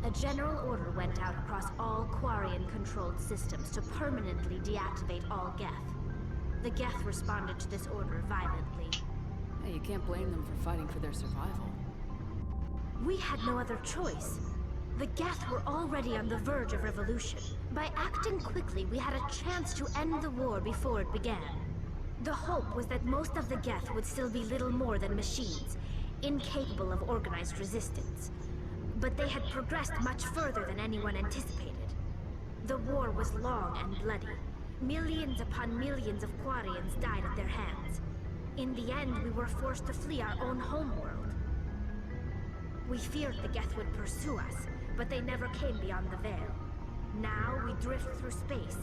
A general order went out across all Quarian-controlled systems to permanently deactivate all Geth. The Geth responded to this order violently. Hey, you can't blame them for fighting for their survival. We had no other choice. The Geth were already on the verge of revolution. By acting quickly, we had a chance to end the war before it began. The hope was that most of the Geth would still be little more than machines, incapable of organized resistance. But they had progressed much further than anyone anticipated. The war was long and bloody. Millions upon millions of Quarians died at their hands. In the end, we were forced to flee our own homeworld. We feared the Geth would pursue us, but they never came beyond the veil. Now we drift through space,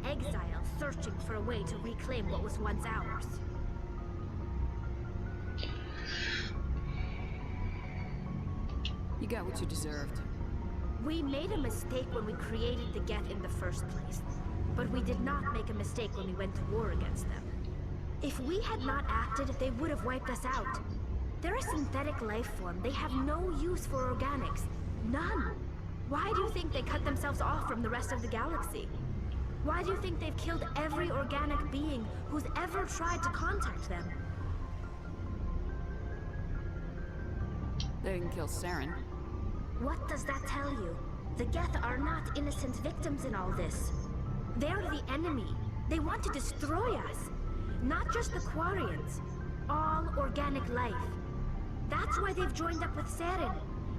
exile, searching for a way to reclaim what was once ours. You got what you deserved. We made a mistake when we created the Geth in the first place, but we did not make a mistake when we went to war against them. If we had not acted, they would have wiped us out. They're a synthetic life form. They have no use for organics. None. Why do you think they cut themselves off from the rest of the galaxy? Why do you think they've killed every organic being who's ever tried to contact them? They didn't kill Saren. What does that tell you? The Geth are not innocent victims in all this. They're the enemy. They want to destroy us. Not just the Quarians. All organic life. That's why they've joined up with Saren.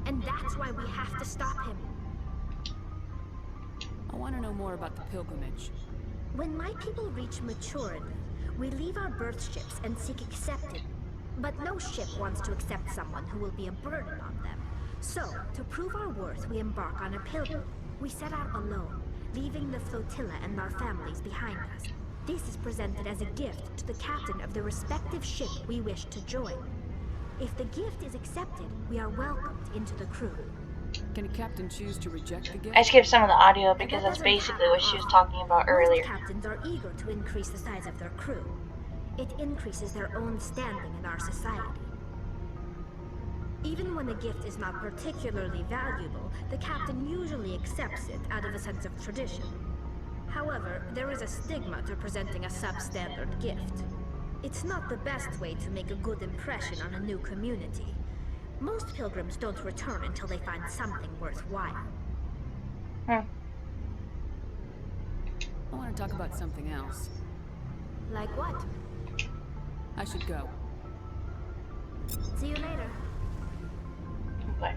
And that's why we have to stop him. I want to know more about the pilgrimage. When my people reach maturity, we leave our birth ships and seek acceptance. But no ship wants to accept someone who will be a burden on them. So, to prove our worth, we embark on a pilgrim. We set out alone, leaving the flotilla and our families behind us. This is presented as a gift to the captain of the respective ship we wish to join. If the gift is accepted, we are welcomed into the crew. Can a captain choose to reject the gift? I skipped some of the audio because that's basically what she was talking about earlier. Most captains are eager to increase the size of their crew. It increases their own standing in our society. Even when a gift is not particularly valuable, the captain usually accepts it out of a sense of tradition. However, there is a stigma to presenting a substandard gift. It's not the best way to make a good impression on a new community. Most pilgrims don't return until they find something worthwhile. I want to talk about something else. Like what? I should go. See you later. Okay.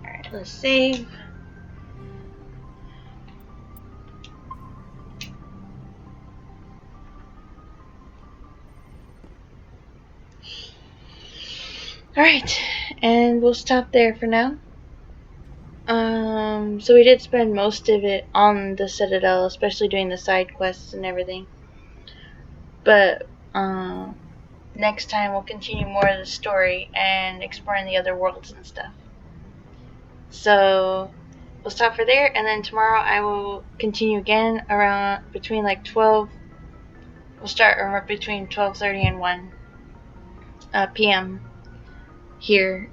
Alright, let's save. Alright, and we'll stop there for now. So we did spend most of it on the Citadel, especially doing the side quests and everything. But, next time we'll continue more of the story and exploring the other worlds and stuff. So, we'll stop for there, and then tomorrow I will continue again around between like 12, we'll start between 12:30 and 1 p.m. here.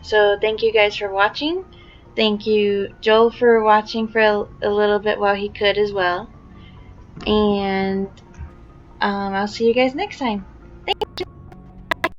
So thank you guys for watching. Thank you, Joel, for watching for a little bit while he could as well. And I'll see you guys next time. Thank you.